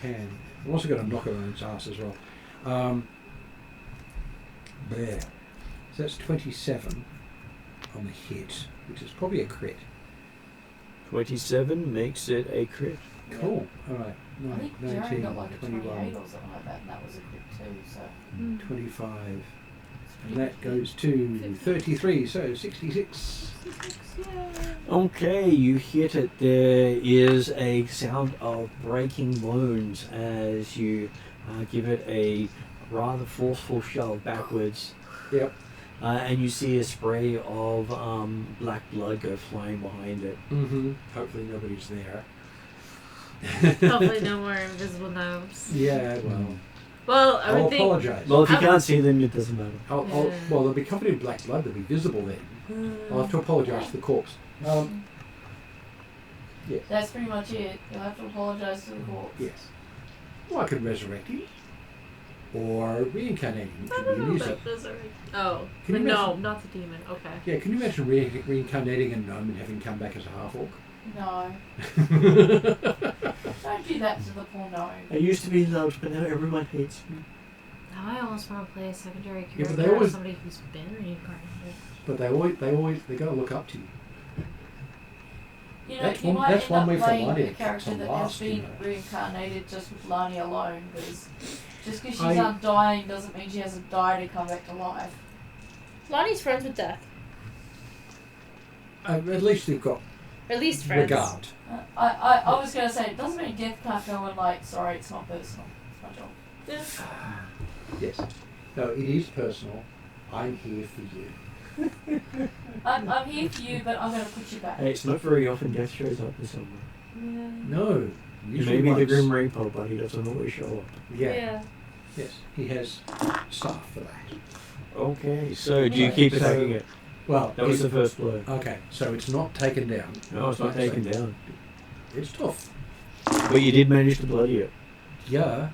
can. I'm also going to knock it on its ass as well. There. So that's 27 on the hit, which is probably a crit. 27 makes it a crit. Cool. All right. I think 19, Jerry got like a 28 21, or something like that, and that was a crit too, so. 25. And that goes to 33, so 66. Okay, you hit it. There is a sound of breaking bones as you give it a rather forceful shove backwards. Yep. And you see a spray of black blood go flying behind it. Mm-hmm. Hopefully nobody's there. Hopefully no more invisible gnomes. Yeah, well. Well, I I'll would think. apologise. Well, if you I'm- can't see them, it doesn't matter. Well, they'll be covered in black blood. They'll be visible then. I'll have to apologise to the corpse. Yes. That's pretty much it. You'll have to apologise to the corpse. Yes. Well, I could resurrect him. Or reincarnate him. I Which don't would know be about resurrect. Oh, Can you but no, imagine- not the demon. Okay. Yeah, can you imagine reincarnating a gnome and having come back as a half-orc? No. Don't do that to the poor gnome. I used to be loved, but now everyone hates me. Now I almost want to play a secondary Yeah, but character they always- of somebody who's been reincarnated. But they gotta look up to you. You know, That's you one- might that's end one up way for playing Lani a character to that last, has you been know. reincarnated just with Lani alone, because just because she's I- undying doesn't mean she hasn't died and come back to life. Lonnie's friends with death. At least they've got Or at least friends. regard. I was going to say, it doesn't mean death can't go and like, sorry, it's not personal. It's my job. Yeah. Yes. No, it is personal. I'm here for you. I'm here for you, but I'm going to put you back. Hey, it's not very often death shows up in somewhere. Yeah. No. Usually Maybe the once. Grim Reaper, but he doesn't always show up. Yeah. Yes. He has staff for that. Okay, so do you keep So- attacking it? Well, That was it- the first blow. okay. So it's not taken down. No, it's not taken down. It's tough. But you did manage to bloody it. Yeah.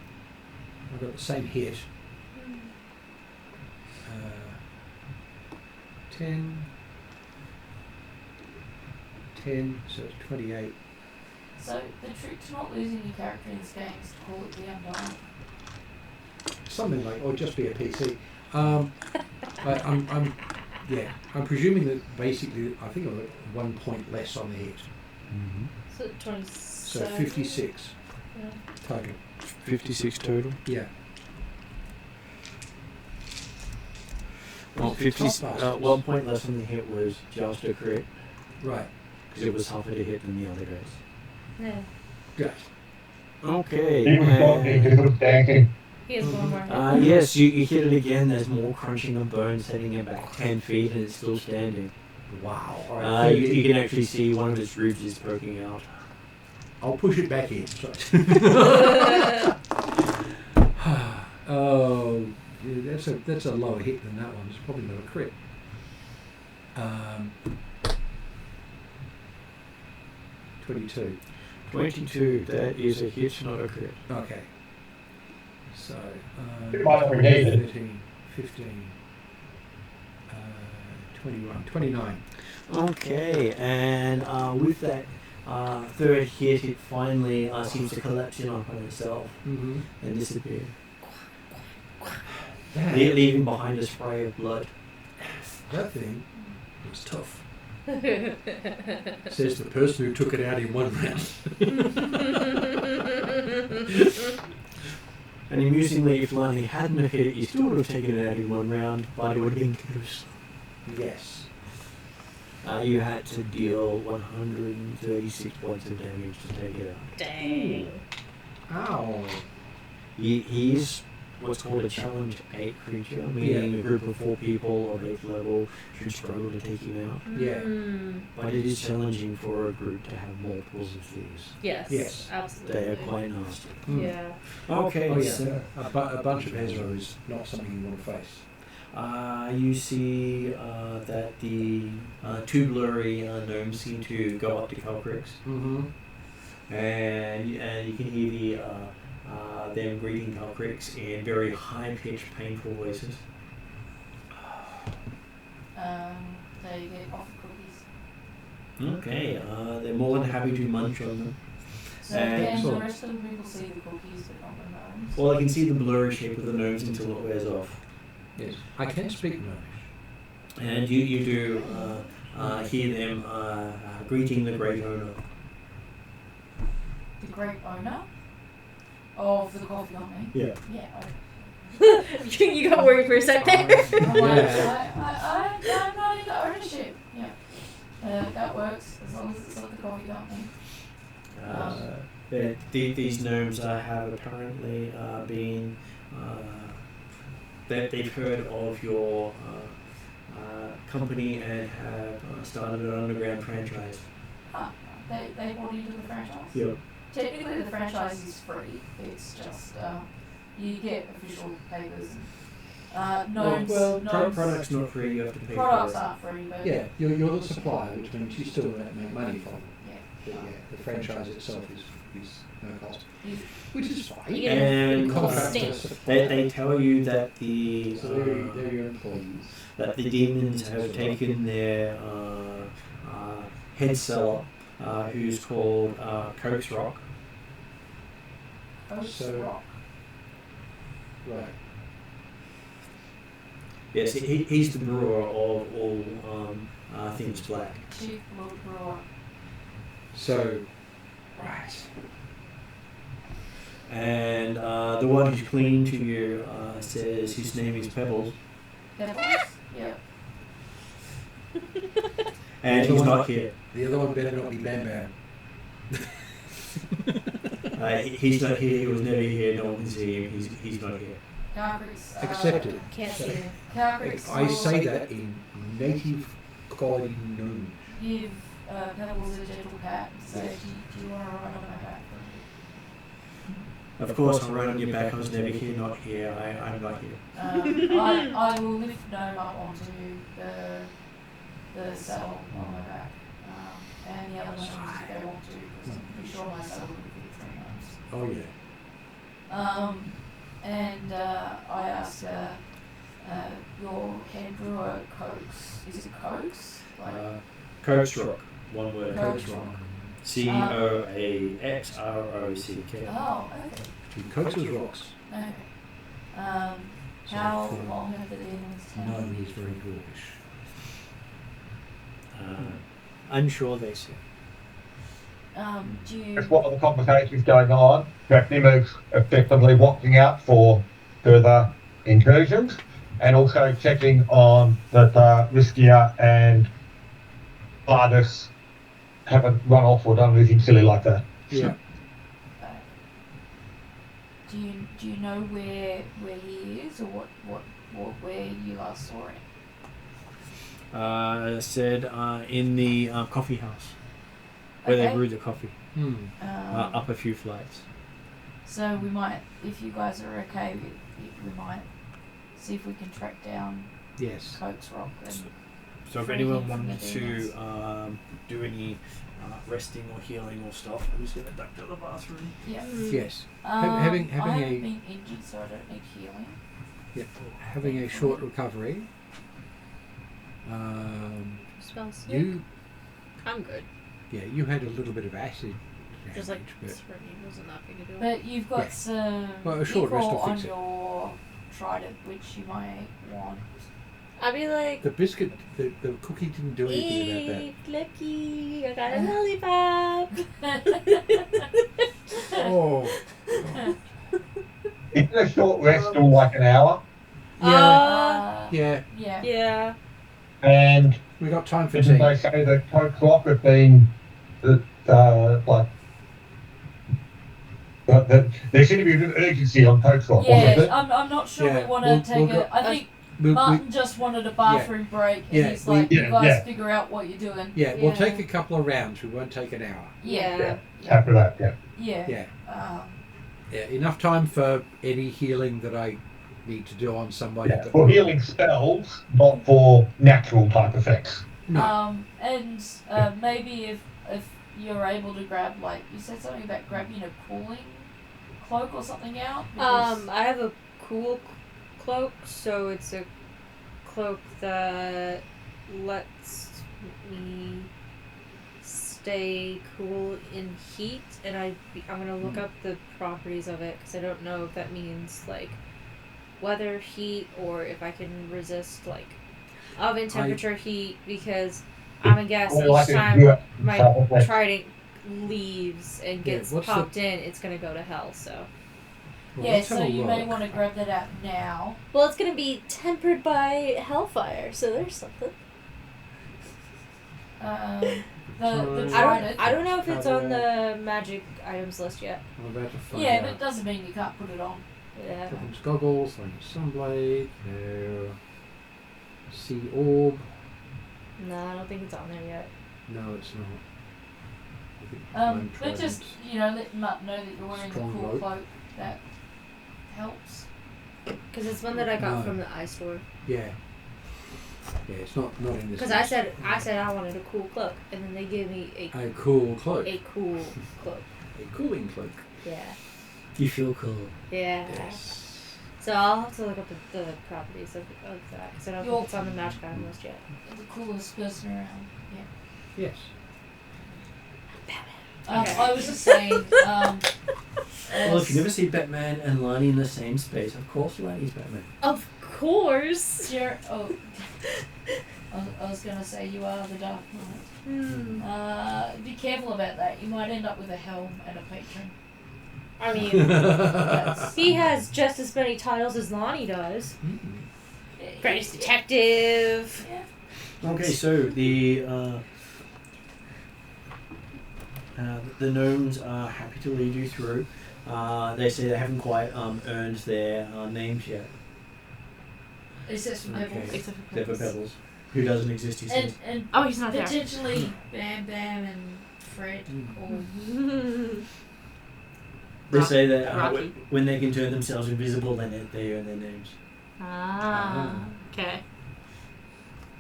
I've got the same hit. 10, so it's 28. So the trick to not losing your character in this game is to call it the Undying. Something like, or just be a PC. But I'm presuming that basically, I think I've got 1 point less on the hit. So 27. So 56 Yeah. total. 56 total. Yeah. Well, 50, 1 point less on the hit was just a crit, Right. because it was half of the hit than the other guys. Yeah. Good. Okay. He was talking because of dancing. He has one more. Yes, you hit it again. There's more crunching of bones, setting it back 10 feet, and it's still standing. Wow. All right. You can actually see one of its ribs is poking out. I'll push it back in. Oh, yeah, that's a lower hit than that one. It's probably not a crit. 22. 22, that is a hit, not a crit. Okay. So, It might not be needed. 13, 15, 21, 29. Okay, and with that third hit, it finally seems to collapse in on itself Mm-hmm. and disappear, That, leaving behind a spray of blood. that thing was tough. Says the person who took it out in 1 round. And amusingly, if Lani hadn't hit it, you still would have taken it out in 1 round, but it would have been too slow. Yes. You had to deal 136 points of damage to take it out. Dang. Ow. He is what's called a challenge 8 creature, meaning a group of 4 people of 8th level should struggle to take him out. Yeah. But it is challenging for a group to have multiples of these. Yes. Yes. Absolutely. They are quite nasty. Mm. Yeah. Okay, Oh yeah. so A bunch of Ezra is not something you want to face. you see that the 2 blurry gnomes seem to go up to Calcrix, Mm-hmm. and you can hear them greeting Calcrix in very high-pitched, painful voices. They get coffee cookies. Okay, they're more than happy to munch on them. So And- can the rest of the people see the cookies but not the gnomes? Well, I can see the blurry shape of the gnomes until it wears off. Yes. I can speak Gnomish. And you do hear them greeting the great owner. The great owner of the coffee company? Yeah. Yeah, okay. You got worried for a sec there. I'm like, Yeah. I'm not into ownership. Yeah. That works as long as it's not the coffee company. These gnomes have apparently been they've heard of your company and have started an underground franchise. They bought into the franchise? Yep. Technically the franchise is free. It's just you get official papers. Gnomes, gnomes Products not free. You have to pay products for it. aren't free, but Yeah, you're the supplier, which means you still make money from it. yeah. But yeah, the franchise itself is no cost, You- which is fine. You get And a Contractor stamp. they tell you that the So they're your employees. that the demons have taken their head seller, who's called Coax Rock. Coast So- Rock. Right. Yes, he's the brewer of all things black. Chief Lord Brewer. So, right. And the one who's clinging to you says his name is Pebbles, Devils? Yeah. and he's not here. The other one better not be Bam Bam. He's not here. He was never here. No one can see him. He's not here. Calgary's. Accepted. Can't see it. Calgary's. I say that in native quality Gnomish. Give Pebbles a gentle pat and say, do you want to ride on my back? Of course, I'm right on your back. I was never here. Not here. I'm not here. I will lift Gnome up onto the saddle on my back. And the other ones if they want to, because I'm pretty sure my saddle would fit 3 gnomes. Oh yeah. And I asked your head brewer, Coax. Is it Coax? Coax Rock. One word. Coax Rock. COAXROCK. Oh, okay. He coaxes rocks. Okay. How long have the demons No, taken? he's very dwarvish. Unsure, they say. Do you... That's what are the conversations going on. Nimmer's effectively watching out for further incursions and also checking on that Riskia and Bardus haven't run off or done anything silly like that. Yeah. Do you know where he is, or what where you last saw him? Said in the coffee house where they Okay. brew the coffee. Up a few flights. So we might, if you guys are okay, we might see if we can track down Yes. Coax Rock. And So if free anyone him from wanted the to demons. do any resting or healing or stuff, I'm just going to duck to the bathroom. Yeah. Yes. I Having haven't a been injured, so I don't need healing. having a short recovery. Smells. You I'm good. you had a little bit of acid Just like damage, but for me, wasn't that big a deal. But you've got Yeah. some Well, a short rest will on fix it. your trident, which you might want. I'd be like, the biscuit, the cookie didn't do anything about eat, lucky, I got a lollipop. that. Oh. Isn't a short rest still like an hour? Yeah. Yeah. Yeah. Yeah. And We got time for Didn't tea. they say that Code Clock had been like that there should be an urgency on Code Clock, wasn't Yeah, it? I'm not sure Yeah, we want we'll- to take we'll it. go- I think We, Martin just wanted a bathroom break, and Yeah, he's we- like, you Yeah, guys yeah. figure out what you're doing. we'll Yeah. take a couple of rounds. We won't take an hour. Yeah. After that, yeah. Yeah. Yeah. Um, Yeah, enough time for any healing that I need to do on somebody. Yeah. For healing spells, not for natural type effects. No. and maybe if you're able to grab, like, you said something about grabbing a cooling cloak or something out. because- I have a cool cloak, so it's a cloak that lets me stay cool in heat, and I'm gonna look up the properties of it because I don't know if that means like weather, heat, or if I can resist like oven temperature heat, because I'm a guess Well, I each think time you- my Okay. trident leaves and gets what's popped in, it's gonna go to hell. So, Well, yeah, let's have so a you may look. want to grab that out now. well, it's gonna be tempered by hellfire, so there's something. The Trident. trident. I don't know if it's on the magic items list yet. I'm about to find Yeah, out. but it doesn't mean you can't put it on. Yeah. Weapons, goggles, like sunblade, no. Sea orb. No, I don't think it's on there yet. No, it's not. I think But Trident. just, let Matt know that you're wearing Strong the cool rope. cloak. That helps. Because it's one that I got No. from the ice store. Yeah. Yeah, it's not in this. Because I said I wanted a cool cloak, and then they gave me a cool cloak. a cool cloak. A cooling cloak. Yeah. You feel cool. Yeah. Yes. So I'll have to look up the properties of that, because I don't You'll- think it's on the magic item list yet. The coolest person around. Yeah. Yes. Okay. I was just saying. Well, if you never see Batman and Lani in the same space, of course Lani's Batman. Of course. I was gonna say you are the Dark Knight. Hmm. Be careful about that. You might end up with a helm and a patron. I mean, That's, he has just as many titles as Lonnie does. Mm. Greatest detective. Yeah. Okay, so the gnomes are happy to lead you through. They say they haven't quite earned their names yet. Except for Pebbles. Okay. Except for Except for Pebbles, who doesn't exist, he says. And Oh, he's not there. potentially Bam Bam and Fred. Or They say that Rocky. when they can turn themselves invisible, then they earn their names. Ah. Okay.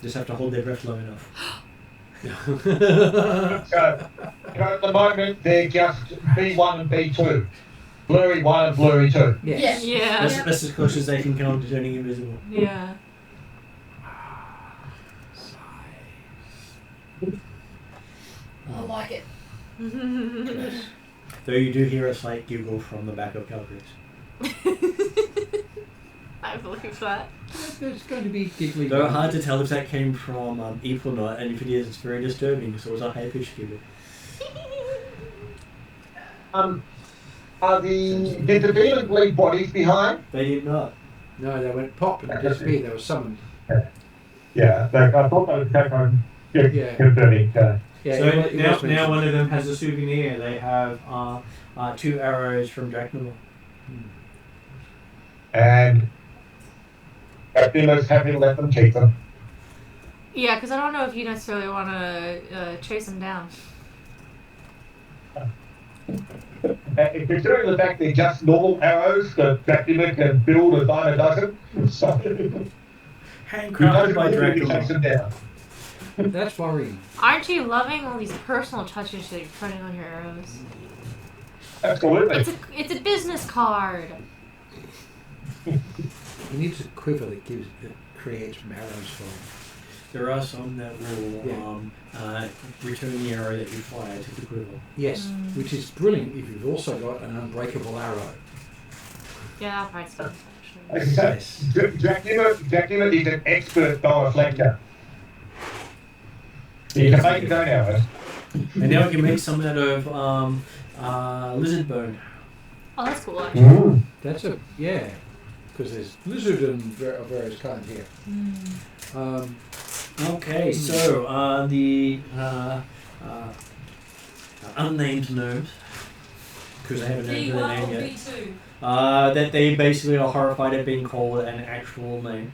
Just have to hold their breath long enough. So, at the moment, they're just B1 and B2. Blurry 1 and Blurry 2. Yes. Yeah. That's as close as they can come to turning invisible. Yeah. I like it. Though you do hear a slight giggle from the back of Calgary. I believe that. There's going to be giggly. Though hard to tell if that came from Eve or not, and if it is, it's very disturbing, so it's a high-pitched giggle. Did the demons leave bodies behind? They did not. No, they went pop and disappeared. They were summoned. Yeah, I thought they would take on Yeah. converting. Yeah, So it was now mentioned. one of them has a souvenir. They have 2 arrows from Dracnamore. And demons happy to let them keep them. Yeah, because I don't know if you necessarily want to chase him down. Considering the fact they're just normal arrows that Dracula can build a dime a dozen, so Handcrafted by really chase them Dracula. down. That's worrying. Aren't you loving all these personal touches that you're putting on your arrows? Absolutely. It's a business card. He needs a quiver that creates arrows for him. There are some that will return the arrow that you fire to the quiver. Yes, which is brilliant if you've also got an unbreakable arrow. Yeah, that part's fun, actually. Dracula is an expert bow flanker. He can make his own arrows. And now we can make some out of lizard bone. Oh, that's cool, actually. That's because there's lizard and various kinds here. Okay, so the unnamed gnomes, because they haven't named their B1 name or yet, B2? that they basically are horrified at being called an actual name.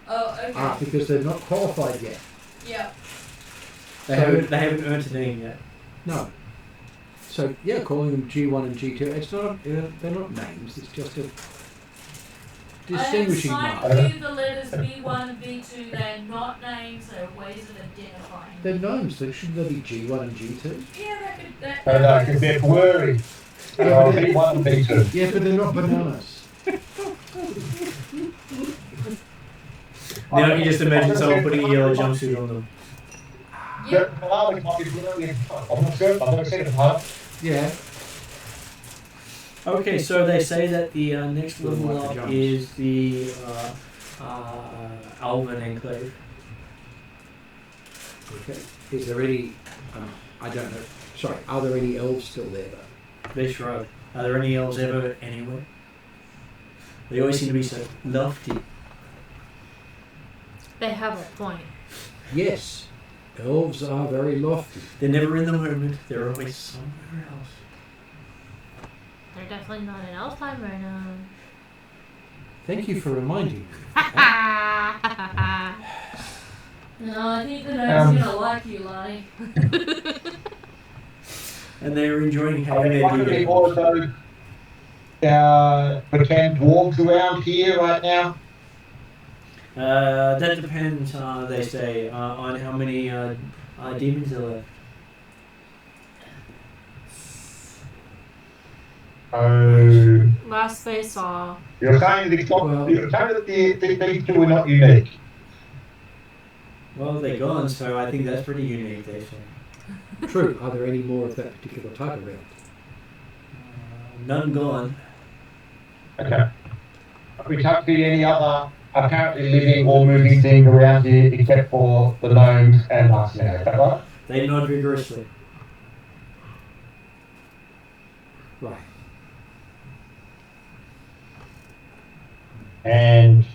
Oh, okay. Because they're not qualified yet. Yeah. They haven't earned a name yet. No. So yeah, calling them G1 and G2, it's not. They're not names. It's just a distinguishing I mark. assign you the letters B1 and B2. They're not names. They're ways of identifying. They're gnomes. So shouldn't they be G1 and G2? Yeah, that could. No, because they're blurry. B1 and B2. Yeah, but they're not bananas. Now you can just imagine someone putting a yellow jumpsuit on them. Yeah. I'm not sure. I've never seen it before. Yeah. Okay, so they say that the next Little level like the up jumps. is the Alvin Enclave. Okay. Is there any? I don't know. Sorry. Are there any elves still there though? They shrug. Are there any elves ever anywhere? They always seem to be so lofty. They have a point. Yes. Elves are very lofty. They're never in the moment. They're always somewhere else. They're definitely not in elf time right now. Thank you for reminding me. No, I think the gnome's gonna like you, Lonnie. And they're enjoying Are having there their likely to be day. more of those pretend dwarves around here right now? That depends, they say, on how many demons are left. Oh, Last they saw. you're saying that these two are not unique. Well, they're gone, so I think that's pretty unique, they say. True. Are there any more of that particular type around? None gone. Okay. We can't see any other apparently living or moving things around here except for the gnomes and us now, is that right? They nod vigorously. Right. And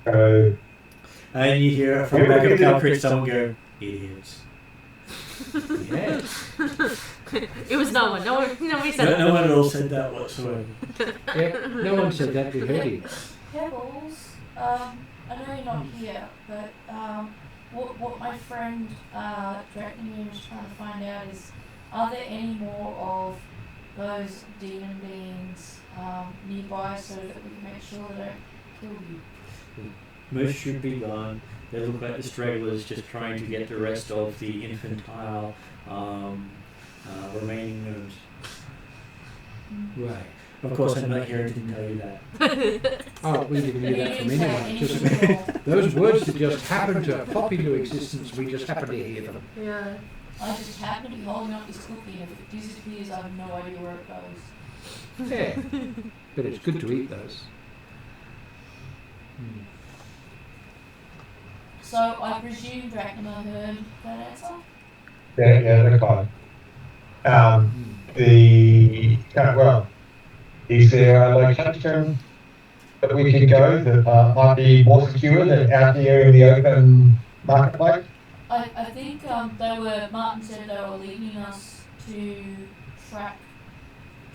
And you hear from the back of the concrete someone go, idiots. Yes. It was no one. Nobody said No one at all said that whatsoever. Yeah. No one said that. We heard you. Pebbles, I know you're not here, but what my friend Draconier is trying to find out is, are there any more of those demon beings nearby so that we can make sure they don't kill you? Most should be gone. They look like the stragglers just trying to get the rest of the infantile remaining gnomes. Right. Of course, I'm not here to tell you that. Oh, we didn't hear that from You didn't say anyone. Just anything at all. those words that just happened to pop into existence. We just happened to hear them. Yeah. I just happen to be holding up this cookie, and if it disappears, I have no idea where it goes. Yeah. But it's good to eat those. So I presume Dracula heard that answer? yeah, that's fine. Well, is there a location that we can go that might be more secure than out here in the open marketplace? I think Martin said they were leading us to track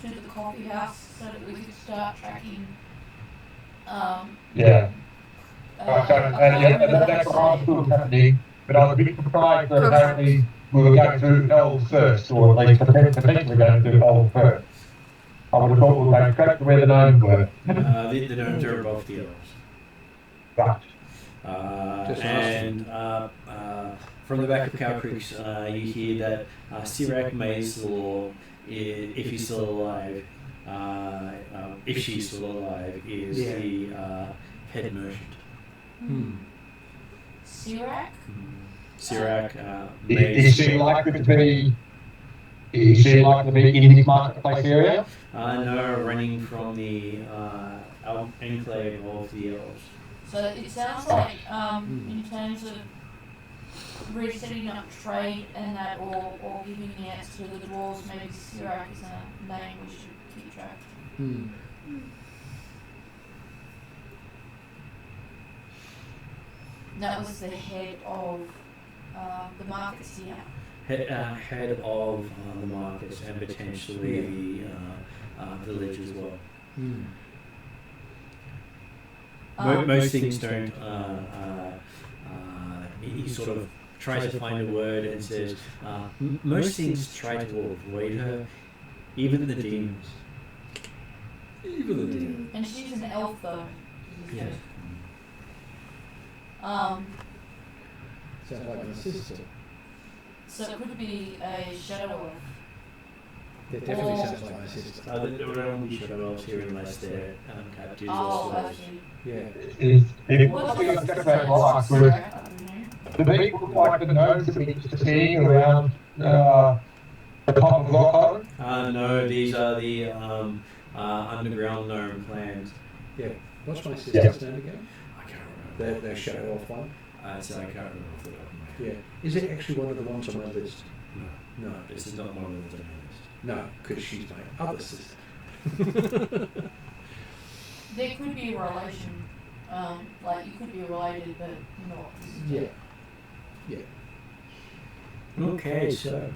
to the coffee house so that we could start tracking. Yeah. That's what I was happening, but I was a bit surprised that apparently we were going through elves first, or at least potentially going through elves first. I would have thought we were going straight to where the gnomes were. The gnomes are above the elves. Right. Just And from the back of Cow Creeks, you hear that Sirac Maisel, if he's still alive, if she's still alive, is Yeah. the head merchant. Sirac? Sirac Is she likely to be? Is she likely to be in this marketplace area? no, running from the enclave of the elves. So it sounds like in terms of resetting up trade and that, or giving the answer to the dwarves, maybe Sirac is a name we should keep track. That was the head of the markets here. Head of the markets and potentially the village as well. Most things don't. He sort of tries to find a word and says, most things try to avoid her, even the demons. Even the demon. And she's an elf though. Yeah. Sounds like my sister. So it could be a shadow elf. That definitely sounds like my sister. There would only be shadows here unless they're captives or Oh, slaves. actually. Yeah. What's The the people look like the gnomes that we used to see around the top of Lockholm. No, these are the underground gnome clans. Yeah. What's my sister's name again? I can't remember. The shadow off one? So I can't remember off the top of my head. Yeah. Is it actually one of the ones on my list? No. No. This is not one of the ones on my list. No, because she's my other sister. There could be a relation, like you could be related but not. Yeah. Yeah. Okay, so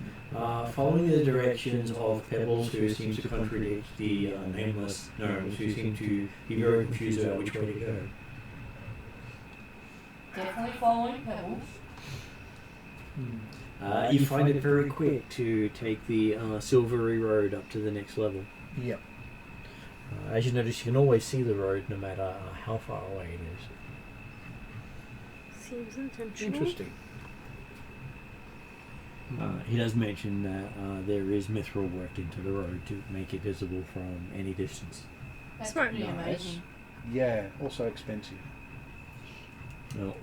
following the directions of Pebbles, who seems to contradict the nameless gnomes, who seem to be very confused about which way to go. Definitely following Pebbles. You find it very quick to take the Silvery Road up to the next level. Yep. As you notice, you can always see the road no matter how far away it is. Seems intentional. Interesting. He does mention that there is mithril worked into the road to make it visible from any distance. That's Smart. pretty Nice. amazing. Yeah, also expensive.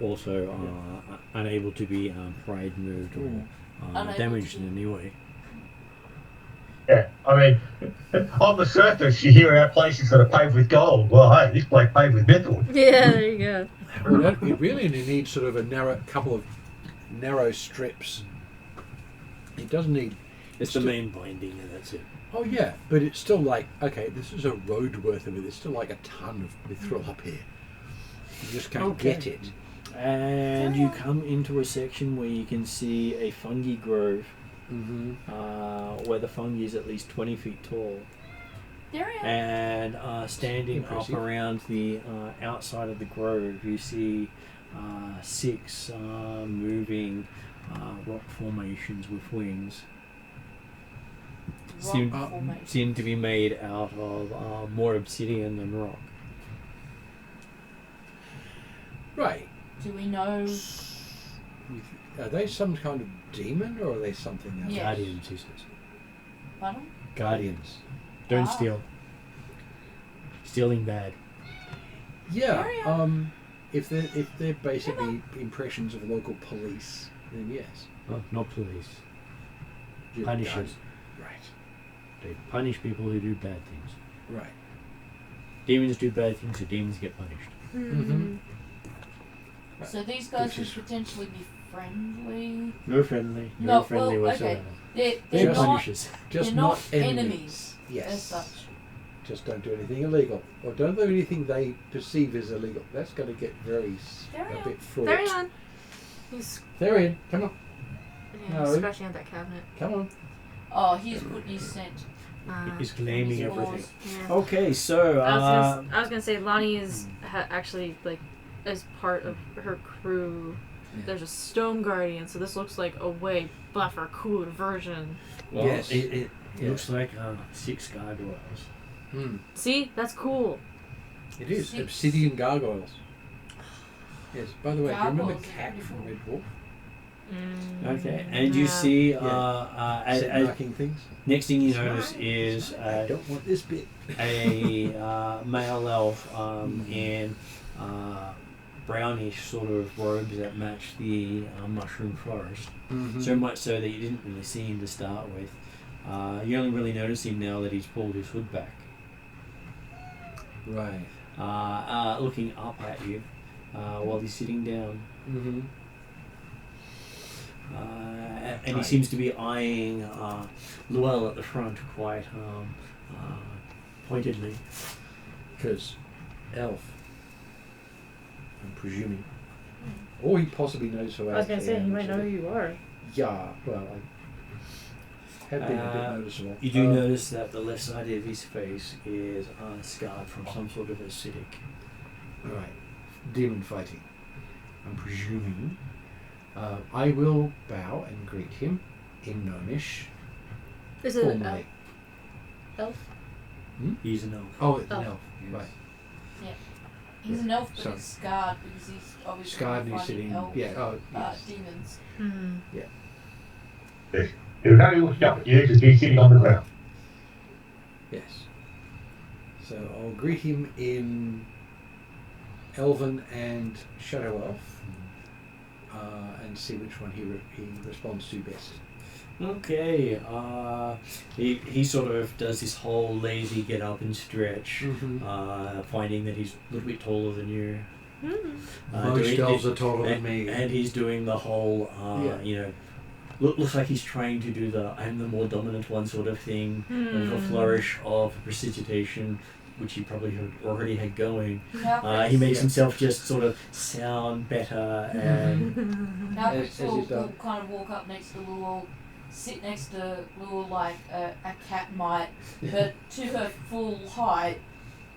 Also unable to be pried, moved, or Unable damaged to. in any way. Yeah, I mean, on the surface you hear about places that are paved with gold. Well, hey, this place paved with metal. Yeah, there you go. Well, it really only needs sort of a couple of narrow strips. It doesn't need. It's the main binding, and that's it. Oh yeah, but it's still like, okay, this is a road worth of it. There's still like a ton of mithril up here. You just can't get it. And you come into a section where you can see a fungi grove, where the fungi is at least 20 feet tall. There we are. And standing Impressive. up around the outside of the grove, you see 6 moving rock formations with wings. Rock formation. Seem to be made out of more obsidian than rock. Right. Do we know? Are they some kind of demon or are they something else? Yeah. Guardians, he says. Pardon? Guardians. Don't steal. Stealing bad. Yeah. Carry on. If they're basically impressions of local police, then yes. Oh, not police. You're Punishers. guardian. Right. They punish people who do bad things. Right. Demons do bad things, so demons get punished. Mm-hmm. So these guys Which could is- potentially be friendly. No friendly. No, No friendly well, whatsoever. They're They're not punishers. Just They're not not enemies. enemies. Yes. as such. Just don't do anything illegal, or don't do anything they perceive as illegal. That's going to get very Carry a on. bit fraught. There on. He's Therian, come on, yeah, No. scratching at that cabinet. come on. Oh, he's putting his scent. He's claiming His everything. balls. Yeah. Okay, so I was gonna say Lonnie is actually like as part of her crew. Yeah. There's a stone guardian, so this looks like a way buffer, cooler version. well, Yes. it Yeah. looks like 6 gargoyles. See, that's cool. It is 6. obsidian gargoyles. Yes. By the way, do you remember Gargoyles are Cat pretty from cool. Red Wolf? Okay, and you Yeah. see, Set marking things. next thing you notice is I don't want this bit. a male elf in brownish sort of robes that match the mushroom forest. So much so that you didn't really see him to start with. You only really notice him now that he's pulled his hood back. Right. Looking up at you while he's sitting down. Mm-hmm. And he Right. seems to be eyeing Llewell at the front quite pointedly. Because elf, I'm presuming, Or he possibly knows who I was going to say, he might know who you. you are. Yeah, well, I have been a bit noticeable. You do notice that the left side of his face is scarred from some sort of acidic. Alright, demon fighting. I'm presuming. I will bow and greet him in Gnomish. Is it an Formally. elf? He's an elf. Oh, it's Oh. an elf. Right. He's an elf, but Sorry. he's scarred because he's obviously Scarred and he's fighting sitting. elf, Yeah, oh, yes. demons. Hmm. He was only looking up at you because he's sitting on the ground. Yes. So I'll greet him in Elven and Shadow Elf and see which one he responds to best. Okay. He sort of does this whole lazy get up and stretch, finding that he's a little bit taller than you. Most elves are taller than me. And he's doing the whole, you know, looks like he's trying to do the I'm the more dominant one sort of thing, with a flourish of precipitation, which he probably already had going. He makes himself just sort of sound better, and Now As will he's done. kind of walk up next to Lul, sit next to Lul like a cat might, but to her full height,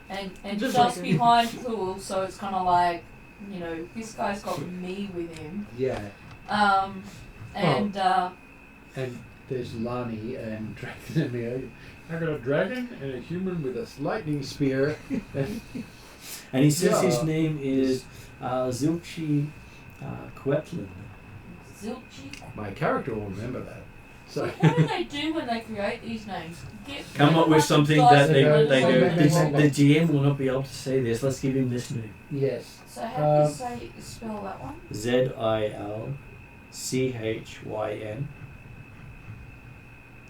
and Just just like- behind Lul, so it's kind of like, you know, this guy's got me with him. Yeah. And And there's Lani and Dragon and me. I got a dragon and a human with a lightning spear. and he says his Yeah. name is Zilchi Quetlin. Zilchi. My character will remember that. So What do they do when they create these names? Come up with something that they dice go. and The GM will not be able to say this. Let's give him this name: yes. So how do you say spell that one? Zilchyn.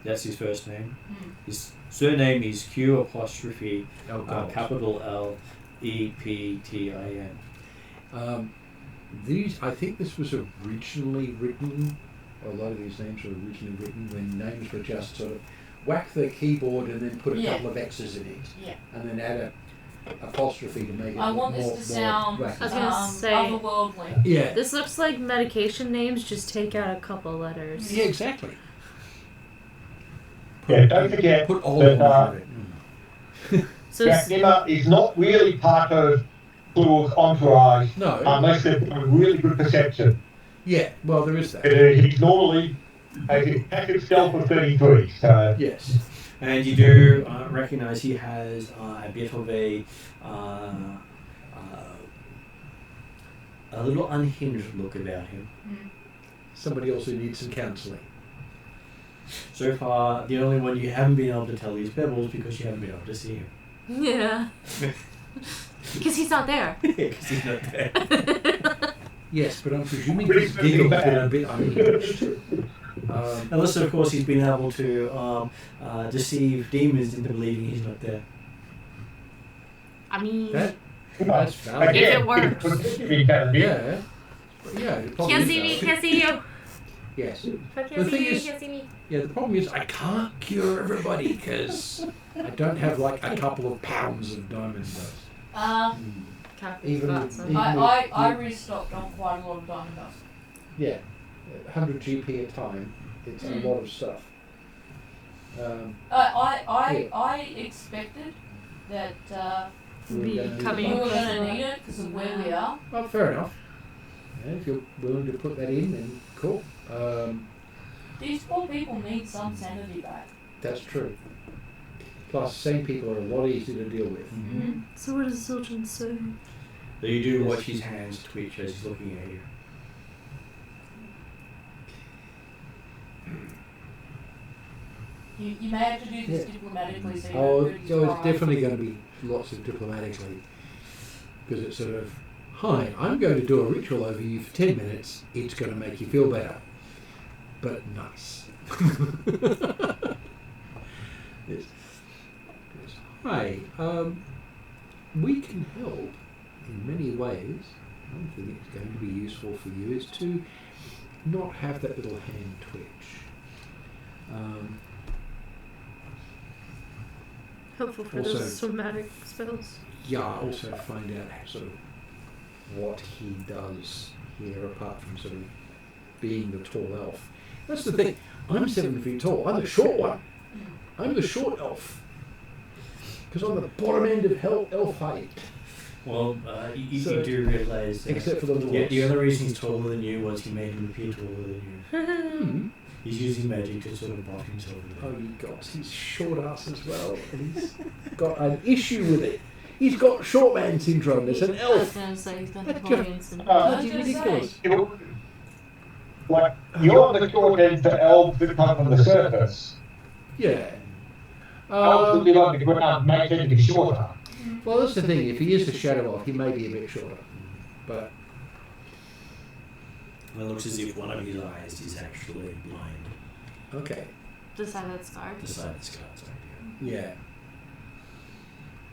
That's his first name. Hmm. His surname is Q apostrophe Oh God. capital L EPTIN. These, I think this was originally written. A lot of these names were originally written when names were just sort of whack the keyboard and then put a Yeah. couple of X's in it, Yeah. and then add a apostrophe to make it I want more, this to sound wacky. I was gonna say- otherworldly. Yeah. This looks like medication names, just take out a couple letters. Yeah, exactly. Yeah, don't forget Put all that of it. So Jack Nimmer is not really part of Plural's entourage No. unless they've got a really good perception. Yeah. Well, there is that. He's normally a passive stealth of 33, so Yes. And you do recognize he has a bit of a little unhinged look about him. Somebody else who needs some counselling. So far, the only one you haven't been able to tell is Pebbles because you haven't been able to see him. yeah, because he's not there. Because he's not there. Yes, but I'm presuming Pretty his giggles bad. are a bit unhinged. Unless, of course, he's been able to deceive demons into believing he's not there. I mean, That's valid. If it works. Yeah. Yeah. it probably can't is see me, valid. can't see you. Yes. Can't The see thing you, is- can't see me. Yeah, the problem is I can't cure everybody because I don't have like a couple of pounds of diamond dust. Even Spots, with- huh? I restocked on quite a lot of diamond dust. Yeah, 100 GP a time. It's a lot of stuff. I expected that We're Be gonna need coming a we were bunch. going to need it because of where we are. Well, fair enough. Yeah, if you're willing to put that in, then cool. These poor people need some sanity back. That's true. Plus, sane people are a lot easier to deal with. Mm-hmm. So what does Zildjian say? So you do watch his hands twitch as he's looking at you. You may have to do this diplomatically, so you Oh, don't hurt his it's pride. definitely going to be lots of diplomatically. Because it's sort of, hi, I'm going to do a ritual over you for 10 minutes. It's going to make you feel better. But nice. Yes. Yes. Hi, we can help in many ways. One thing that's going to be useful for you is to not have that little hand twitch. Helpful for Also- those somatic spells. Yeah, also find out sort of what he does here, apart from sort of being the tall elf. That's the thing. I'm 7 feet tall. I'm the short one. I'm the short elf. Because I'm the bottom end of elf height. Well, you do realise that. Except for the dwarves. Yeah, the other reason he's taller than you was he made him appear taller than you. He's using magic to sort of block himself. Oh, you got he's short ass as well, and he's got an issue with it. He's got short man syndrome. There's an I was elf. going to say he's got That's Napoleon's and Bloody ridiculous. Like, you're the short end for elves that come from the surface. Yeah. Elves that live on the ground make them to be shorter. Well, that's the thing. If he is a shadow elf, he may be a bit shorter. But It looks as if one of his eyes is actually blind. okay. the side that's scarred. The side of the scar's idea. Yeah.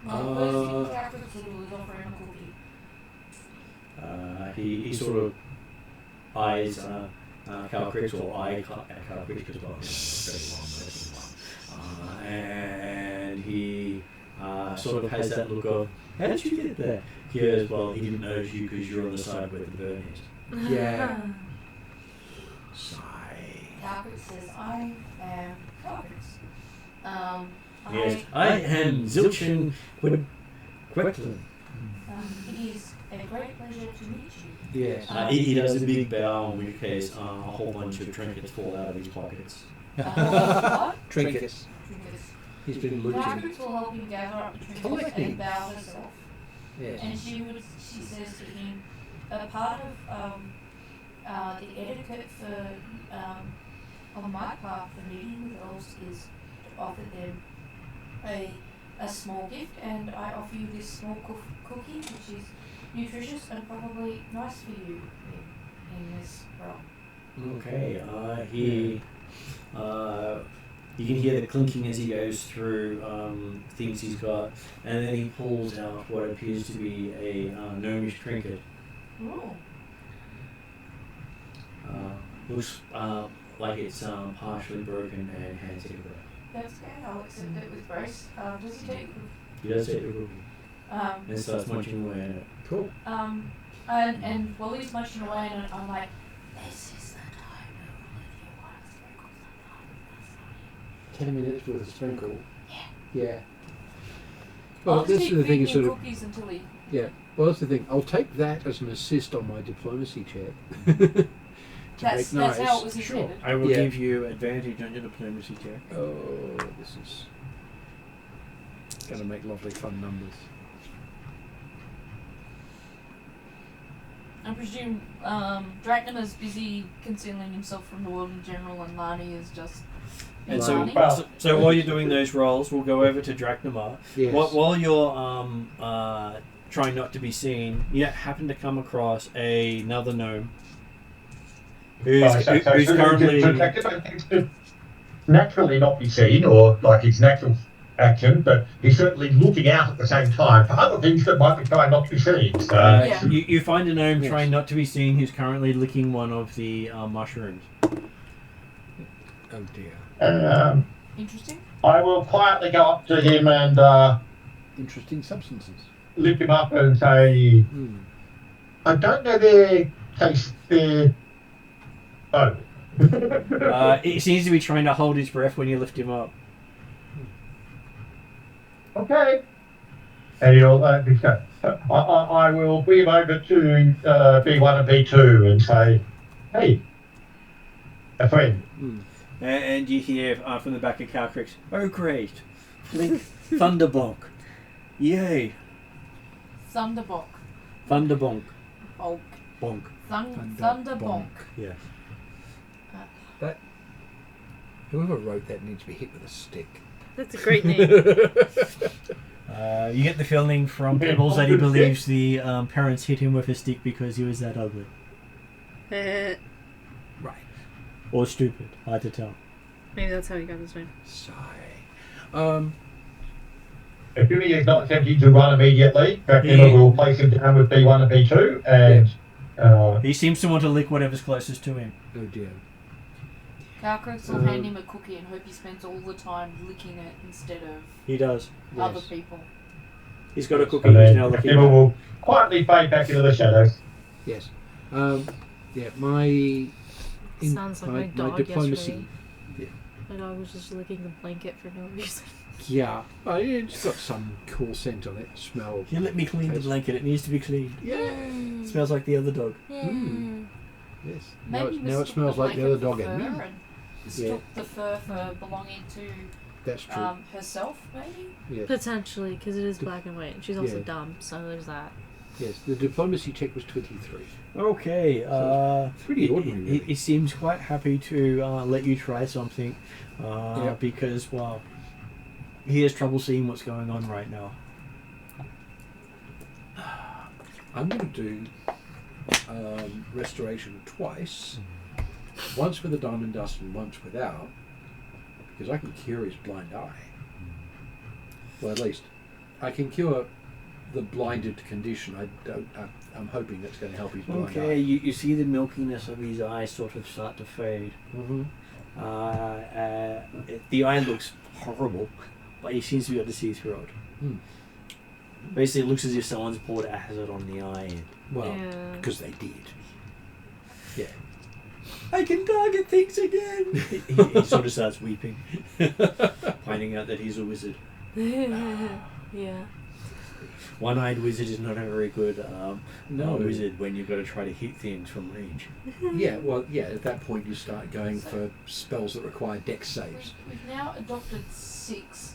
My first character was offering a cookie. He sort of eyes Calcrix, or Calcrix, because well, he's very long, and he sort of has that look of, how did you get there? He goes, well, he didn't notice you because you're on the side where the burn is. Yeah. Sigh. Calcrix says, I am Calcrix. Yes, I am Zilchin Quetlin. It is a great pleasure to meet you. Yes. He does a big bow, in which case a whole bunch of trinkets fall out of his pockets. What? Trinkets. Trinkets. He's been looting. Calcrix will help him gather up the trinkets Collecting. and bow herself. Yes. And she says to him, a part of the etiquette for on my part for meeting with elves is to offer them a small gift, and I offer you this small cookie, which is nutritious and probably nice for you in this realm. Okay, you can hear the clinking as he goes through things he's got, and then he pulls out what appears to be a gnomish trinket. Ooh. Looks like it's partially broken and hands it over. That's okay, I'll accept it with grace. Does he take the cookie? He does take the cookie Um, and starts munching away at it. Cool. and while he's munching away, and I'm like, this is the time to live your wild sprinkles. 10 minutes with a sprinkle. Yeah. Yeah. Well, I'll this keep is the thing. Is feeding sort him of cookies until he. yeah. Well, that's the thing. I'll take that as an assist on my diplomacy check. That's how it was Sure. intended. I will Yeah. give you advantage on your diplomacy check. Oh, this is going to make lovely fun numbers. I presume Drachnum is busy concealing himself from the world in general, and Lani is just. And Lani? so while you're doing those rolls, we'll go over to Drachnamar. Yes. While you're trying not to be seen, you happen to come across another gnome who's currently. To naturally not be seen, or like his natural action, but he's certainly looking out at the same time for other things that might be trying not to be seen. So, Yeah. You find a gnome Yes. trying not to be seen who's currently licking one of the mushrooms. Oh dear. Interesting. I will quietly go up to him and Interesting substances. lift him up and say, I don't know their taste, their... Oh. He seems to be trying to hold his breath when you lift him up. Okay. And he'll, I will bring him over to B1 and B2 and say, hey, a friend. And you hear from the back of Calcrix, oh great, Blink, Thunderbonk, yay, Thunderbonk. Thunderbonk, Bonk. bonk. Thunderbonk. Yeah. Whoever wrote that needs to be hit with a stick. That's a great name. You get the feeling from Pebbles that he believes the parents hit him with a stick because he was that ugly. Maybe Or stupid, hard to tell. that's how he got his name. Sigh. Assuming he's not attempting to run immediately, Dracula will place him down with B1 and B2 and... He seems to want to lick whatever's closest to him. Oh dear. Calcrix will hand him a cookie and hope he spends all the time licking it instead of He does. other Yes. people. He's got a cookie And he's then now licking. Dracula will quietly fade back into the shadows. Yes. Yeah, my Sounds like my dog diplomacy. yesterday. Yeah. My dog was just licking the blanket for no reason. Yeah, it's got some cool scent on it. Smell. You let me clean the blanket. It needs to be cleaned. Yeah. It smells like the other dog. Mm. Yes. Maybe Now it smells like the other dog again. Mistook the fur for belonging to That's true. herself, maybe? Yes. Potentially, because it is black and white. And she's also Yeah. dumb, so there's that. Yes. The diplomacy check was 23. Okay. Pretty ordinary, really. He seems quite happy to let you try something Yeah. because, well, he has trouble seeing what's going on right now. I'm going to do restoration twice. Once with the diamond dust and once without, because I can cure his blind eye. Well, at least I can cure the blinded condition. I'm hoping that's going to help his blind Okay, eye. you see the milkiness of his eye sort of start to fade. Mm-hmm. The eye looks horrible, but he seems to be able to see through it. Hmm. Basically, it looks as if someone's poured acid on the eye. Well, Yeah. because they did. Yeah. I can target things again! he sort of starts weeping, finding out that he's a wizard. Yeah. One-eyed wizard is not a very good No. wizard when you've got to try to hit things from range. Yeah, well, yeah, at that point you start going for spells that require dex saves. We've now adopted 6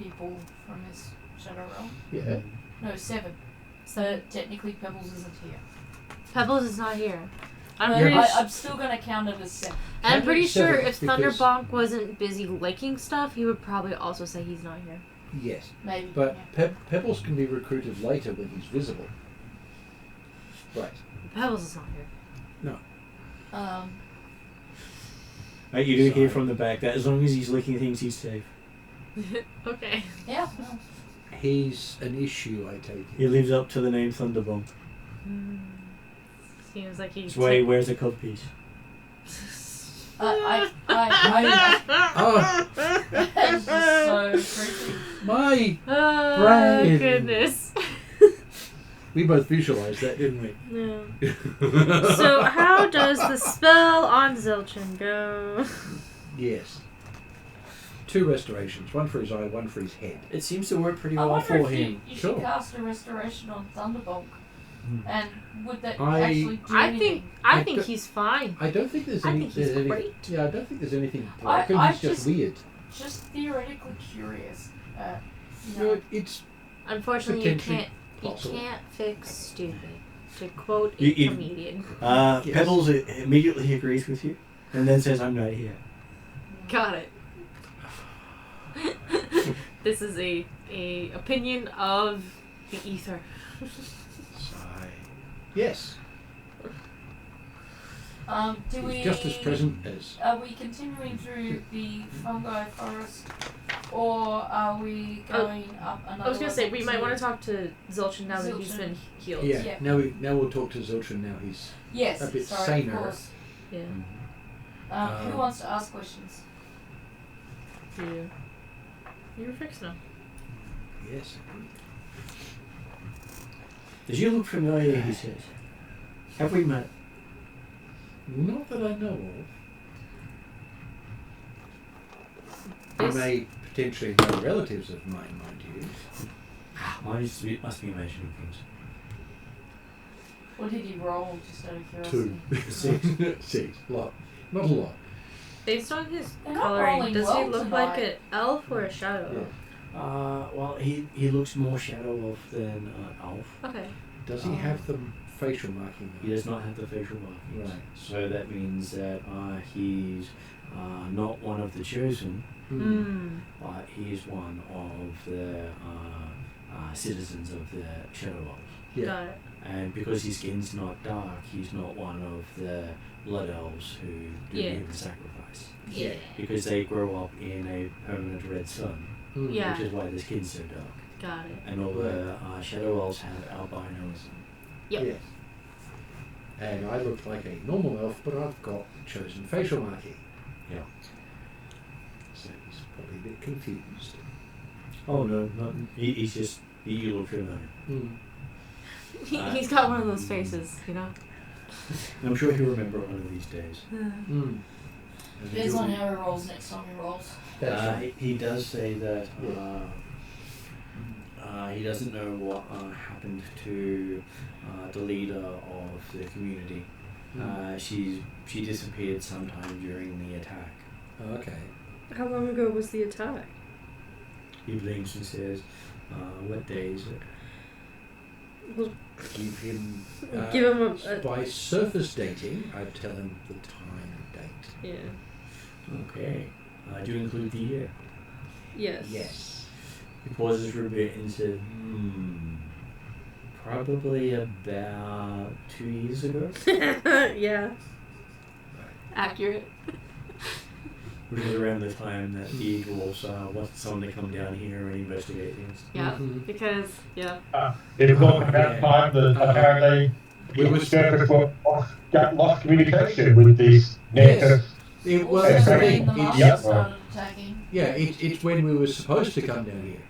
people from this Shadow Realm. Yeah. No, 7. So technically Pebbles isn't here. Pebbles is not here. I'm Yeah, pretty, I'm still going to count it as 7. I'm pretty sure Seven, if because- Thunderbonk wasn't busy licking stuff, he would probably also say he's not here. Yes. Maybe. But yeah. Pebbles can be recruited later when he's visible. Right. Pebbles is not here. You do hear Sorry. from the back that as long as he's licking things, he's safe. Okay. Yeah. Well, He's an issue, I take He it. lives up to the name Thunderbomb. Seems like he's. That's why he wears a codpiece. I Oh, That's just so creepy. my! Oh Brain. goodness. We both visualized that, didn't we? No. So how does the spell on Zilchin go? Yes. 2 restorations. One for his eye, one for his head. It seems to work pretty I well wonder for if him. you Sure. should cast a restoration on Thunderbonk. And would that I- actually do I anything? think I I think don't- he's fine. I don't think there's I any... think he's there's any great. Yeah, I don't think there's anything I- broken. I'm He's just just- weird. Just theoretically curious. You No, know, it's Unfortunately, you potentially can't possible. fix stupid. To quote a You- comedian. Yes. Pebbles immediately agrees with you, and then says, "I'm not here." Got it. This is a opinion of the ether. Sigh. Yes. do we? He's just as present as... Are we continuing through the fungi forest, or are we going up another? I was gonna say we level might want to talk to Zilchin now that he's Zilchin. been healed. Yeah, Yeah. now we'll talk to Zilchin now he's... Yes, a bit sorry, saner. of course. Yeah. Who wants to ask questions? You. You're fixing him. Yes. Does you look familiar? He says. Have we met? Not that I know of. You may potentially know relatives of mine, mind you. I must be imagining things. What did he roll, just out of 2. curiosity? 6. Lot. Not a lot. Based on his They're not coloring, rolling does he well look tonight. like an elf or a shadow? Yeah. Well, he looks more shadow elf than elf. Okay. Does he have the facial marking? He does not have the facial markings. Right. So that means that he's not one of the chosen, but he's one of the citizens of the Shadow Elves. Yeah. Got it. And because his skin's not dark, he's not one of the Blood Elves who do Yeah. human sacrifice. Yeah. Because they grow up in a permanent red sun, Mm. Yeah. which is why their skin's so dark. Got it. And all the Shadow Elves have albinos. Yep. Yes. And I look like a normal elf, but I've got chosen facial marking. Yeah. So he's probably a bit confused. Oh no, he's just, you look familiar. Mm. He's got one of those faces, you know? I'm sure he'll remember one of these days. Mm. Depends on how he rolls next time he rolls. That's right. He does say that Yeah. he doesn't know what happened to the leader of the community. She disappeared sometime during the attack. Okay. How long ago was the attack? He blinks and says, "What day is it?" Well, Give him. give him a By surface dating, I'd tell him the time and date. yeah. Okay. Do you include the year? Yes. Yes. He pauses for a bit and says, probably about 2 years ago. Yeah. Accurate. Which was around the time that the dwarves wanted someone to come down here and investigate things. Yeah. Mhm. Because It was all about time that apparently We we were- were surface got lost communication with this nexus. It was. Also, I when think the it's, Masters started attacking. yeah, it's when we were supposed to come down here.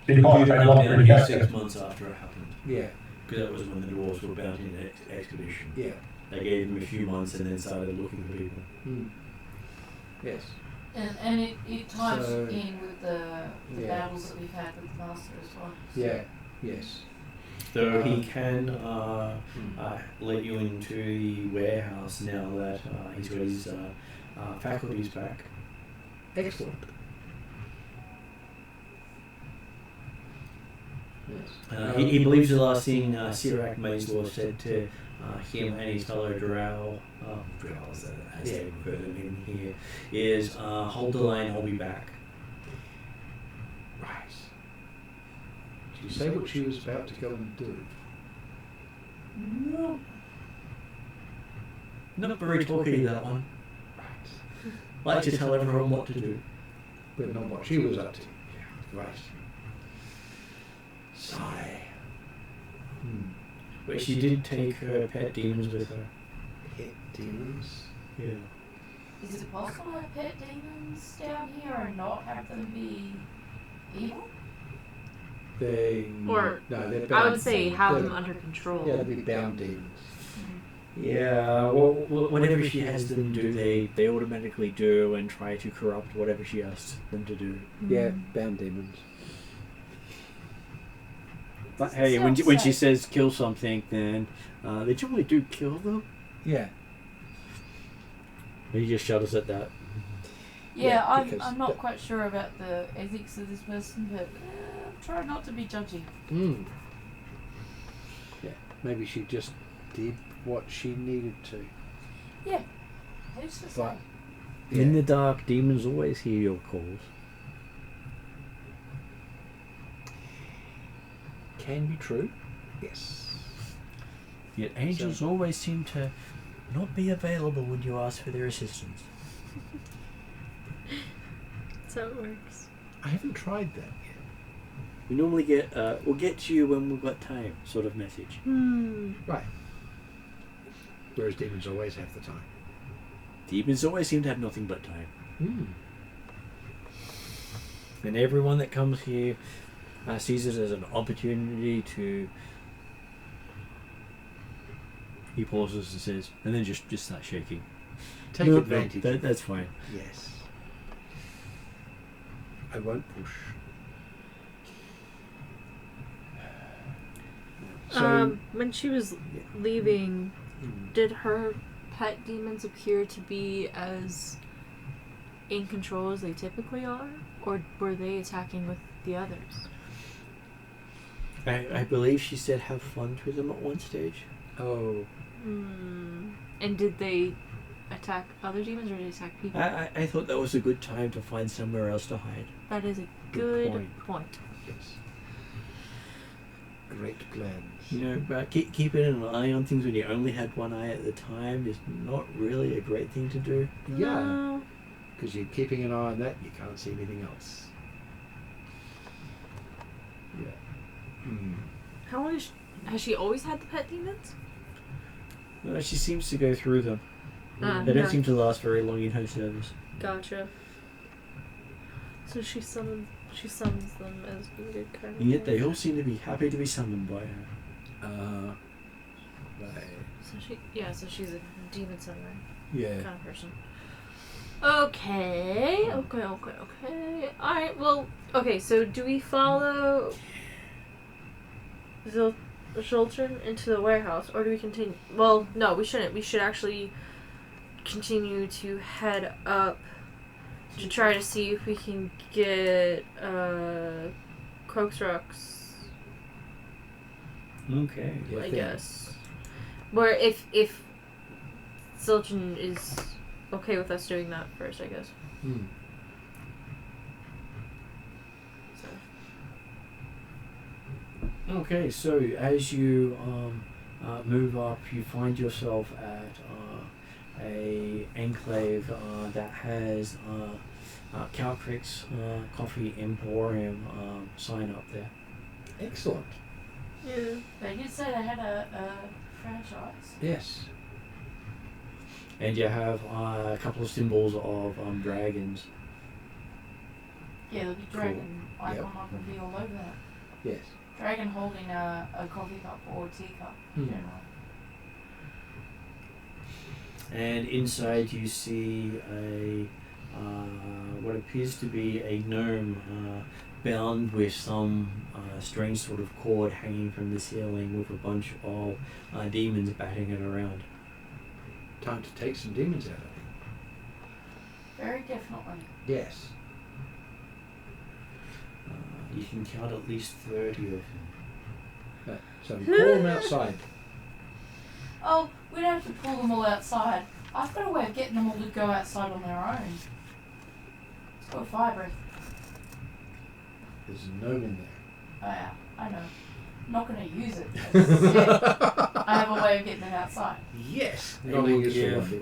She You might did have come lost down here communication. 6 months after it happened. Yeah, Because that was when the dwarves were bound in an expedition. yeah. They gave him a few months and then started looking for people. Mm. Yes. And it ties So- in with the Yeah. battles that we've had with the Master as well. Yeah. Yes. So he can Mm. let you into the warehouse now that he's got his faculties back. Excellent. Yes. He believes the last thing Sirac Mazlor said to him and his fellow drow, drows as they refer to him here, is hold the line, I'll be back. Right. Did you say what she was about to go and do? No. Not very talky, that one. Right. Like to tell everyone what to do. But not what she was up to. Yeah. Right. Sigh. But she did take her pet demons with her. Hit demons. Yeah. Is it possible to have pet demons down here and not have them be evil? They. Or- no, they're bound. I would say have they're- them under control. Yeah, they'd be bound demons. Yeah, well, whatever she has them do, they automatically do and try to corrupt whatever she asks them to do. Yeah, bound demons. But hey, when she says kill something, then they generally do kill them. Yeah. He just shudders at that. Yeah, because I'm not quite sure about the ethics of this person, but try not to be judgy. Mm. Yeah. Maybe she just did what she needed to. Yeah. Who's to say? But In the dark, demons always hear your calls. can be true. Yes. Yet angels always seem to not be available when you ask for their assistance. That's how it works. I haven't tried that yet. We normally get, we'll get to you when we've got time, sort of message. Right. Whereas demons always have the time. Demons always seem to have nothing but time. Hmm. And everyone that comes here sees it as an opportunity to... He pauses and says, and then just starts shaking. Take No, advantage. that's fine. Yes. I won't push. So, When she was leaving, mm, did her pet demons appear to be as in control as they typically are? Or were they attacking with the others? I believe she said have fun with them at one stage. oh, And did they attack other demons or did they attack people? I thought that was a good time to find somewhere else to hide. That is a Good good point. point. yes. Great plans. You know, but keeping an eye on things when you only had one eye at the time is not really a great thing to do. Yeah, No. because you're keeping an eye on that, you can't see anything else. Yeah. Hmm. How long has she always had the pet demons? She seems to go through them. Ah, They don't yeah. seem to last very long in her service. Gotcha. So she summons them as needed, kind of. And yet thing. they all seem to be happy to be summoned by her. Right. So she's a demon samurai Yeah. kind of person. Okay. Alright, well, okay, so do we follow Zoltran into the warehouse, or do we continue? Well, no, we shouldn't. We should actually continue to head up to try to see if we can get, Croaksrock's, Okay. Yeah, I thing. guess. Where if Zoltran is okay with us doing that first, I guess. Hmm. So. Okay, so as you move up, you find yourself at a enclave that has Calcrick's Coffee Emporium sign up there. Excellent. Yeah. They did say they had a franchise. Yes. And you have a couple of symbols of dragons. Yeah, the big dragon icon I can be all over that. Yes. Dragon holding a coffee cup or a teacup, generally. And inside you see a what appears to be a gnome bound with some strange sort of cord hanging from the ceiling with a bunch of demons batting it around. Time to take some demons out of it. Very definitely. Yes. You can count at least 30 of them. Right. So we call them outside. Oh, we don't have to pull them all outside. I've got a way of getting them all to go outside on their own. It's called fire breath. There's a gnome in there. Oh yeah, I know. I'm not going to use it. Yeah. I have a way of getting them outside. Yes. I will Nodding is give right.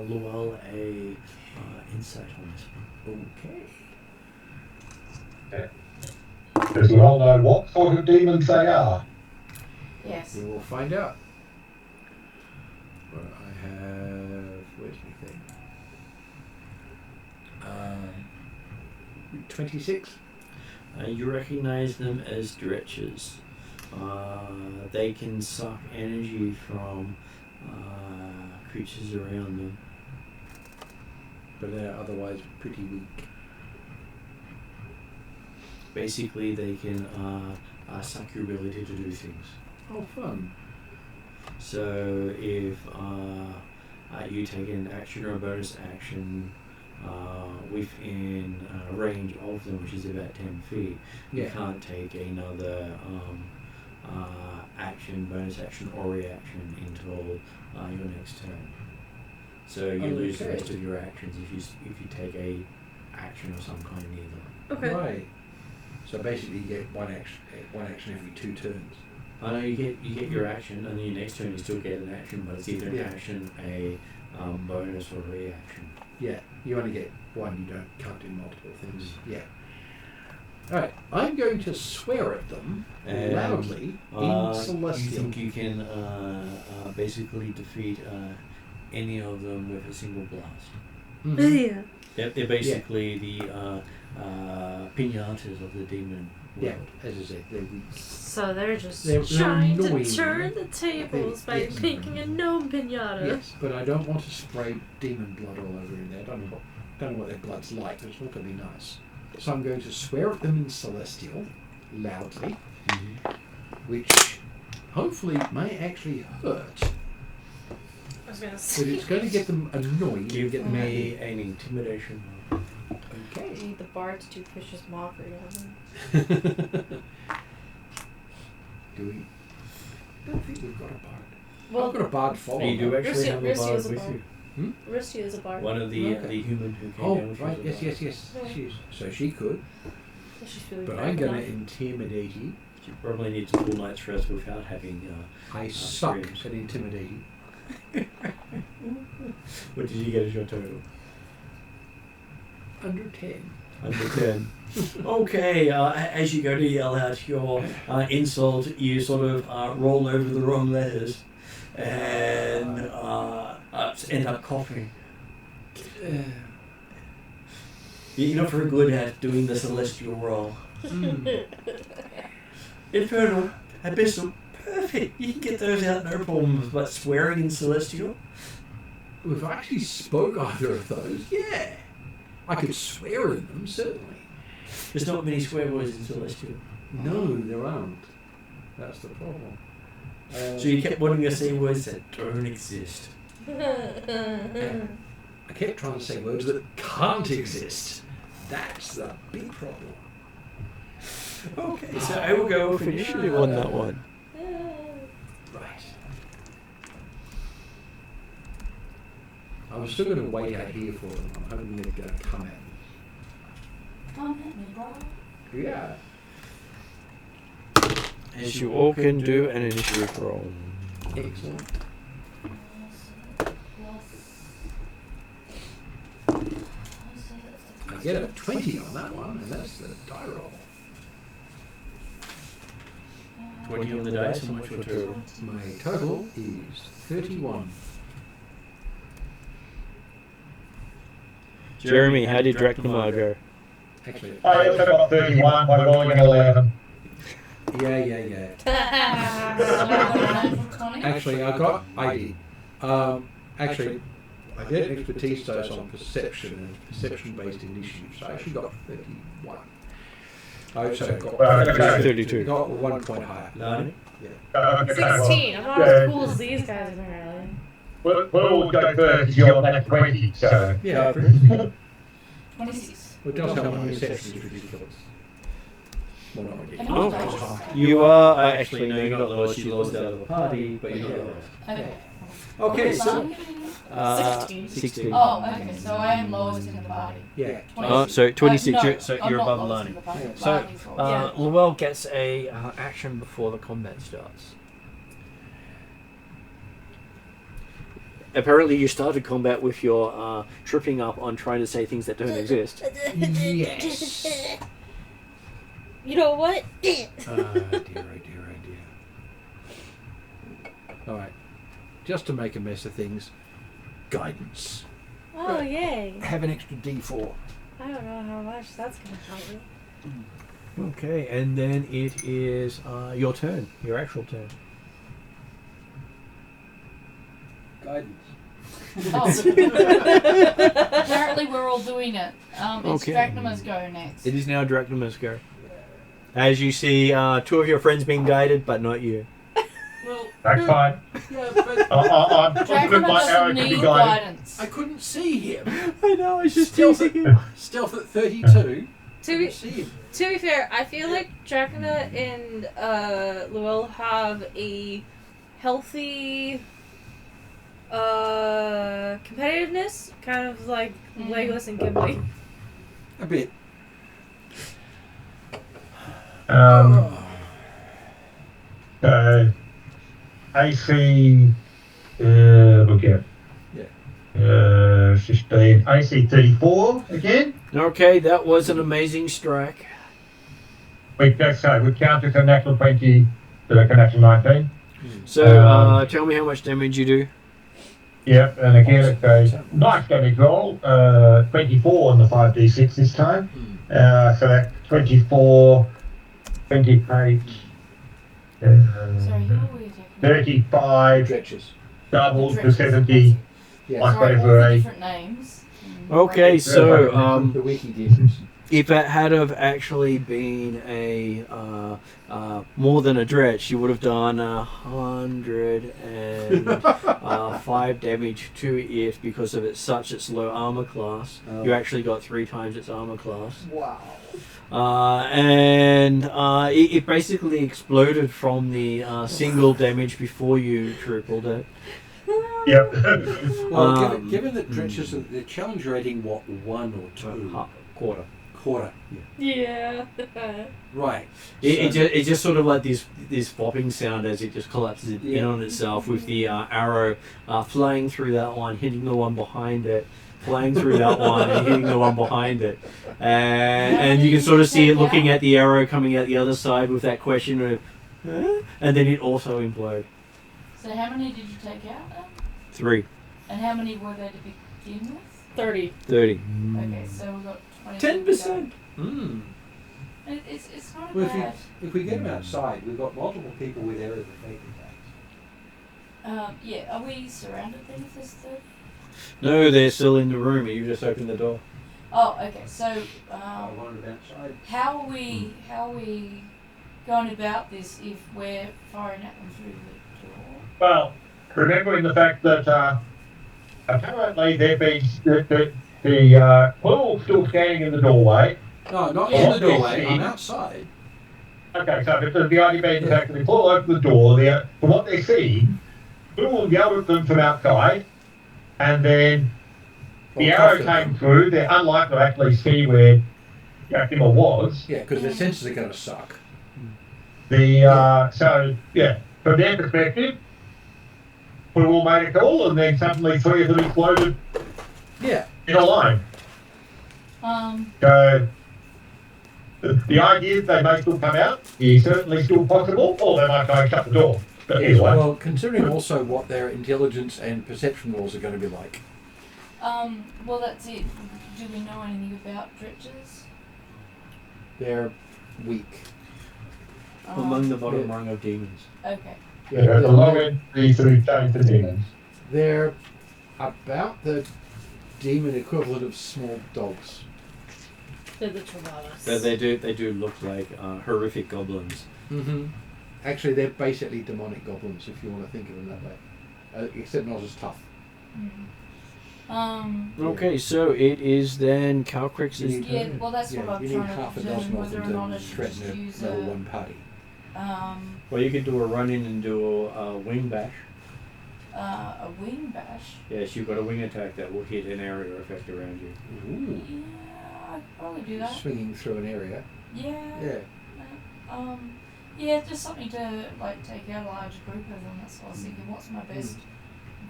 Luell a insight on this one. Okay. Does Luell know what sort of demons they are? Yes. We will find out. Well, I have. Where's my thing? 26. You recognize them as dretches. They can suck energy from creatures around them. But they're otherwise pretty weak. Basically, they can suck your ability to do things. Oh, fun. So if you take an action or a bonus action within range of them, which is about 10 feet, you can't take another action, bonus action, or reaction until your next turn. So you lose the rest of your actions if you take a action of some kind near them. Okay. Right. So basically, you get one action every 2 turns. I know you get your action, and then your next turn you still get an action, but it's either an action, a bonus, or a reaction. Yeah. You only get one. You can't do multiple things. Yeah. All right. I'm going to swear at them And, loudly in Celestial. You think you can basically defeat any of them with a single blast? Mhm. Yeah. They're basically the pinatas of the demon world. Yeah, as I said, they're weak. So they're just They're trying annoying. to turn the tables by Yes. making a gnome pinata. Yes, but I don't want to spray demon blood all over in there. I don't know what their blood's like, but it's not going to be nice. So I'm going to swear at them in Celestial, loudly, which hopefully may actually hurt, I was gonna but say. it's going to get them annoyed. Give get them me an intimidation roll. Okay. Need the bard to do vicious mockery on them. Do we? I don't think we've got a bard. Well, I've got a bard follow. You do actually have a Risty bard is a with bard. you. Risty is a bard. One of the Okay. the human who came Oh, down with right. you is a Yes. bard. So she could, So she's feeling but bad I'm going to enough. intimidate you. You probably need to full night's rest without having. I suck screams. at intimidating. What did you get as your total? Under 10. Under 10. Okay, as you go to yell out your insult, you sort of roll over the wrong letters and end up coughing. You're not very good at doing the celestial roll. Infernal, abyssal, perfect. You can get those out no problem, but swearing in Celestial? If I actually spoke either of those, yeah. I could swear in them, certainly. There's not many swear words in Celestial. No, there aren't. That's the problem. So you kept wanting to say words that don't exist. I kept trying to say words that can't exist. That's the big problem. Okay, so I will go with initiative on that one. Right. I was still going to wait out here for them. I'm hoping they're going to come at me. Come at me, bro. Yeah. As you all can do an initiative roll. Excellent. I get a 20 on that one, and that's the die roll. 20 on the dice, how much your total? My total is 31. Jeremy, how did Drachnamar go? Actually, I also got 31 by rolling an 11. yeah. Actually, Actually, I did. Actually, I get expertise dice on perception and perception-based initiative, so I actually got 31. Oh, so I got Okay. 32. Got 1 point higher. No. Yeah. 16. I'm not as cool as these guys, apparently. We'll go first because you're on that 20, so. Yeah. 26. Well, it does help my perception is ridiculous. Well, not ridiculous. Oh. It's high. You are actually, no, you're not the lowest, you lost out of the party, but you're not the lowest. Okay. Okay, so 16. 16. Oh, okay. So I am lowest in the party. yeah. So 26, no, so I'm you're not above lowest learning. in the party. Yeah. So, Barney's lowest. Llewell gets a action before the combat starts. Apparently you started combat with your tripping up on trying to say things that don't exist. Yes. You know what? Dear. Alright. Just to make a mess of things, guidance. Oh, yay. Have an extra D4. I don't know how much that's going to help me. Okay, and then it is your turn, your actual turn. Guidance. Oh. Apparently we're all doing it. It's Okay. Drachnamar's go next. It is now Drachnamar's go. As you see, 2 of your friends being guided, but not you. Well, That's fine. Yeah, but I'm good Drachnamar my arrow doesn't can be need guided. guidance. I couldn't see him. I know, I was just Stealth teasing you. Stealth at 32. To be, See him. to be fair, I feel like Dracula and Llewell have a healthy competitiveness, kind of like Legolas and Gimli. A bit. AC, okay. Yeah. 15, AC 34 again. Okay, that was an amazing strike. Wait, that's we counted a natural 20 to like a natural 19. So, tell me how much damage you do. Yep, and again it's a nice damage roll, 24 on the 5d6 this time. So that's 24, 28, Sorry, who are we taking? 35, Stretches. doubles to 70. Yeah. I Sorry, suppose all we're the a different names. Okay, so, The wiki difference. if it had have actually been a more than a dretch, you would have done 105 damage to it because of its low armor class. Oh. You actually got 3 times its armor class. Wow. And it basically exploded from the single damage before you tripled it. Yep. Well, given that dretches, the challenge rating, what, 1 or 2? Quarter. Quarter. Yeah. Right. It's just sort of like this flopping sound as it just collapses in on itself with the arrow flying through that one, hitting the one behind it, flying through that one and hitting the one behind it. And you can sort of see it looking at the arrow coming out the other side with that question of, huh? And then it also implode. So how many did you take out then? 3. And how many were there to begin with? 30. 30. Okay, so we've got 20. 10%. Mm. It's not a Well, bad. if we get them outside, we've got multiple people with area of effect attacks. Yeah, are we surrounded then if there's the... No, they're still in the room. You just opened the door. Oh, okay, so I wanted them outside. how are we going about this if we're firing at them through the door? Well, remembering the fact that apparently they've been the pool's still standing in the doorway. No, not Yeah. in the doorway. I'm outside. Okay, so the idea being the fact that they pull open the door, from what they're seeing, Blue will yell at them from outside, and then the Well, arrow cuff came them. through. They're unlikely to actually see where Yakima was. Yeah, because their senses are going to suck. So yeah, from their perspective, we all made a call, and then suddenly three of them exploded Yeah. in a line. So the idea they may still come out is certainly still possible, or they might go and shut the door. But Yes, either way. well, considering also what their intelligence and perception rolls are going to be like. Well, that's it. Do we know anything about dredges? They're weak. Among the bottom yeah. rung of demons. Okay. Yeah, the low end needs to change the demons. They're about the demon equivalent of small dogs. They're the chihuahuas. So they do look like horrific goblins. Mm-hmm. Actually, they're basically demonic goblins, if you want to think of them that way. Except not as tough. Okay, so it is then Calcrix's Yeah, turn. well, that's what I'm you need trying half to a dozen determine of whether or them not to I should threaten a use level 1 party. Well, you could do a run in and do a wing bash. a wing bash. Yes, you've got a wing attack that will hit an area effect around you. Ooh. Yeah, I'd probably do that. Swinging through an area. Yeah. Yeah. Yeah, just something to like take out a large group of them. That's what I was thinking. What's my best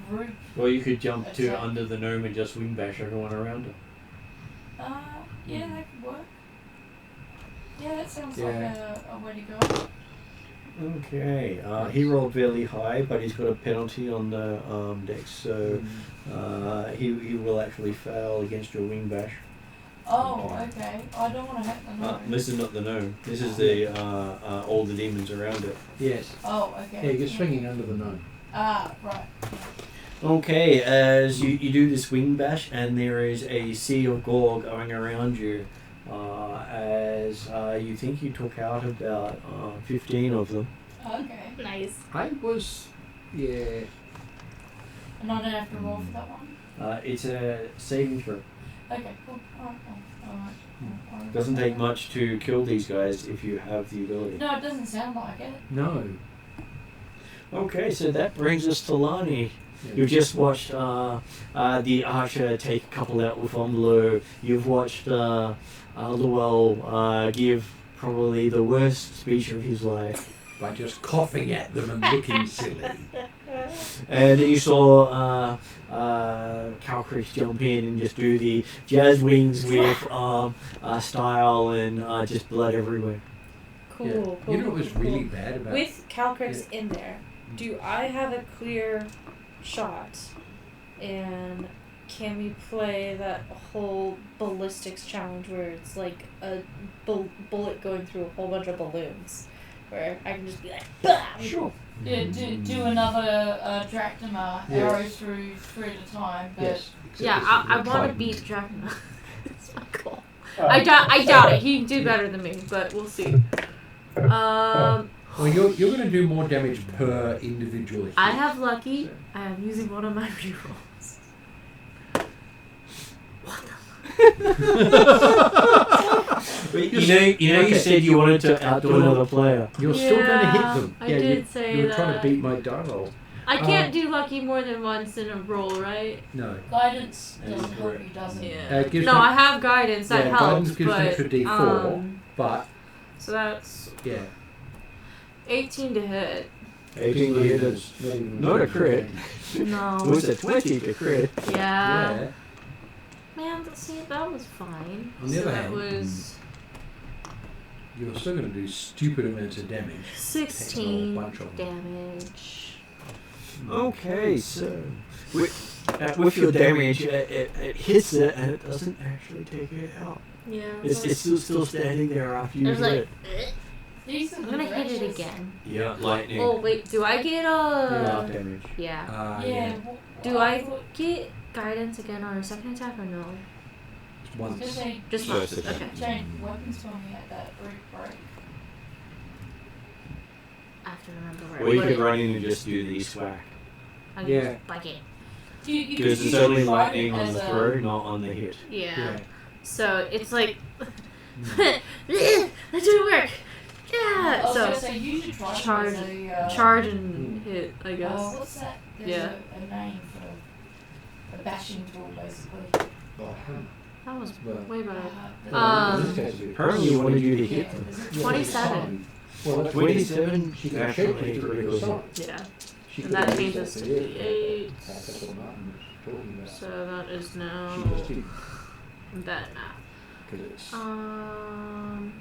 group? Or you could jump to Attack. under the gnome and just wing bash everyone around it. Yeah, that could work. Yeah, that sounds Yeah. like a way to go. Okay, he rolled fairly high, but he's got a penalty on the dex, so he will actually fail against your wing bash. Oh, okay. I don't want to hit the nose. This is not the gnome. This is the all the demons around it. Yes. Oh, okay. Yeah, you're swinging under the gnome. Ah, right. Okay, as you do this wing bash, and there is a sea of gore going around you, as you think you took out about 15 of them. Okay. Nice. I was... Yeah. And I don't have to roll for that one? It's a saving throw. Okay, cool. Alright. Doesn't take much to kill these guys if you have the ability. No, it doesn't sound like it. No. Okay, so that brings us to Lani. Yeah. You've just watched the archer take a couple out with Omlo. You've watched Luel give probably the worst speech of his life. By just coughing at them and looking silly. And you saw Calcrix jump in and just do the jazz wings with style and just blood everywhere. Cool, Yeah. cool. You know what was cool, really cool. bad about With Calcrix in there, do I have a clear shot? And can we play that whole ballistics challenge where it's like a bullet going through a whole bunch of balloons? Where I can just be like, bah! Sure. Yeah, do another Drachnima Yeah. arrows through 3 at a time, but Yes. Except Yeah, this is I with want to Titan. beat Dracula. That's my goal. Oh. I doubt it. He can do better than me, but we'll see. Well, you're going to do more damage per individual. I have lucky. I am using one of my rerolls. You said you wanted to outdo another player. You're still going to hit Yeah, them. I did say you were trying to that. beat my die roll. I can't do lucky more than once in a roll, right? No. guidance That is doesn't help correct. you, does it? It gives No, me- I have guidance. That Yeah, helps, guidance gives but an extra D4. But, so that's yeah. 18 to hit. 18 to hit is not a crit. No. It was a 20 to crit. Yeah. Yeah. Man, see, that was fine. On the so other that hand, was You're still going to do stupid amounts of damage. 16 bunch of them. damage. Okay, so with your damage, it hits it and it doesn't actually take it out. Yeah. It's still standing there after you I was hit like, it. These are I'm the gonna hit it branches. again. Yeah, lightning. Oh wait, do I get Half damage. Yeah. Yeah. Do I get guidance again on a second attack or no? Once. Because they Just First once. attack. Okay. change weapons when we had that break. I have to remember where. Or you I could put run in and just do the swag. it. Yeah. Like it. Because it's only lightning on the throw, not on the hit. Yeah. So it's like that didn't work. Yeah. I was So gonna say you should try charge- the, charge and hit, I guess. what's that? There's Yeah. a name for a bashing tool, basically. That was Well, way better. The- in this case, it'd be- Apparently you wanted you to hit yeah, them. is it 27. Well, that's 27, She can naturally actually critical critical hit. Yeah. She And could that have changes used to that for D8. That's what Martin was talking about. So that is now She just didn't, that. because it's Um,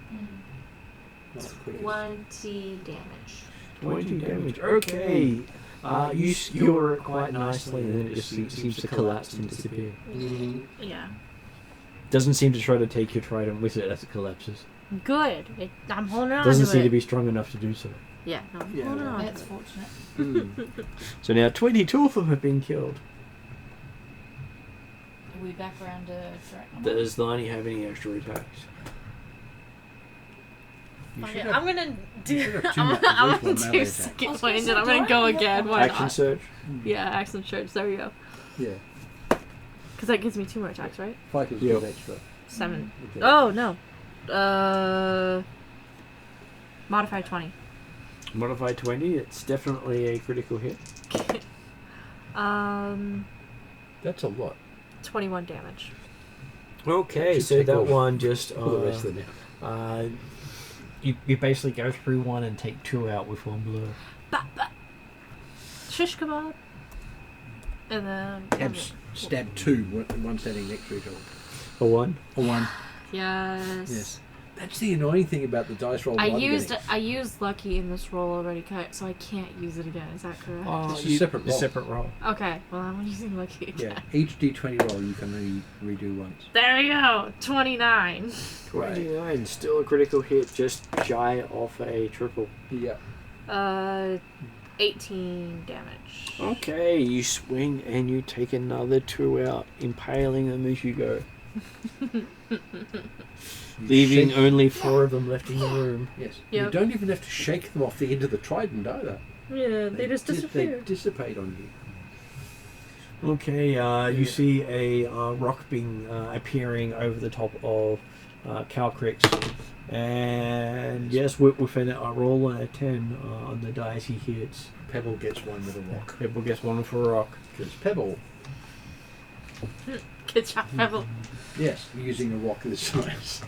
not the quickest. 20 damage. 20 damage. Okay. You skewer it quite nicely and then it just seems to collapse and disappear. Mhm. Yeah. Doesn't seem to try to take your trident with it as it collapses. Good. I'm holding on Doesn't to seem it. to be strong enough to do so. Yeah, no, I'm Yeah, holding well, on That's to it. fortunate. So now 22 of them have been killed. Are we back around to Dragon? Does Liney have any extra attacks? You Okay, should I'm have- gonna do. should have two I'm ma- gonna at least one melee do attack. second I was wind, gonna and say, I'm gonna don't go you have again. one? Why Action not? search. Yeah, action search. There we go. Yeah. Because that gives me 2 more attacks, right? Fighters Yep. with extra. 7. Okay. Oh no. Modified 20. Modify 20. It's definitely a critical hit. That's a lot. 21 damage. Okay, Should so take that off one just All the rest of them you basically go through one and take 2 out with one blow. Shish kebab. And then. out. Stab two, one standing next to each other. A 1. Or one. Yes. Yes. That's the annoying thing about the dice roll. I blood used getting. I used lucky in this roll already, so I can't use it again. Is that correct? It's a separate roll. Separate roll. Okay. Well, I'm using lucky again. Yeah, each d20 roll you can redo once. There we go. 29. 29, still a critical hit, just shy of a triple. Yeah. 18 damage. Okay, you swing and you take another 2 out, impaling them as you go, leaving Shake- only 4 of them left in the room. Yes. Yep. You don't even have to shake them off the end of the trident either. Yeah, they just They disappear. dissipate on you. Okay, you see a rock being appearing over the top of Calcrix, and yes, within it, I roll a 10 on the dice he hits. Pebble gets one with a rock. Pebble gets 1 for a rock. Because Pebble, Good job, Pebble. yes, using a rock this size.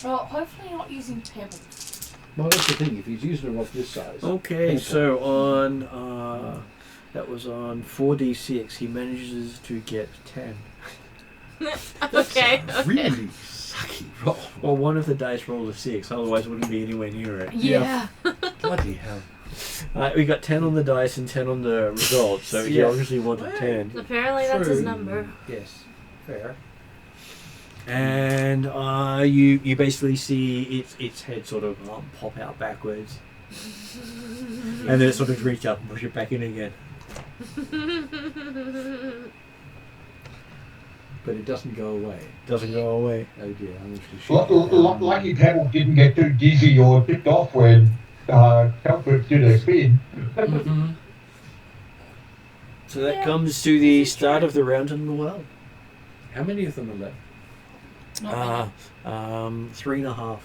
Well, hopefully not using pebbles. Well, that's the thing. If he's using a rock this size, Okay, Pebble. so on that was on 4d6, he manages to get 10. Okay. really sucky roll. Well, one of the dice rolled a 6, otherwise it wouldn't be anywhere near it. Yeah. Bloody hell. We got 10 on the dice and 10 on the result, so he Yeah. obviously wanted 10. Apparently that's his True. number. Yes, fair. And you basically see its head sort of pop out backwards, and then it sort of reach up and push it back in again. But it doesn't go away. Doesn't go away. Oh dear, I'm going to shoot it down. Lucky Pebble didn't get too dizzy or tipped off when Calvert did a spin. Mhm. So that Yeah. comes to the start of the round in the world. How many of them are left? Not 3.5.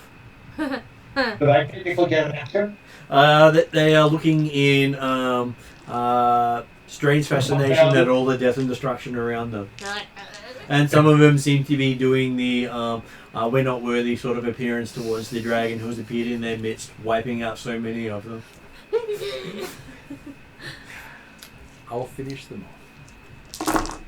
Do they technically get an action? They are looking in strange fascination at all the death and destruction around them. And some of them seem to be doing the we're not worthy sort of appearance towards the dragon who has appeared in their midst, wiping out so many of them. I'll finish them off.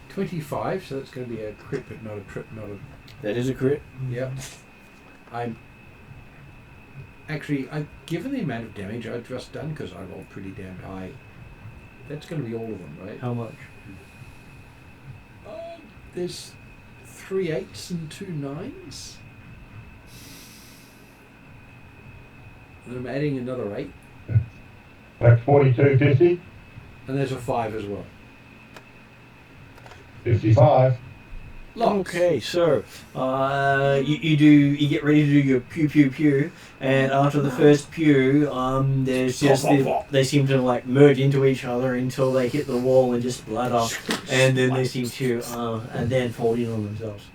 25, so that's going to be a crit, but not a trip, not a... That is a crit. Yep. I'm Actually, given the amount of damage I've just done, because I rolled pretty damn high, that's going to be all of them, right? How much? There's 3 8s and 2 9s. And I'm adding another 8. That's 42.50. And there's a 5 as well. 55. Lots. Okay, so you get ready to do your pew pew pew, and after the first pew, there's just they seem to like merge into each other until they hit the wall and just bladder, and then they seem to and then fold in on themselves.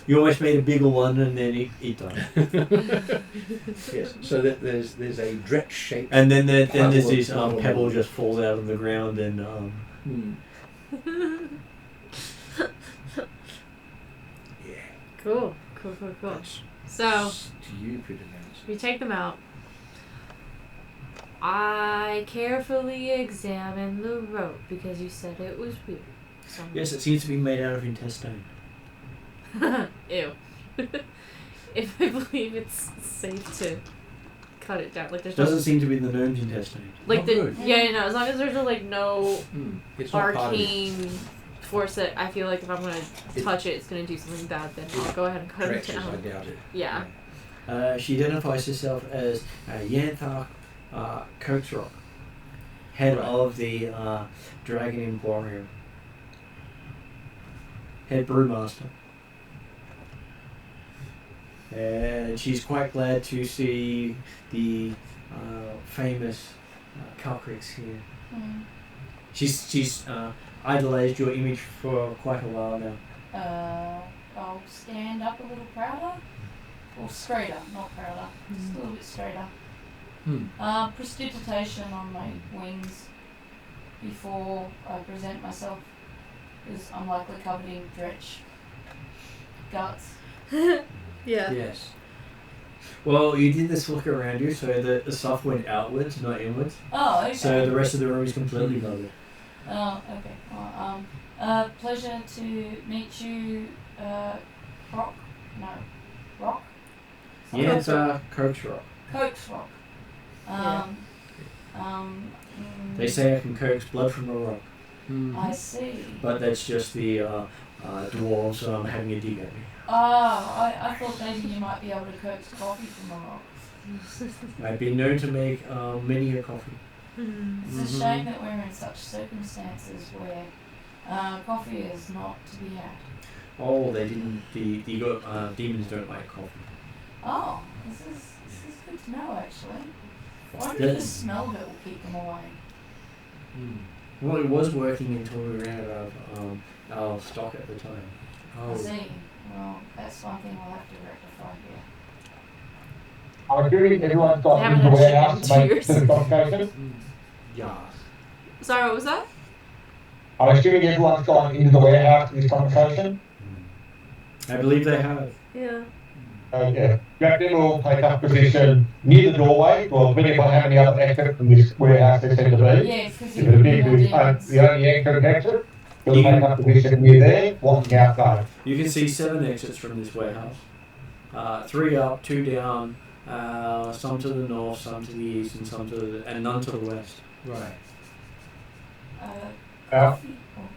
You almost made a bigger one, and then it died. Yes. So that there's a dretch shape. And then there's this pebble just falls out of the ground and. Yeah. Cool. That's So stupid amounts. we take them out. I carefully examine the rope because you said it was weird. Yes, it seems to be made out of intestine. Ew. If I believe it's safe to cut it down, like there's Doesn't seem to be the gnome's intestine. like Oh, the good. no, as long as there's no It's not part of it. arcane force that I feel like if I'm gonna touch it, it's gonna do something bad. Then I'll go ahead and cut it Stretches, I down. doubt it. Yeah. She identifies herself as Yantha Coatsrock, head Right. of the Dragon Emporium, head brewmaster. And she's quite glad to see the famous Calcrix here. She's idolized your image for quite a while now. I'll stand up a little prouder. Or straighter, not prouder. Just a little bit straighter. Prestidigitation on my wings before I present myself. Because I'm likely covered in dretch guts. Yeah. Yes. Well, you did this look around you, so the stuff went outwards, not inwards. Oh, okay. So the rest of the room is completely covered. Oh, okay. Well, pleasure to meet you, Rock. No, Rock. Yeah, it's Coach Rock. Coach Rock. They say I can coax blood from a rock, I see. but that's just the dwarves having a dig at me. I thought maybe you might be able to coax coffee from a rock. I've been known to make many a coffee. It's a shame that we're in such circumstances where coffee is not to be had. Oh, they didn't. The demons don't like coffee. Oh, this is good to know actually. I wonder if the That's- smell of it will keep them away. Well, it was working until we ran out of our stock at the time. I see. Well, that's one thing we'll have to rectify here. I'm assuming everyone's They gone haven't into the had shit warehouse in to make 2 years. the convocation. Yeah. Sorry, what was that? I'm assuming everyone's gone into the warehouse for this convocation. I believe they have. Yeah. Yeah. Captain will take up position near the doorway, or depending upon how many other exits from this warehouse there tend to be. Yeah, because If it's a big, the only exit, we'll take up position near there, walking outside. You can see 7 exits from this warehouse. 3 up, 2 down, some to the north, some to the east, and none to the west. Right. Coffee.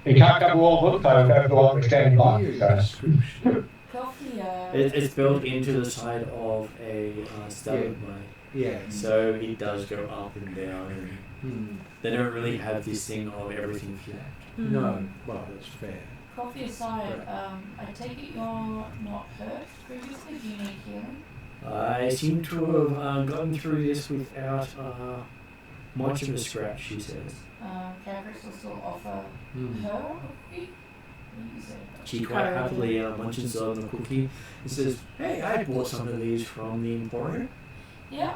You can't cover all of them, so that's the one we're standing by. Weird So. description. Coffee. It's built into the side of a stalagmite, Yeah. so it does go up and down. And they don't really have this thing of everything flat. No. Well, that's fair. Coffee aside, I take it you're not hurt previously. Do you need healing? I seem to have gotten through this without much of a scratch, she says. Cavrix will still offer her a cookie. What do you say? She quite happily munches on the cookie and says, "Hey, I bought some of these from the Emporium." Yeah,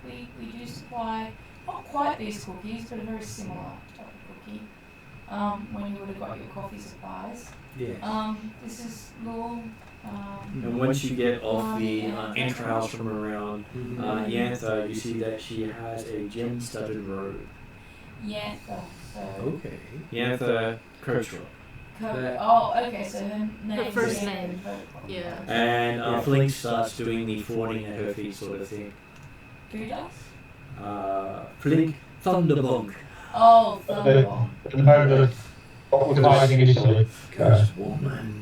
we do supply not quite these cookies, but a very similar type of cookie. When you would have got your coffee supplies. Yeah. This is Law. And once you get off the entrails from around Yantha, you see that she has a gem-studded robe. Yantha. So Okay. Yantha Coach Rock. Okay, so her name first is name. Protocol. Yeah. And Flink starts doing the falling at her feet sort of thing. Who does? Flink Thunderbonk. Oh, Thunderball. No, what was hiding initially. Ghost woman.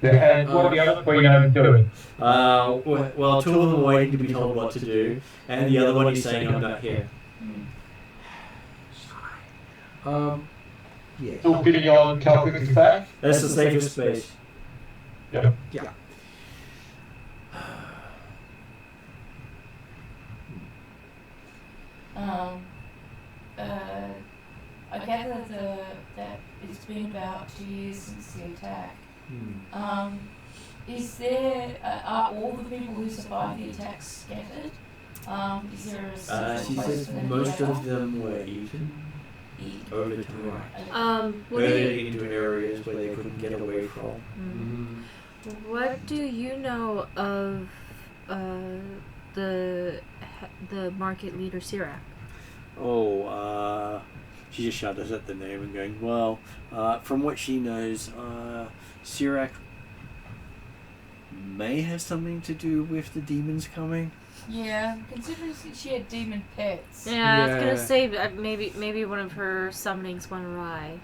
Yeah, and what are the other three doing? Well, two of them are waiting to be told what to do, and the other one is saying, I'm not here. Yeah. Still fitting on Calcut's back? That's the safest space. Yeah. Yeah. I gather that it's been about 2 years since the attack. Is there, are all the people who survived the attack scattered? Is there a central She place says for them most to of them were eaten over to the right. What do Herded you, into areas where they couldn't get away from. what do you know of the market leader Sirach? She just shudders at the name and going, well, from what she knows, Sirach may have something to do with the demons coming. Yeah, considering she had demon pets. Yeah, I was Yeah. gonna say maybe one of her summonings went awry.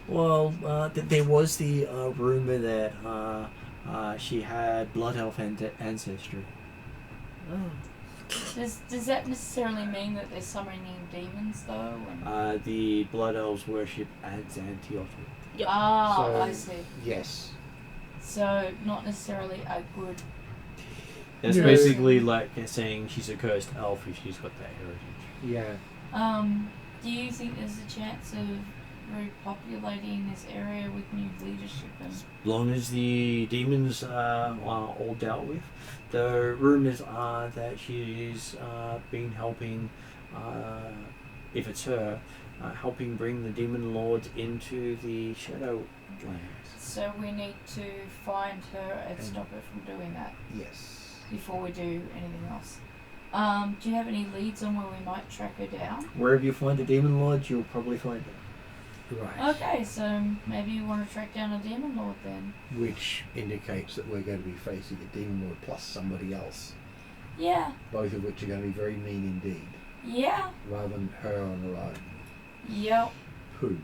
Well, there was the rumor that she had blood elf ancestry. Does that necessarily mean that they're summoning demons though? And... The blood elves worship Antioch. Yep. Ah, So- I see. Yes. So not necessarily a good. That's Yeah. basically like saying she's a cursed elf if she's got that heritage. Yeah. Do you think there's a chance of repopulating this area with new leadership? And... As long as the demons are all dealt with. The rumors are that she's been helping, if it's her, helping bring the demon lords into the Shadowlands. So we need to find her and stop her from doing that Yes. before we do anything else. Do you have any leads on where we might track her down? Wherever you find a demon lord, you'll probably find her. Right. Okay, so maybe you want to track down a demon lord then. Which indicates that we're going to be facing a demon lord plus somebody else. Yeah, Both of which are going to be very mean indeed. yeah, Rather than her on her own. yep, Who?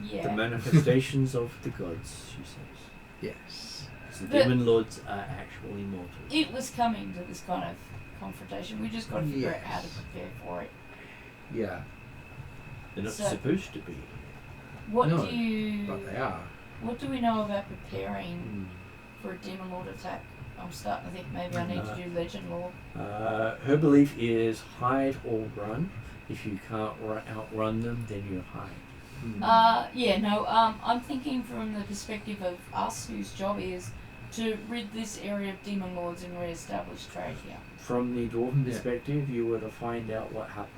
yeah. The manifestations of the gods, she says. Yes. 'Cause the But- demon lords are actual immortals. It was coming to this kind of confrontation. We just got to figure out how to Yes. prepare for it. Yeah. They're not So- supposed to be. What No, do you? But they are. What do we know about preparing for a demon lord attack? I'm starting to think maybe I need to do legend lore. Her belief is hide or run. If you can't outrun them, then you hide. Yeah, no. I'm thinking from the perspective of us, whose job is to rid this area of demon lords and re-establish trade here. From the dwarven Yeah. perspective, you were to find out what happened.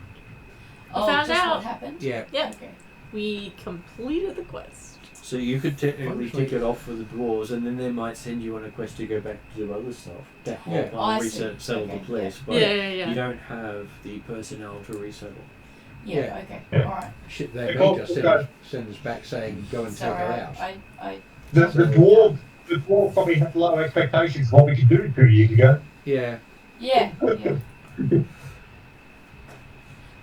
Oh, found just out. what happened? Yeah. Yep. Okay. We completed the quest. So you could technically Functionally. tick it off for the dwarves, and then they might send you on a quest to go back to do other stuff to help Yeah. I see. resettle Okay, the place. yeah. But Yeah. you don't have the personnel to resettle. Yeah. Yeah. Okay. Yeah. All right. Shit, they Oh, just okay. send us back saying, go and take Sorry, her out. I The dwarf probably had low expectations of what we could do 2 years ago. Yeah. yeah.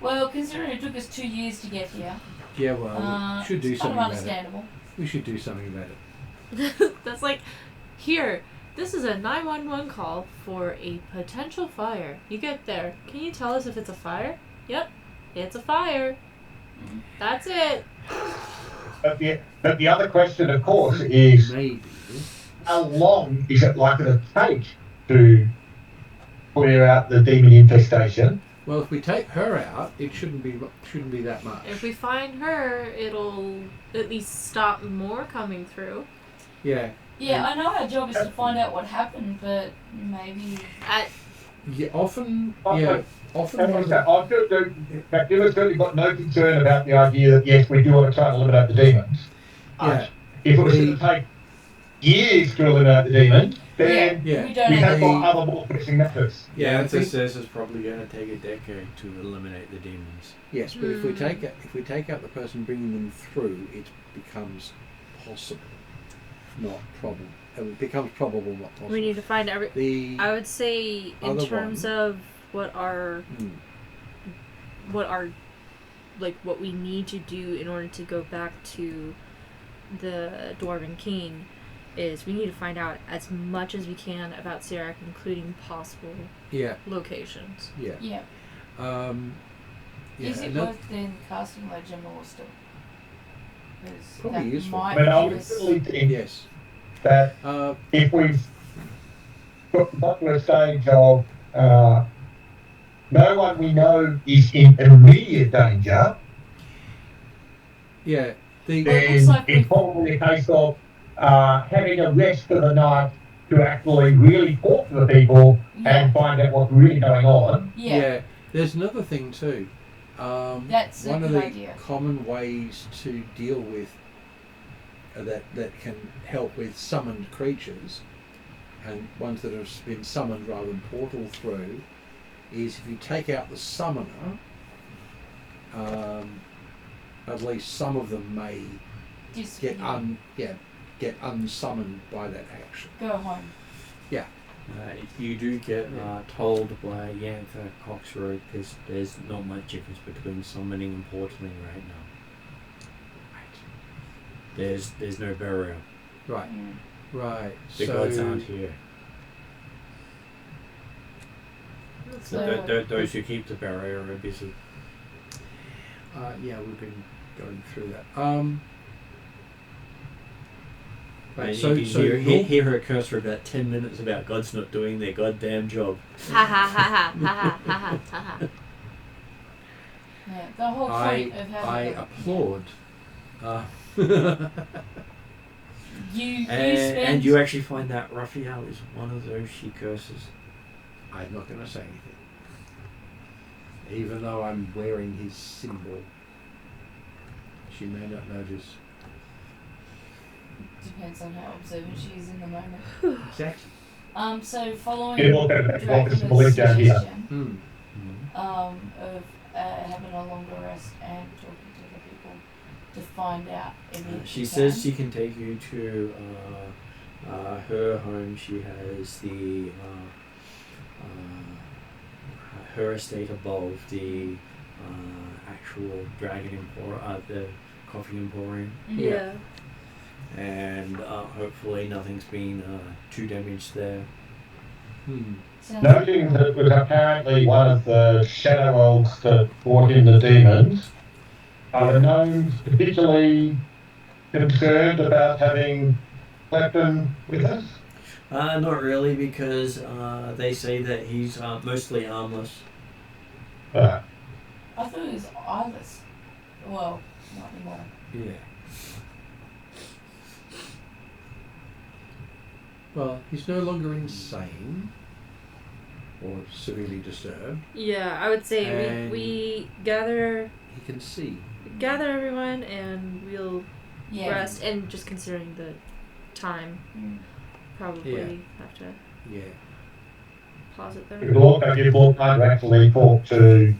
Well, considering it took us 2 years to get here, Yeah, well, we should do it's kind something of about it. understandable. We should do something about it. That's like, here, this is a 911 call for a potential fire. You get there. Can you tell us if it's a fire? Yep, it's a fire. That's it. But the other question, of course, is Maybe. how long is it likely to take to clear out the demon infestation? Well, if we take her out, it shouldn't be that much. If we find her, it'll at least stop more coming through. Yeah. Yeah, I know our job is to find out what happened, but maybe. Yeah. Often. Oh, Yeah. but- Often. And one like of that, the- in fact, Emma's certainly got no concern about the idea that, yes, we do want to try and eliminate the demons. Yeah. If it was going to take years to eliminate the demon, then Yeah. We don't we have have got other more pressing matters. Yeah. I think- says it's probably going to take a decade to eliminate the demons. Yes, but if we take out the person bringing them through, it becomes possible, not probable. It becomes probable, not possible. We need to find every. The I would say in other terms one- of what our Hmm. what we need to do in order to go back to the Dwarven King is we need to find out as much as we can about Sirac, including possible Yeah, locations. yeah. Yeah. Yeah, Is it another- worth then casting Legend Lore still? 'Cause Probably that useful. might But I give would us- certainly think Yes. that if we've got to a stage of no one we know is in immediate danger, Yeah. Well, it then looks like it's probably a case of having a rest for the night to actually really talk to the people Yeah. and find out what's really going on. Yeah. There's another thing too. That's a one of good the idea. common ways to deal with that can help with summoned creatures, and ones that have been summoned rather than portal through, is if you take out the summoner, at least some of them may Just get unsummoned by that action. go home. You do get told by Yantha Coxroad because there's not much difference between summoning and portaling right now. There's no barrier. Right. Mm. Right. The gods aren't here. So- Those who keep the barrier are busy. Yeah, we've been going through that. And So, you so can your- hear her curse for about 10 minutes about gods not doing their goddamn job. Ha ha ha ha ha ha ha ha. Yeah. The whole point of having I the- applaud. You And spend you actually find that Raphael is one of those she curses. I'm not going to say anything, even though I'm wearing his symbol. She may not notice. depends on how observant she is in the moment. Exactly. So following You look at that what is Dracula's believed down here. suggestion, Hmm. of having a longer rest and talking to the people to find out if She says she can take you to her home. She has the her estate above the actual dragon emporium, the coffee emporium, Yeah. and hopefully nothing's been too damaged there. Noting that it was apparently one of the shadow elves that brought in the demons, are the gnomes particularly concerned about having Clapton with us? Not really, because they say that he's mostly harmless. Uh, I thought it was eyeless. Well, not anymore. Yeah. Well, he's no longer insane or severely disturbed. Yeah, I would say And- we gather He can see. everyone and we'll Yeah. rest. And just considering the time, Mm. probably Yeah. have to Yeah. pause it it there. would also give more time to actually talk to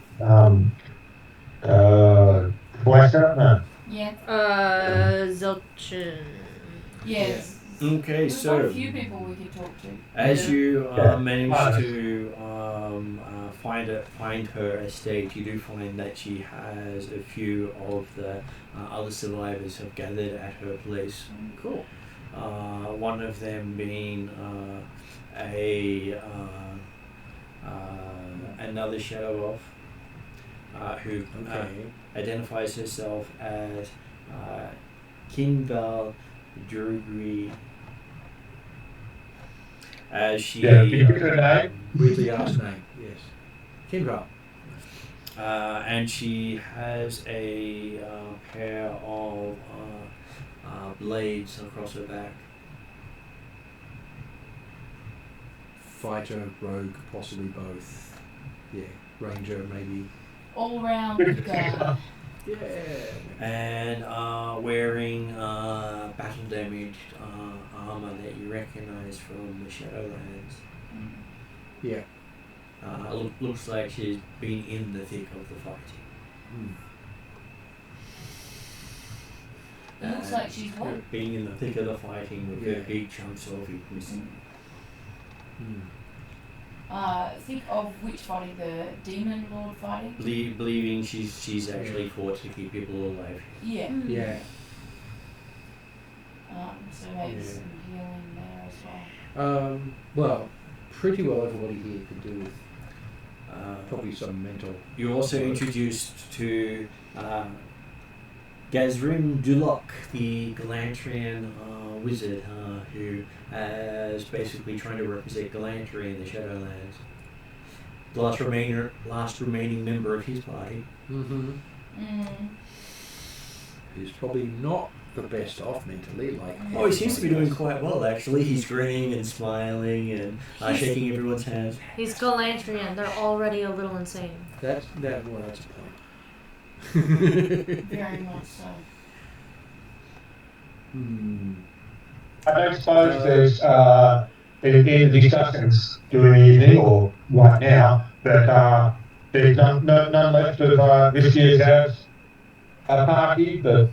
Blaster. No. Yeah. Zilchin. Yes. Okay, We've got so a few people we could talk to. as you Yeah. manage to find her estate, you do find that she has a few of the other survivors have gathered at her place. Cool. One of them being another shadow elf who Okay. identifies herself as Kinval Drugri. As she Yeah, can you give her name? With the last name, yes. Kindra. and she has a pair of blades across her back. Fighter, rogue, possibly both. Yeah. Ranger, maybe. All round guard. Yeah. And wearing battle damaged armor that you recognize from the Shadowlands. Yeah. Looks like she's been in the thick of the fighting. It looks like she's what? Being in the thick of the fighting with her big chunks of it missing. Think of which fighting, the demon lord fighting? Believing she's actually fought to keep people alive. Yeah. Yeah. So maybe some healing there as well. Well, pretty well everybody here could do with probably some mental. You're also introduced to Gazrim Dulok, the Galantrian wizard, who is basically trying to represent Galantria in the Shadowlands. The last remaining member of his party. He's probably not the best off mentally. Like, Oh, he seems to be doing quite well actually. He's grinning and smiling and shaking everyone's hands. He's Galantrian. They're already a little insane. That's a point. Very much so. I don't suppose there's in the discussions during the evening or right now that there's none left of this year's party that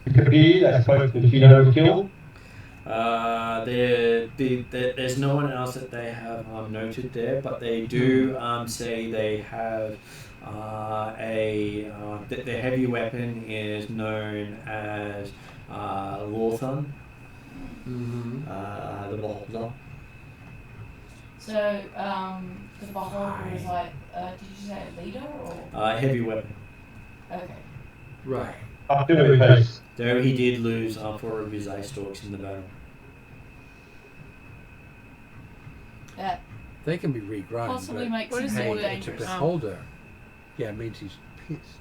appeared as opposed to the kill. There's no one else that they have noted there, but they do say they have their heavy weapon is known as Lorthun, the Beholder. So, the Beholder is like, did you say a leader or? Heavy weapon. Okay. Right. Though he did lose 4 of his ice stalks in the battle. That They can be regrown. possibly but makes What him is more it? it's a dangerous. beholder. Yeah, it means he's pissed.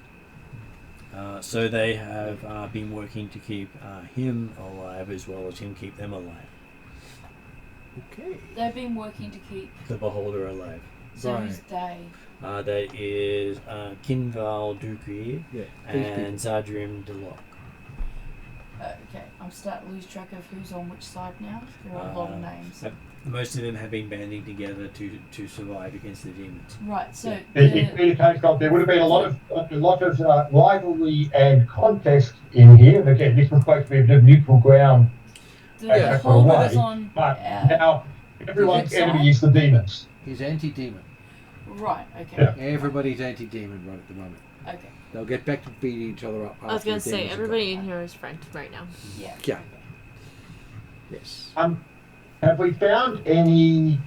So they have been working to keep him alive as well as him keep them alive. Okay. They've been working to keep. The Beholder alive. So Right. who's they? That is Kinval Dukri Yeah. and Zadrim Delok. Okay, I'm starting to lose track of who's on which side now. There are a lot of names. Most of them have been banding together to survive against the demons. Right, so There would have been a lot of rivalry and contest in here. And again, this was supposed to be a bit of neutral ground. the Yeah, Beholder is on. But now everyone's Side? enemy is the demons. He's anti-demon. Right, okay. Yeah. Everybody's anti-demon right at the moment. Okay, They'll get back to beating each other up. I was gonna after the say demons are everybody in here is friend right now. yeah. Yeah. Yes. Have we found any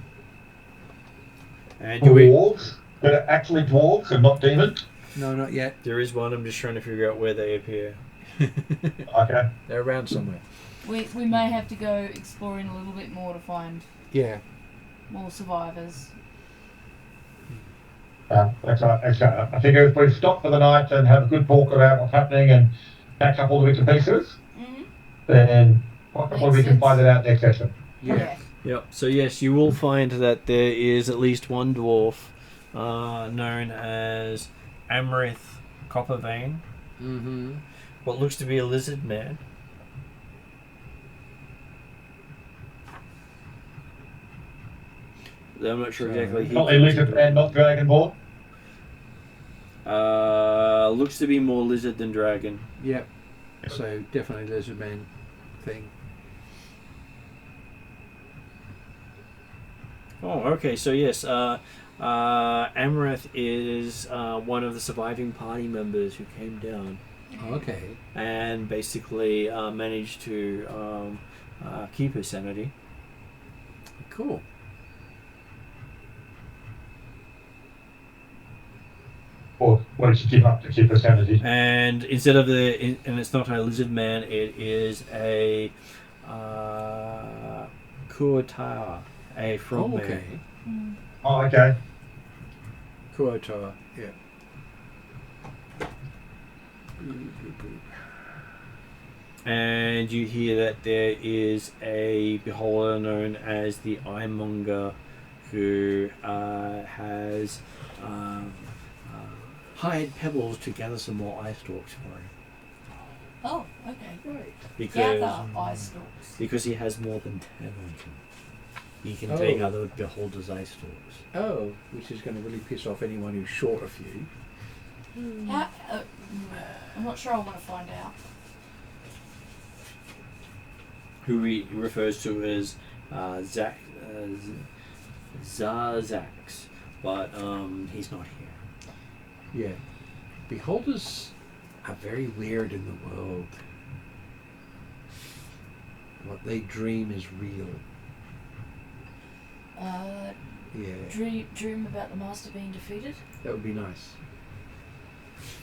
And do we? dwarves that are actually dwarves and not demons? No, not yet. There is one. I'm just trying to figure out where they appear. Okay. They're around somewhere. We may have to go exploring a little bit more to find Yeah. more survivors. That's right. I figure if we stop for the night and have a good talk about what's happening and catch up all the bits and pieces, then possibly we can find it out next session. Yeah. Yep. So yes, you will find that there is at least one dwarf known as Amrith Coppervein. Mm-hmm. What looks to be a lizard man. I'm not sure exactly. Not lizard and not dragonborn. Looks to be more lizard than dragon. Yep. So definitely lizard man thing. Oh, okay. So yes, Amrith is one of the surviving party members who came down Okay. and basically managed to keep her sanity. Cool. Or what did she give up to keep her sanity? And instead of and it's not a lizard man, it is a Kuotawa, a frog man. Okay. Oh, okay. Kuotawa. Yeah. And you hear that there is a beholder known as the Eyemonger who has hired pebbles to gather some more eye stalks for him. Oh, okay. Right. Gather eye stalks. Because he has more than 10 of them. He can take other beholders' eye stalks. Oh, which is going to really piss off anyone who's short a few. I'm not sure I want to find out. who he refers to as Zazax, but he's not here. Yeah. Beholders are very weird in the world. What they dream is real. Yeah. Dream about the master being defeated. That would be nice.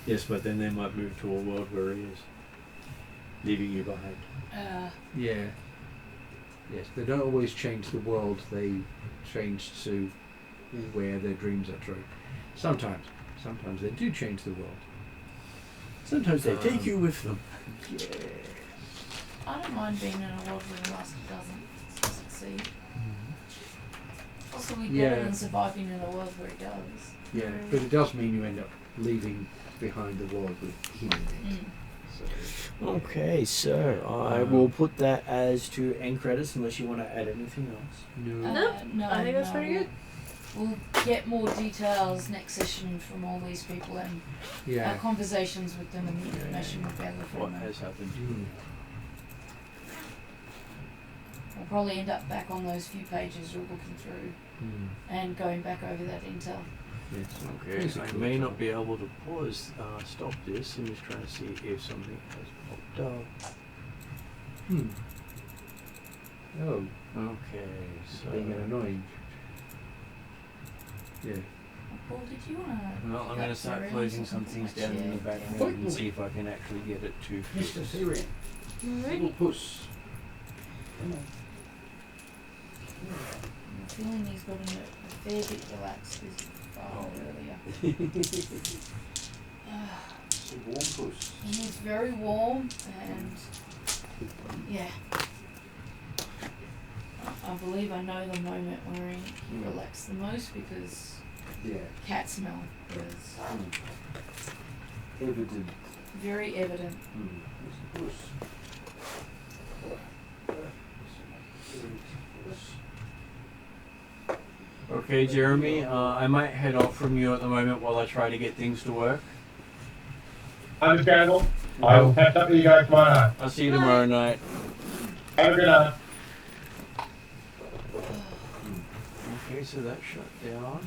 Yes, but then they might move to a world where he is, leaving you behind. Yeah. Yes, they don't always change the world, they change to where their dreams are true. Sometimes they do change the world. Sometimes they take you with them. Yeah. I don't mind being in a world where the master doesn't succeed. Possibly better than surviving in a world where he does. Yeah, but it does mean you end up leaving behind the world with him in it. So, Okay, so I will put that as to end credits unless you want to add anything else. No, I think that's pretty good. We'll get more details next session from all these people and our conversations with them and the information we'll gather from What them. has happened? We'll probably end up back on those few pages you're looking through and going back over that intel. Yes. Okay, It's a I cool may job. not be able to pause, stop this. I'm just trying to see if something has popped up. Oh, Okay, so... being annoying. Yeah. Paul, did you want to... Well, I'm going to start closing some things down in the background and see if I can actually get it to Mr. fix. Tyranny. Little Alrighty. puss. Come on. I'm feeling he's gotten a fair bit relaxed this far earlier. It's a warm puss. And he's very warm and yeah. I believe I know the moment where he relaxed the most because Yeah. cat smell was Evident. very evident. It's a puss. Okay, Jeremy, I might head off from you at the moment while I try to get things to work. Understandable. I will catch up with you guys tomorrow night. I'll see you tomorrow night. Have a good night. Okay, so that's shut down.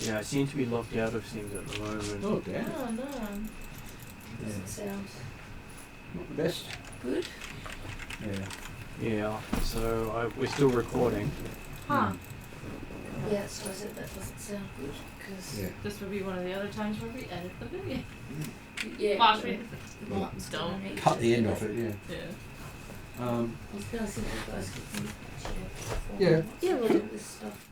Yeah, I seem to be locked out of things at the moment. Oh, damn. Oh, no. Doesn't sound Not the best. good. Yeah. Yeah, so we're still recording. Huh. Yeah, so I said that doesn't sound good because Yeah. This would be one of the other times where we edit the video. yeah. Watch me. Martin's Don't. gonna need Cut to the end do off that. it, yeah. Yeah. I was gonna see if you guys could share before. Yeah. Yeah, we'll do do. this stuff.